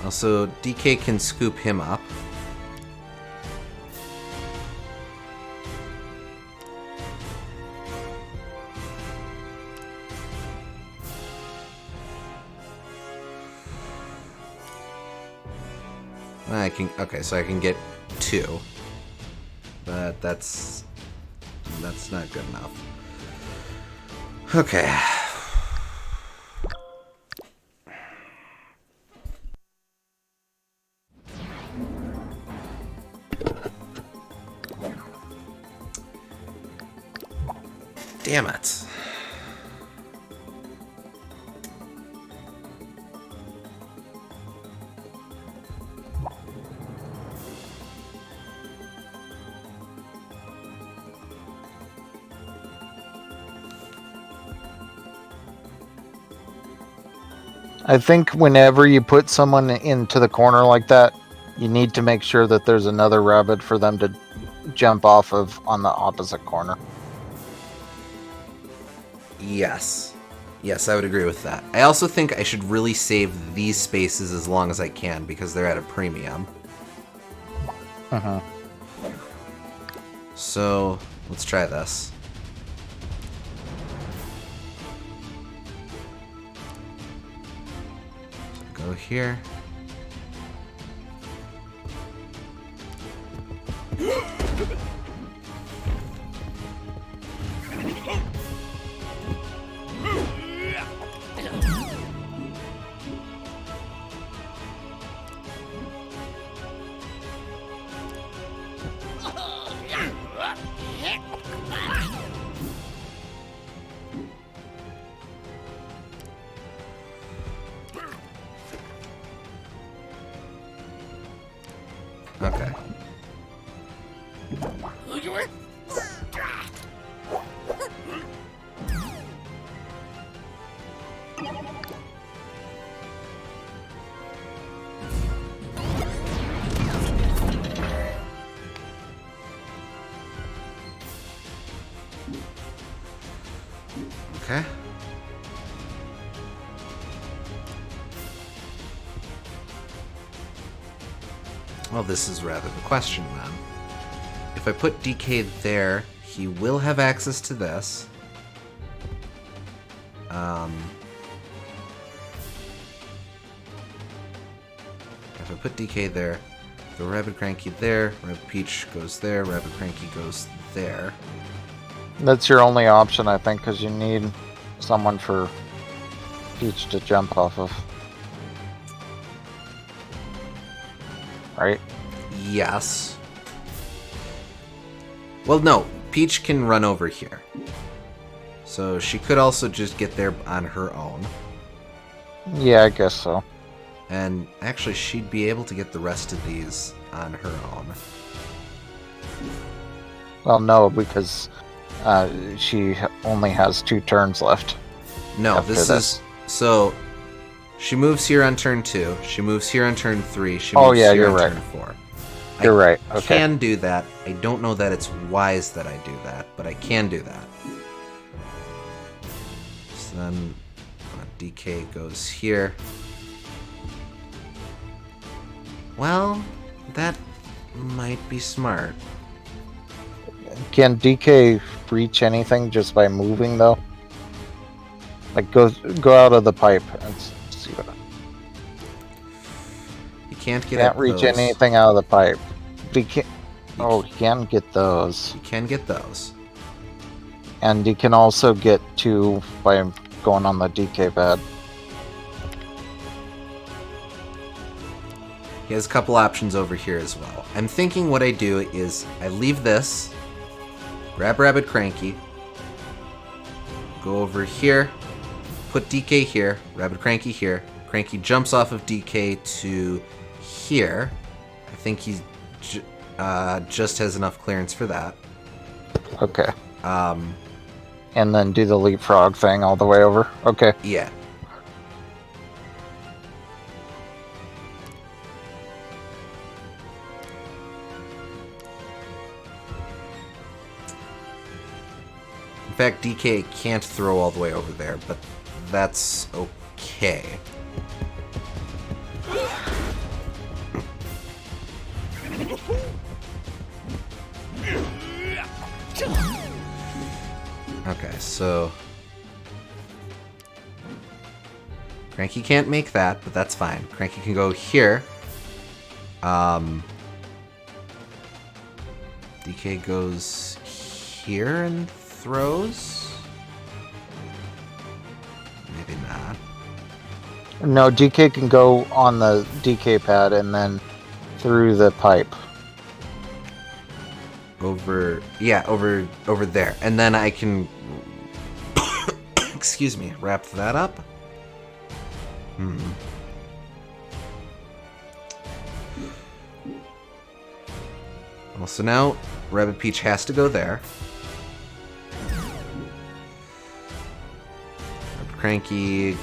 Also, DK can scoop him up. I can, okay, so I can get 2. But that's not good enough. Okay. Damn it. I think whenever you put someone into the corner like that, you need to make sure that there's another rabbit for them to jump off of on the opposite corner. Yes. Yes, I would agree with that. I also think I should really save these spaces as long as I can because they're at a premium. So, let's try this. Go here. Okay. Okay. Well, this is rather the question then. If I put DK there, he will have access to this. If I put DK there, the Rabbid Cranky there, Rabbid Peach goes there, Rabbid Cranky goes there. That's your only option, I think, because you need someone for Peach to jump off of. Right? Yes. Well, no. Peach can run over here. So she could also just get there on her own. Yeah, I guess so. And actually, she'd be able to get the rest of these on her own. Well, no, because she only has 2 turns left. No, this is... So, she moves here on turn 2. She moves here on turn 3. She moves here on turn 4. You're right. Okay. I can do that. I don't know that it's wise that I do that, but I can do that. So then DK goes here. Well, that might be smart. Can DK reach anything just by moving, though? Like, go out of the pipe and see what... You can't get Can't reach those. anything out of the pipe. He can... Oh, he can get those. You can get those. And you can also get 2 by going on the DK pad. He has a couple options over here as well. I'm thinking what I do is I leave this, grab Rabbid Cranky, go over here, put DK here, Rabbid Cranky here. Cranky jumps off of DK to here. I think he just has enough clearance for that. Okay. And then do the leapfrog thing all the way over. Okay. Yeah. In fact, DK can't throw all the way over there, but that's okay. Okay, so... Cranky can't make that, but that's fine. Cranky can go here. DK goes here and throws? Maybe not. No, DK can go on the DK pad and then through the pipe. Over there. And then I can excuse me, wrap that up. Well, so now Rabbid Peach has to go there. Cranky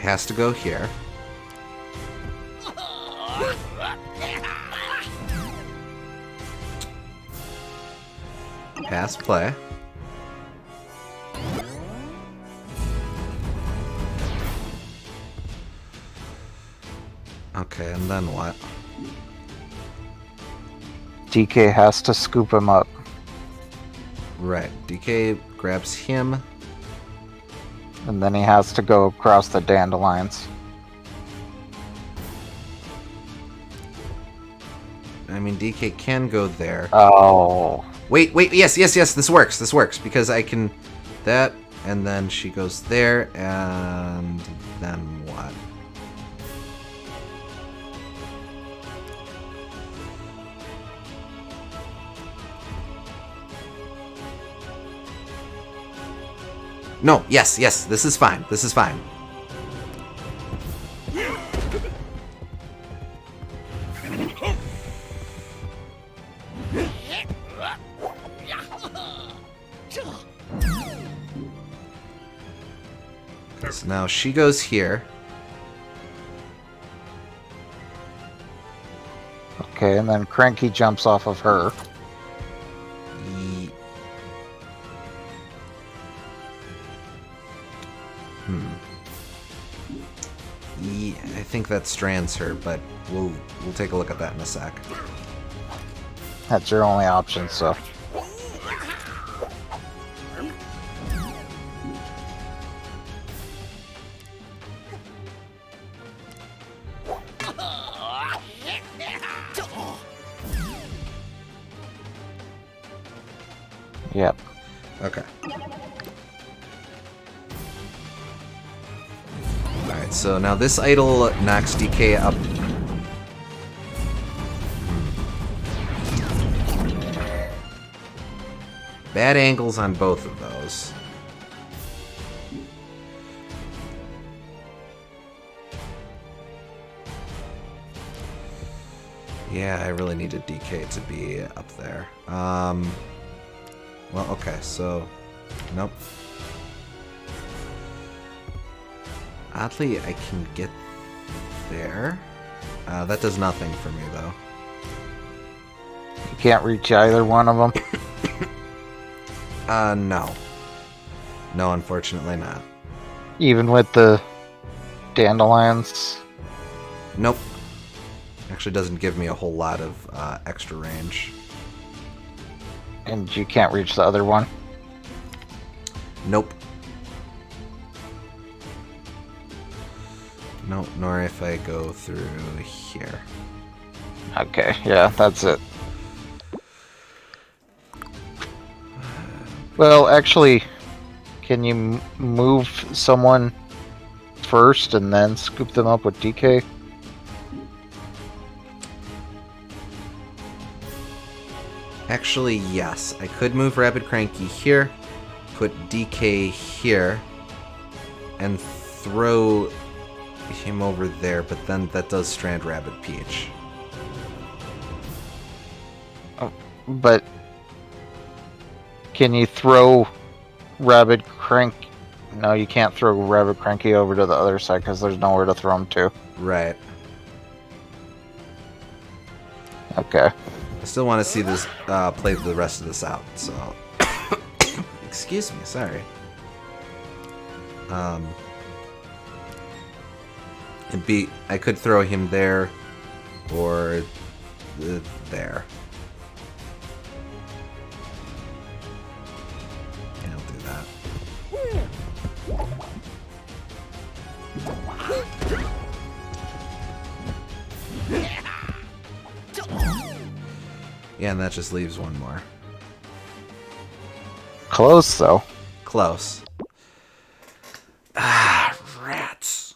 has to go here. Pass play. Okay, and then what? DK has to scoop him up. Right, DK grabs him. And then he has to go across the dandelions. I mean, DK can go there. Oh. Wait, yes, this works, because I can... That, and then she goes there, and then what? No, yes, this is fine, So now she goes here. Okay, and then Cranky jumps off of her. I think that strands her, but we'll take a look at that in a sec. That's your only option, so. Yep. Okay. Alright, so now this idol knocks DK up. Bad angles on both of those. Yeah, I really needed DK to be up there. Well, okay, so... Nope. Oddly, I can get there. That does nothing for me, though. You can't reach either one of them? No. No, unfortunately not. Even with the dandelions? Nope. Actually doesn't give me a whole lot of extra range. And you can't reach the other one? Nope. No, nor if I go through here. Okay, yeah, that's it. Well, actually, can you move someone first and then scoop them up with DK? Actually, yes. I could move Rabbid Cranky here, put DK here, and throw him over there, but then that does strand Rabbid Peach. Oh, but can you throw Rabbid Crank? No, you can't throw Rabbid Cranky over to the other side because there's nowhere to throw him to. Right. Okay. I still want to see this play the rest of this out, so excuse me, sorry. I could throw him there or there. Yeah, I'll do that. Yeah, and that just leaves one more. Close, though. Close. Ah, rats.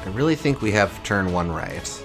I really think we have turn 1 right.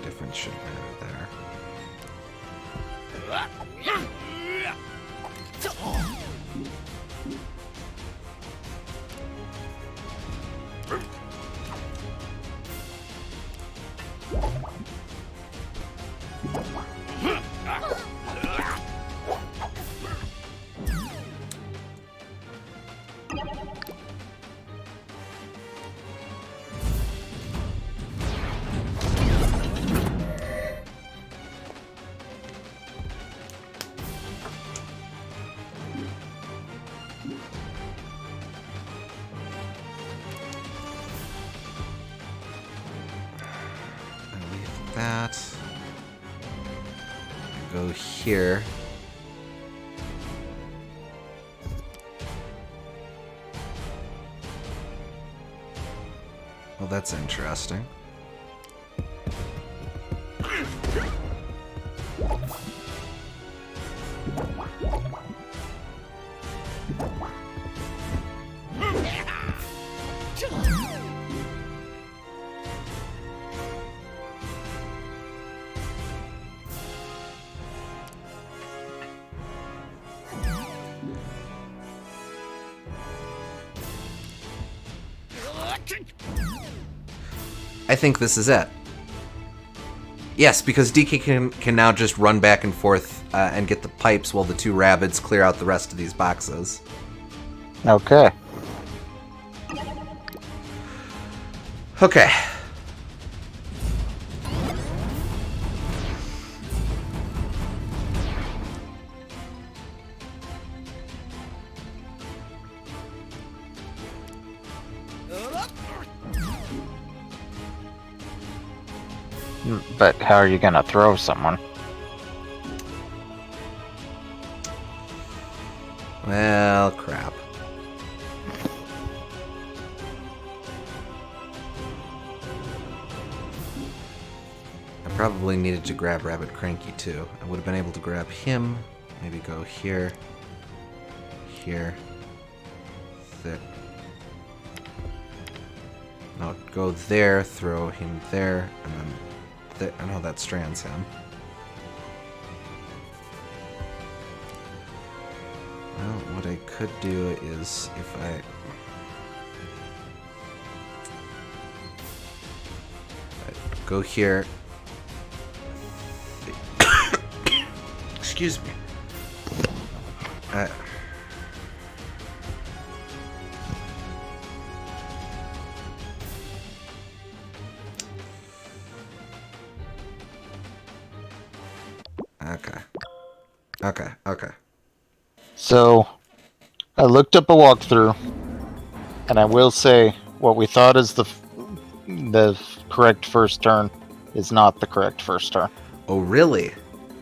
Difference shouldn't matter there. That. Go here. Well, that's interesting. I think this is it. Yes, because DK can now just run back and forth and get the pipes while the 2 Rabbids clear out the rest of these boxes. Okay. Okay. But how are you gonna throw someone? Well, crap. I probably needed to grab Rabbid Cranky too. I would have been able to grab him. Maybe go here. Here. There. No, go there, throw him there, and then there. I know that strands him. Well, what I could do is if I go here. Excuse me. Okay. So, I looked up a walkthrough, and I will say what we thought is the correct first turn is not the correct first turn. Oh, really?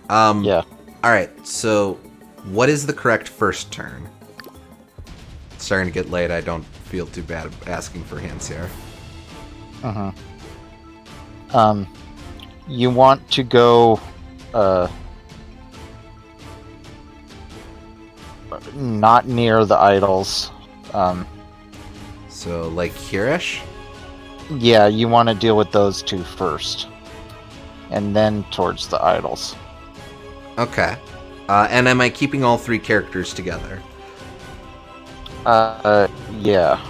Yeah. Alright, so what is the correct first turn? It's starting to get late. I don't feel too bad asking for hints here. You want to go, not near the idols. So, like here-ish? Yeah, you want to deal with those 2 first. And then towards the idols. Okay. And am I keeping all 3 characters together? Yeah.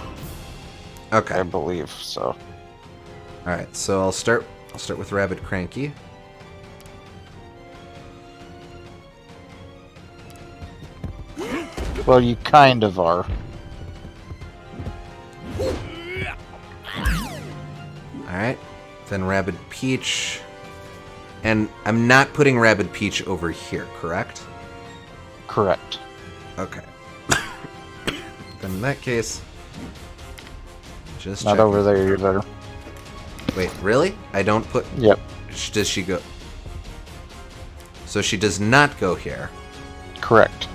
Okay. I believe so. Alright, so I'll start with Rabbid Cranky. Well, you kind of are. Alright. Then Rabbid Peach. And I'm not putting Rabbid Peach over here, correct? Correct. Okay. Then in that case, just Not checking. over there either. Wait, really? I don't put... Yep. Does she go... So she does not go here. Correct.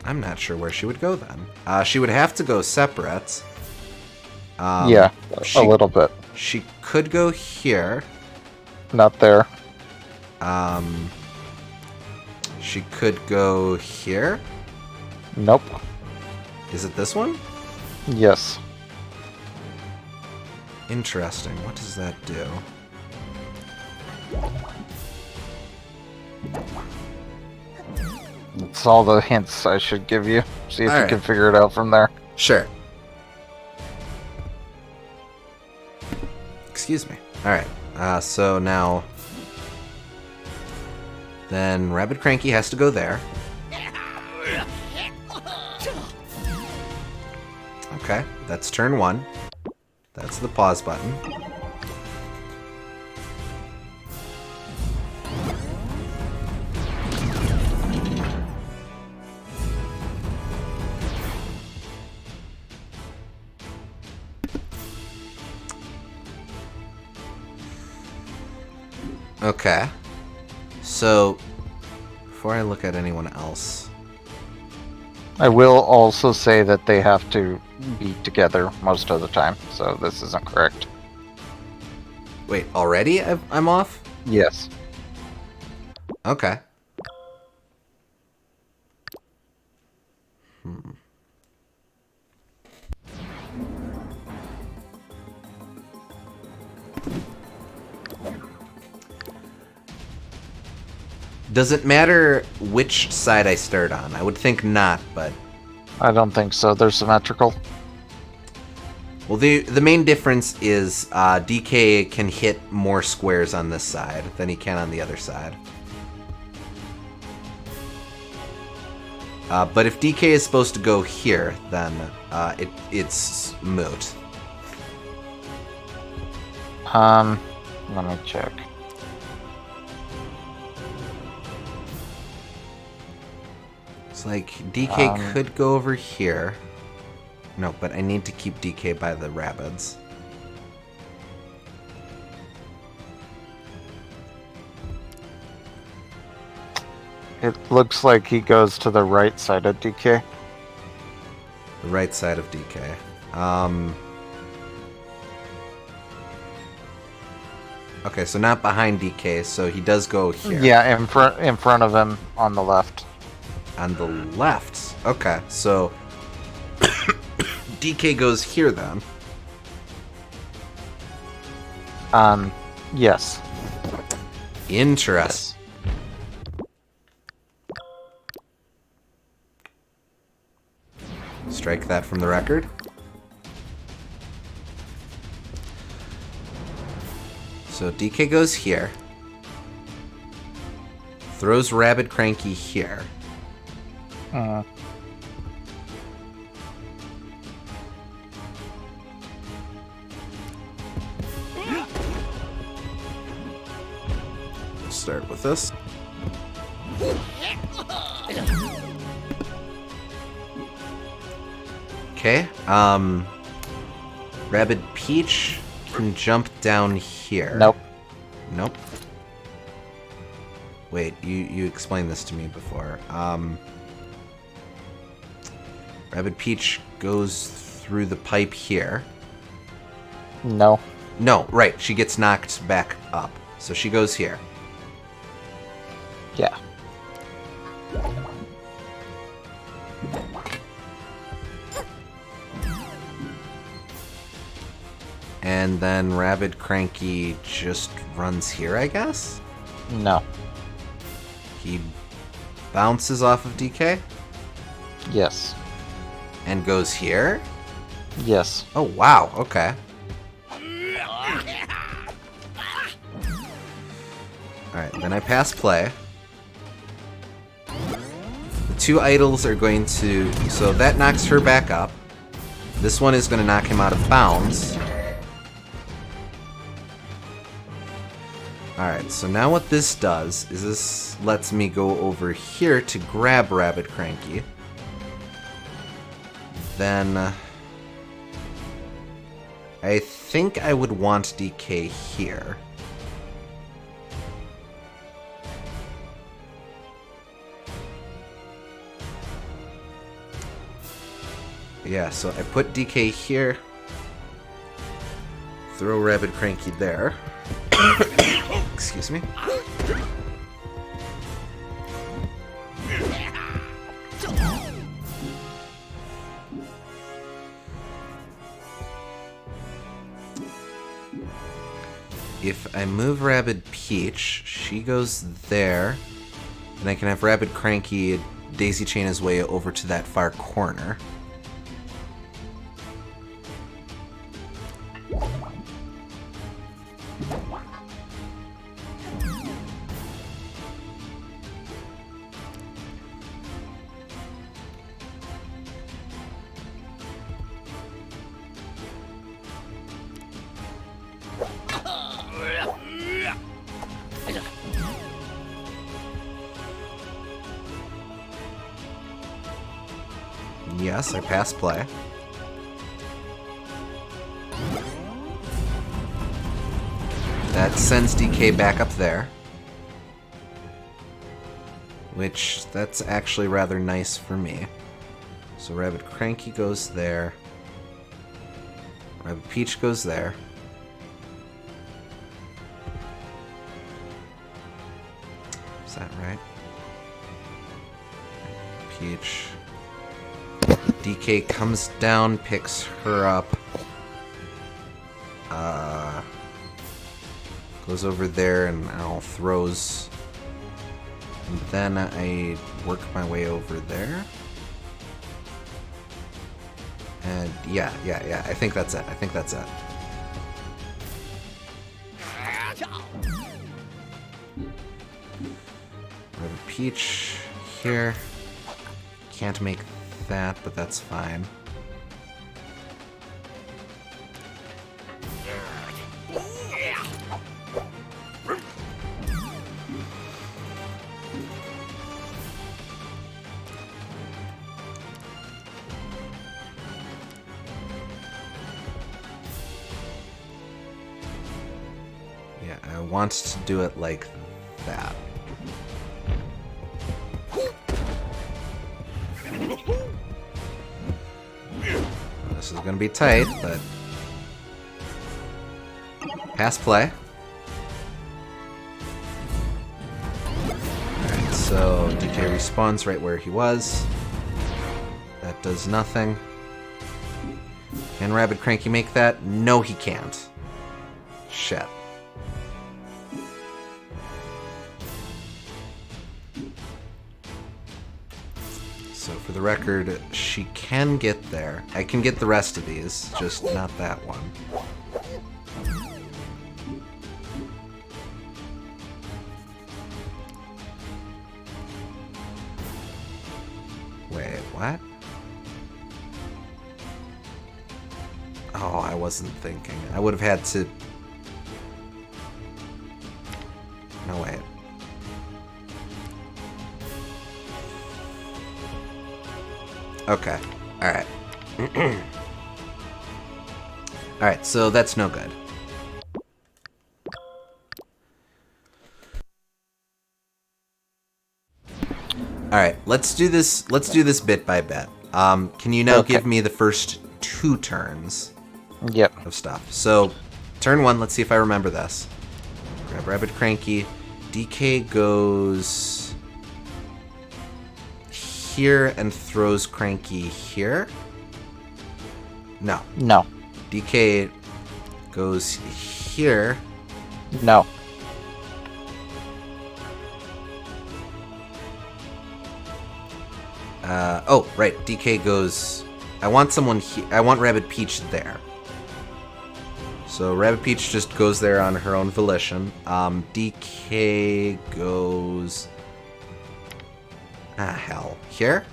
I'm not sure where she would go then. She would have to go separate. Yeah, a little bit. She could go here. Not there. She could go here. Nope. Is it this one? Yes. Interesting. What does that do? That's all the hints I should give you. See if All you right. can figure it out from there. Sure. Excuse me. Alright. So now... Then Rabbid Cranky has to go there. Okay, that's turn 1. That's the pause button. Okay. So, before I look at anyone else... I will also say that they have to be together most of the time, so this isn't correct. Wait, already I'm off? Yes. Okay. Does it matter which side I start on? I would think not, but... I don't think so. They're symmetrical. Well, the main difference is DK can hit more squares on this side than he can on the other side. But if DK is supposed to go here, then it's moot. Let me check. It's like DK could go over here. No, but I need to keep DK by the Rabbids. It looks like he goes to the right side of DK. The right side of DK. Okay, so not behind DK, so he does go here. Yeah, in front of him on the left. On the left. Okay, so DK goes here then. Yes. Interesting. Strike that from the record. So DK goes here. Throws Rabbid Cranky here. Start with this. Okay, Rabbid Peach can jump down here. Nope. Nope. Wait, you explained this to me before. Rabbid Peach goes through the pipe here. No. No, right, she gets knocked back up. So she goes here. Yeah. And then Rabbid Cranky just runs here, I guess? No. He bounces off of DK Yes. and goes here? Yes. Oh, wow, okay. Alright, then I pass play. The two idols are going to... So that knocks her back up. This one is going to knock him out of bounds. Alright, so now what this does is this lets me go over here to grab Rabbid Cranky. then I think I would want DK here. Yeah, so I put DK here. Throw Rabid Cranky there. Excuse me. If I move Rabid Peach, she goes there, and I can have Rabid Cranky daisy chain his way over to that far corner. Yes, I pass play. That sends DK back up there. Which, that's actually rather nice for me. So Rabid Cranky goes there. Rabid Peach goes there. Is that right? Peach. DK comes down, picks her up. Goes over there and I'll throws. And then I work my way over there. And yeah, I think that's it. Rabid Peach here. Can't make that, but that's fine. Yeah, I want to do it like that. This is gonna be tight, but pass play. Alright, so DK respawns right where he was. That does nothing. Can Rabid Cranky make that? No, he can't. Shit. So for the record, she can get there. I can get the rest of these, just not that one. Wait, what? Oh, I wasn't thinking. I would have had to... No, wait. Okay. Alright. Alright, so that's no good. Alright, let's do this bit by bit. Can you now give me the first 2 turns of stuff? So, turn 1, let's see if I remember this. Grab Rabid Cranky. DK goes here and throws Cranky here? No. No. DK goes here. No. Oh, right. DK goes... I want someone here. I want Rabid Peach there. So Rabid Peach just goes there on her own volition. DK goes... Ah, hell. Here?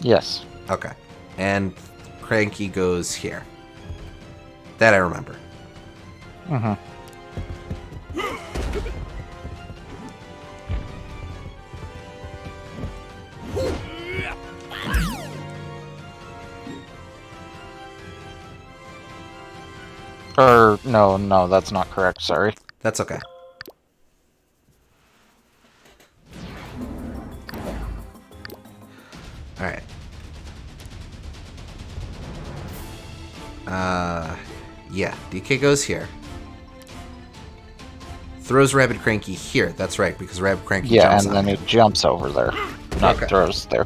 Yes. Okay. And Cranky goes here. That I remember. Mm-hmm. Or, no, that's not correct, sorry. That's okay. Alright. Yeah, DK goes here. Throws Rabbid Cranky here. That's right, because Rabbid Cranky jumps and on then it. it jumps over there. Not Okay. throws there.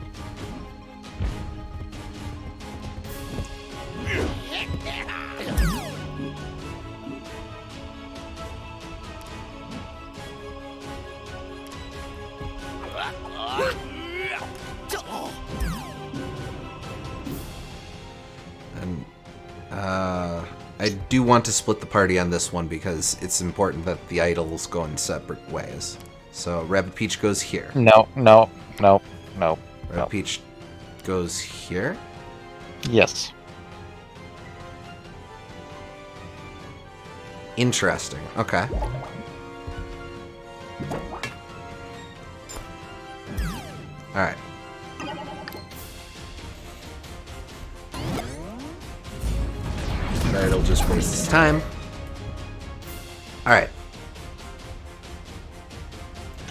And, I do want to split the party on this one because it's important that the idols go in separate ways. So Rabbid Peach goes here. No. Rabbid Peach goes here. Yes. Interesting. Okay. Alright. That idol just wastes time. Alright.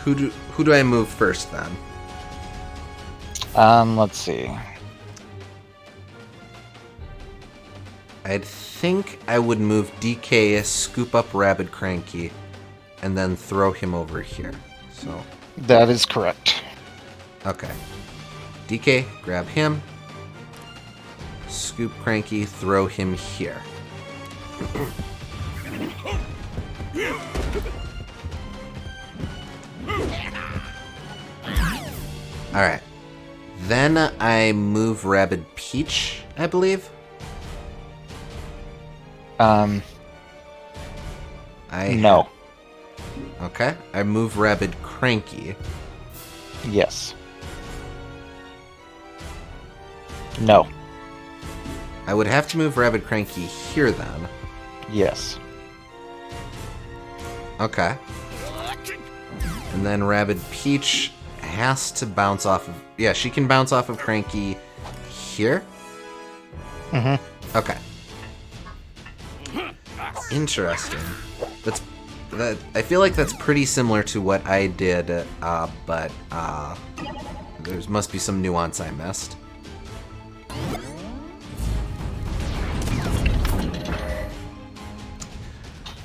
Who do I move first then? Let's see. I think I would move DK, scoop up Rabbid Cranky, and then throw him over here. So, That is correct. okay. DK, grab him. Scoop Cranky, throw him here. Alright. Then I move Rabbid Peach, I believe. No. Okay. I move Rabbid Cranky. Yes. No. I would have to move Rabbid Cranky here then. Yes. Okay. And then Rabbid Peach has to bounce off of... Yeah, she can bounce off of Cranky here? Mm-hmm. Okay. Interesting. I feel like that's pretty similar to what I did, but there must be some nuance I missed.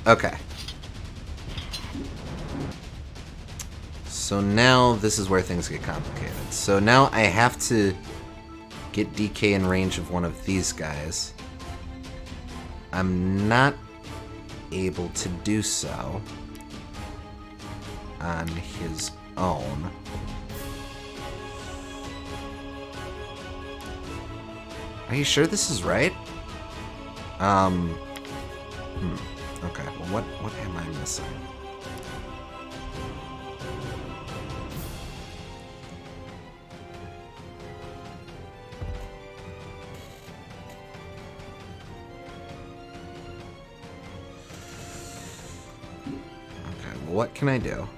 Okay. So now this is where things get complicated. So now I have to get DK in range of one of these guys. I'm not able to do so on his own. Are you sure this is right? Okay, well what am I missing? Okay, well what can I do?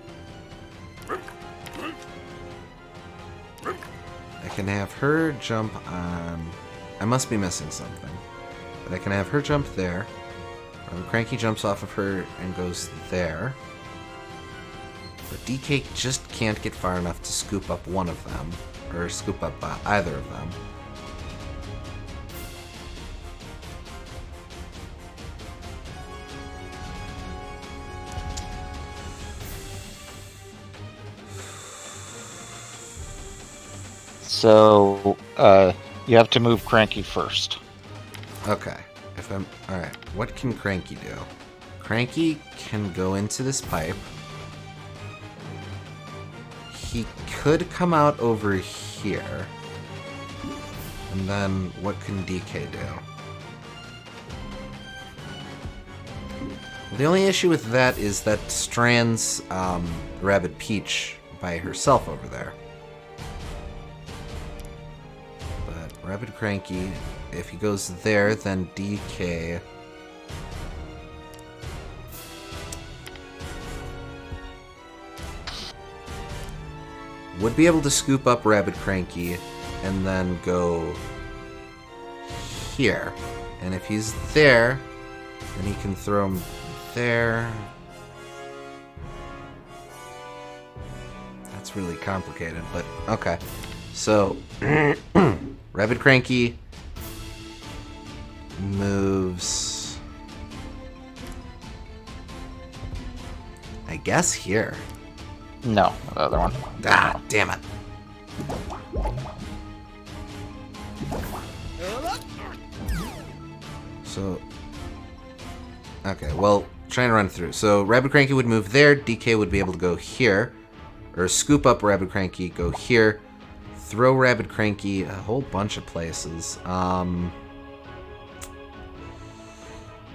I can have her jump on... I must be missing something. But I can have her jump there. Cranky jumps off of her and goes there. But DK just can't get far enough to scoop up one of them. Or scoop up either of them. So, you have to move Cranky first. Okay. If I'm... Alright, what can Cranky do? Cranky can go into this pipe. He could come out over here. And then what can DK do? The only issue with that is that strands Rabbid Peach by herself over there. But Rabbid Cranky, if he goes there, then DK... would be able to scoop up Rabbid Cranky and then go here. And if he's there, And he can throw him there. That's really complicated, but okay. So, Rabid Cranky moves, I guess, here. No, the other one. Ah, damn it. So, okay, well, trying to run through. So, Rabid Cranky would move there. DK would be able to go here. Or scoop up Rabid Cranky, go here. Throw Rabid Cranky a whole bunch of places.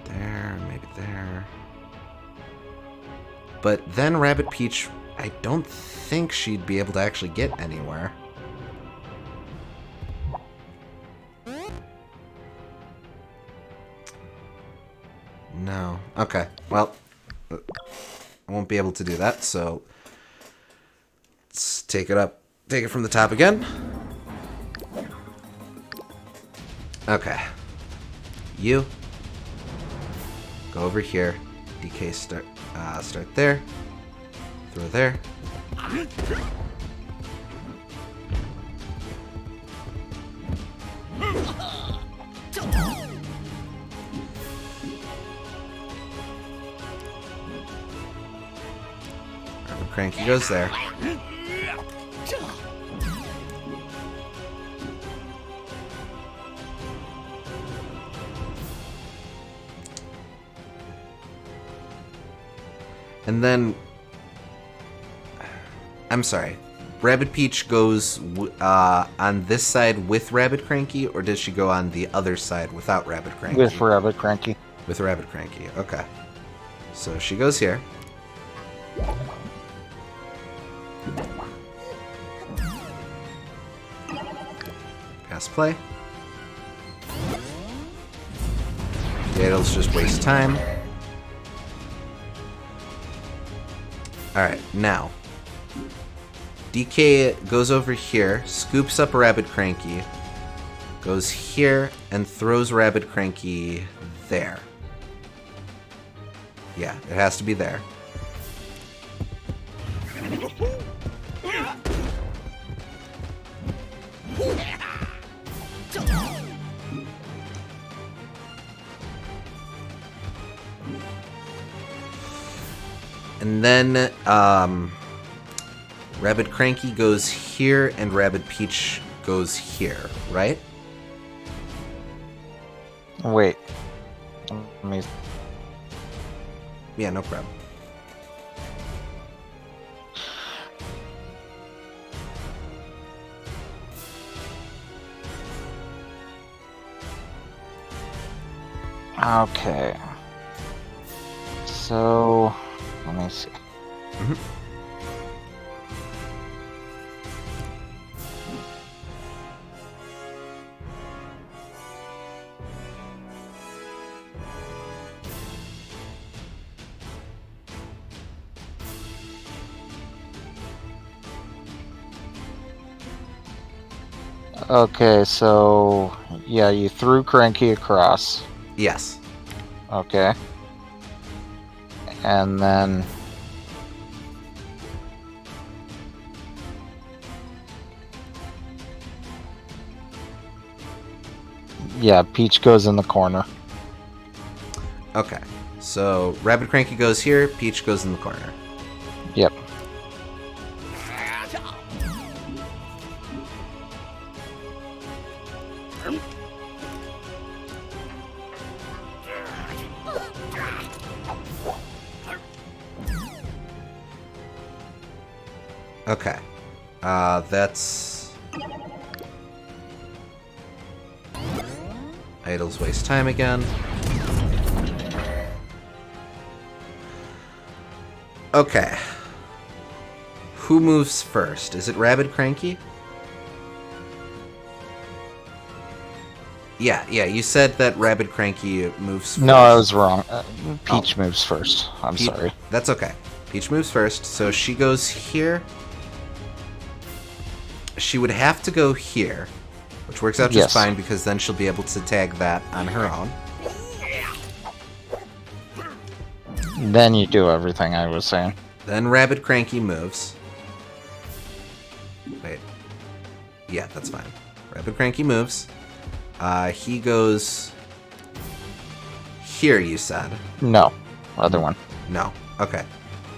There, maybe there. But then Rabbid Peach, I don't think she'd be able to actually get anywhere. No. Okay. Well, I won't be able to do that, so let's take it up. Take it from the top again. Okay. You go over here. DK start there. Throw there. Cranky goes there. And then, I'm sorry, Rabid Peach goes on this side with Rabid Cranky, or does she go on the other side without Rabid Cranky? With Rabid Cranky. With Rabid Cranky, okay. So she goes here. Pass play. It'll just waste time. Alright, now. DK goes over here, scoops up Rabid Cranky, goes here, and throws Rabid Cranky there. Yeah, it has to be there. And then, Rabid Cranky goes here, and Rabid Peach goes here, right? Wait. Let me... Yeah, no problem. Okay. So, let me see. Mm-hmm. Okay, so yeah, you threw Cranky across. Yes. Okay. And then yeah, Peach goes in the corner. Okay. So, Rabid Cranky goes here, Peach goes in the corner. Yep. Okay. That's... Idles waste time again. Okay. Who moves first? Is it Rabid Cranky? Yeah, you said that Rabid Cranky moves first. No, I was wrong. Peach moves first. I'm Pe- sorry. That's okay. Peach moves first, so she goes here. She would have to go here, which works out just Yes. fine because then she'll be able to tag that on her own. Then you do everything I was saying. Then Rabbid Cranky moves. Wait. Yeah, that's fine. Rabbid Cranky moves. He goes here, you said. No. Other one. No. Okay.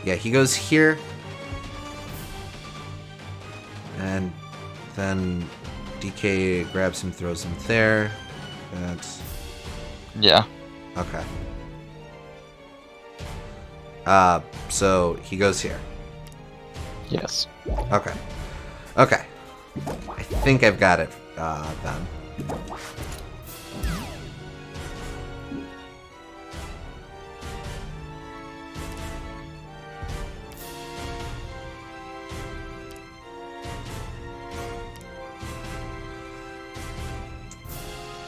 Yeah, he goes here. And then DK grabs him, throws him there. That's... Yeah. Okay. So he goes here. Yes. Okay. Okay. I think I've got it, then.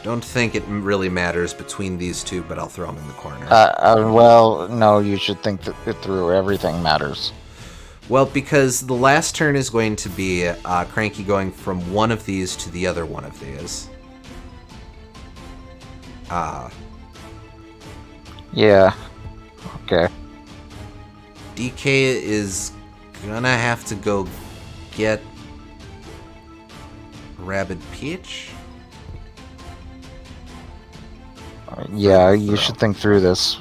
Don't think it really matters between these two, but I'll throw them in the corner. Well, no, you should think that it through. Everything matters. Well, because the last turn is going to be Cranky going from one of these to the other one of these. Yeah. Okay. DK is gonna have to go get Rabid Peach? Yeah, you should think through this.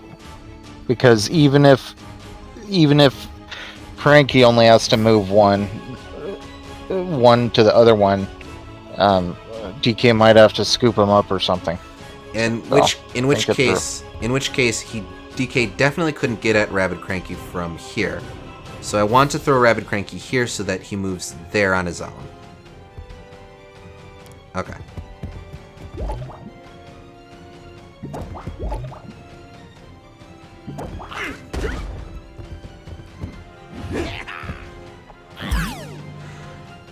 Because even if Cranky only has to move one to the other one, DK might have to scoop him up or something. In which case DK definitely couldn't get at Rabid Cranky from here. So I want to throw Rabid Cranky here so that he moves there on his own. Okay.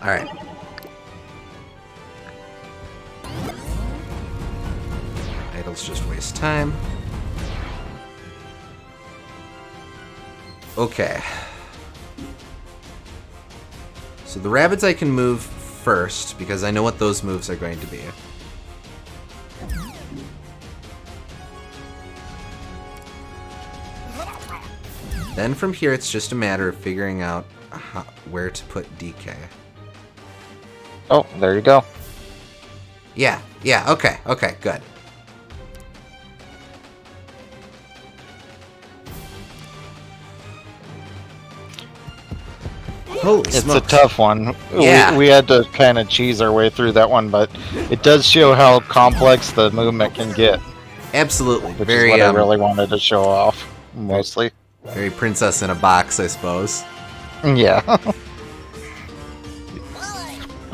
Alright. Idles just waste time. Okay. So the Rabbids I can move first, because I know what those moves are going to be. Then from here, it's just a matter of figuring out where to put DK. Oh, there you go. Yeah, okay, good. Holy It's smokes. a tough one. Yeah. We had to kind of cheese our way through that one, but it does show how complex the movement can get. Absolutely. Which Very, is what I really wanted to show off, mostly. Very princess in a box, I suppose. Yeah.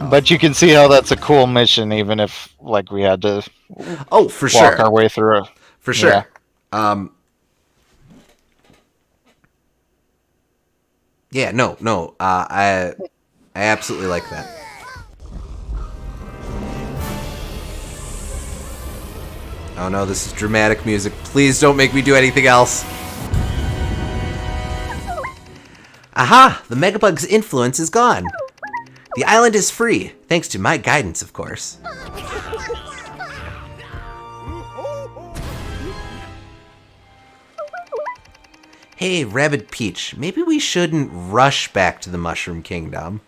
But you can see how that's a cool mission, even if, like, we had to For walk our way through it. For sure. Yeah. Yeah, no. I absolutely like that. Oh no, this is dramatic music. Please don't make me do anything else. Aha! The Megabug's influence is gone. The island is free, thanks to my guidance, of course. Hey, Rabbid Peach, maybe we shouldn't rush back to the Mushroom Kingdom.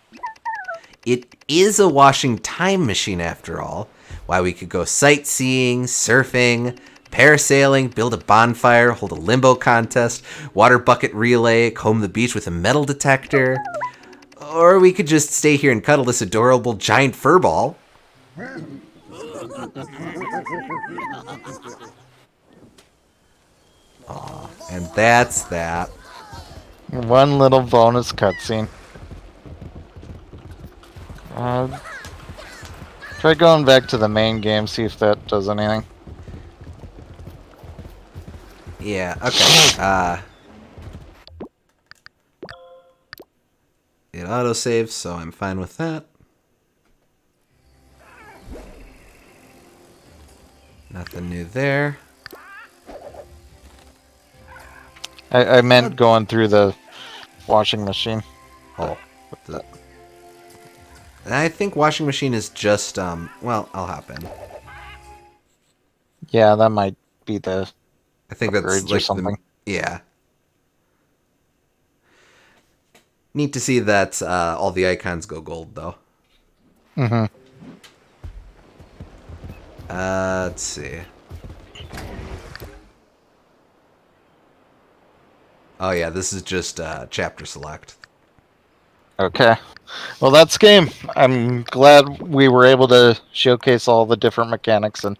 It is a washing time machine, after all. Why, we could go sightseeing, surfing, parasailing, build a bonfire, hold a limbo contest, water bucket relay, comb the beach with a metal detector. Or we could just stay here and cuddle this adorable giant furball. Aw, and that's that. One little bonus cutscene. Try going back to the main game, see if that does anything. Yeah, okay. It autosaves, so I'm fine with that. Nothing new there. I meant going through the washing machine. Oh, what the... I think washing machine is just, well, I'll hop in. Yeah, that might be the I think that's upgrades like or something. yeah. Neat to see that all the icons go gold, though. Mm-hmm. Let's see. Oh yeah, this is just chapter select. Okay. Well, that's game. I'm glad we were able to showcase all the different mechanics, and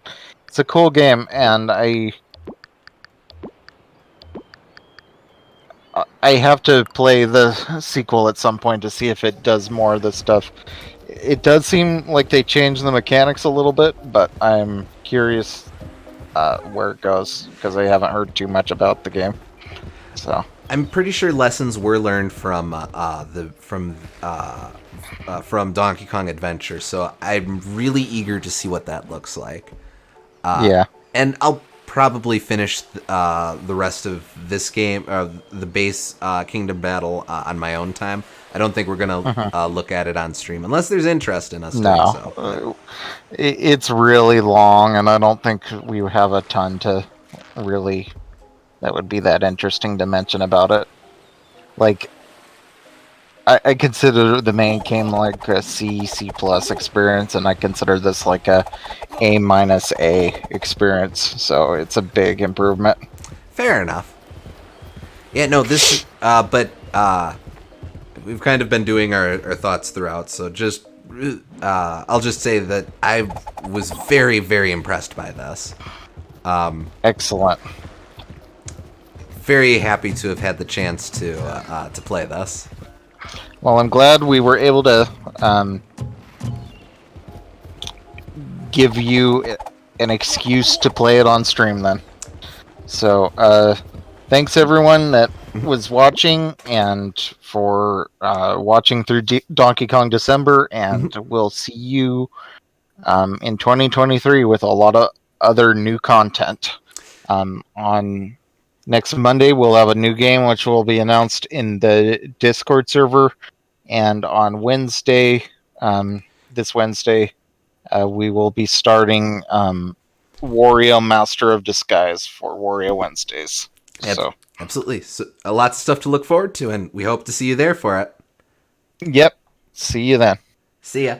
it's a cool game. And I have to play the sequel at some point to see if it does more of this stuff. It does seem like they changed the mechanics a little bit, but I'm curious where it goes because I haven't heard too much about the game. So I'm pretty sure lessons were learned from from Donkey Kong Adventure, so I'm really eager to see what that looks like. yeah. And I'll probably finish the rest of this game, the base Kingdom Battle, on my own time. I don't think we're gonna look at it on stream unless there's interest in us doing No, so. But it's really long, and I don't think we have a ton to really that would be that interesting to mention about it. Like, I consider the main game like a C plus experience, and I consider this like A minus A experience. So it's a big improvement. fair enough. Yeah, no, this, but we've kind of been doing our thoughts throughout, so just I'll just say that I was very, very impressed by this. Excellent. Very happy to have had the chance to play this. Well, I'm glad we were able to give you an excuse to play it on stream then. So, thanks everyone that was watching and for watching through Donkey Kong December, and we'll see you in 2023 with a lot of other new content. On next Monday, we'll have a new game which will be announced in the Discord server, and on Wednesday, this Wednesday, we will be starting Wario Master of Disguise for Wario Wednesdays. So, absolutely. So, lots of stuff to look forward to, and we hope to see you there for it. yep. See you then. See ya.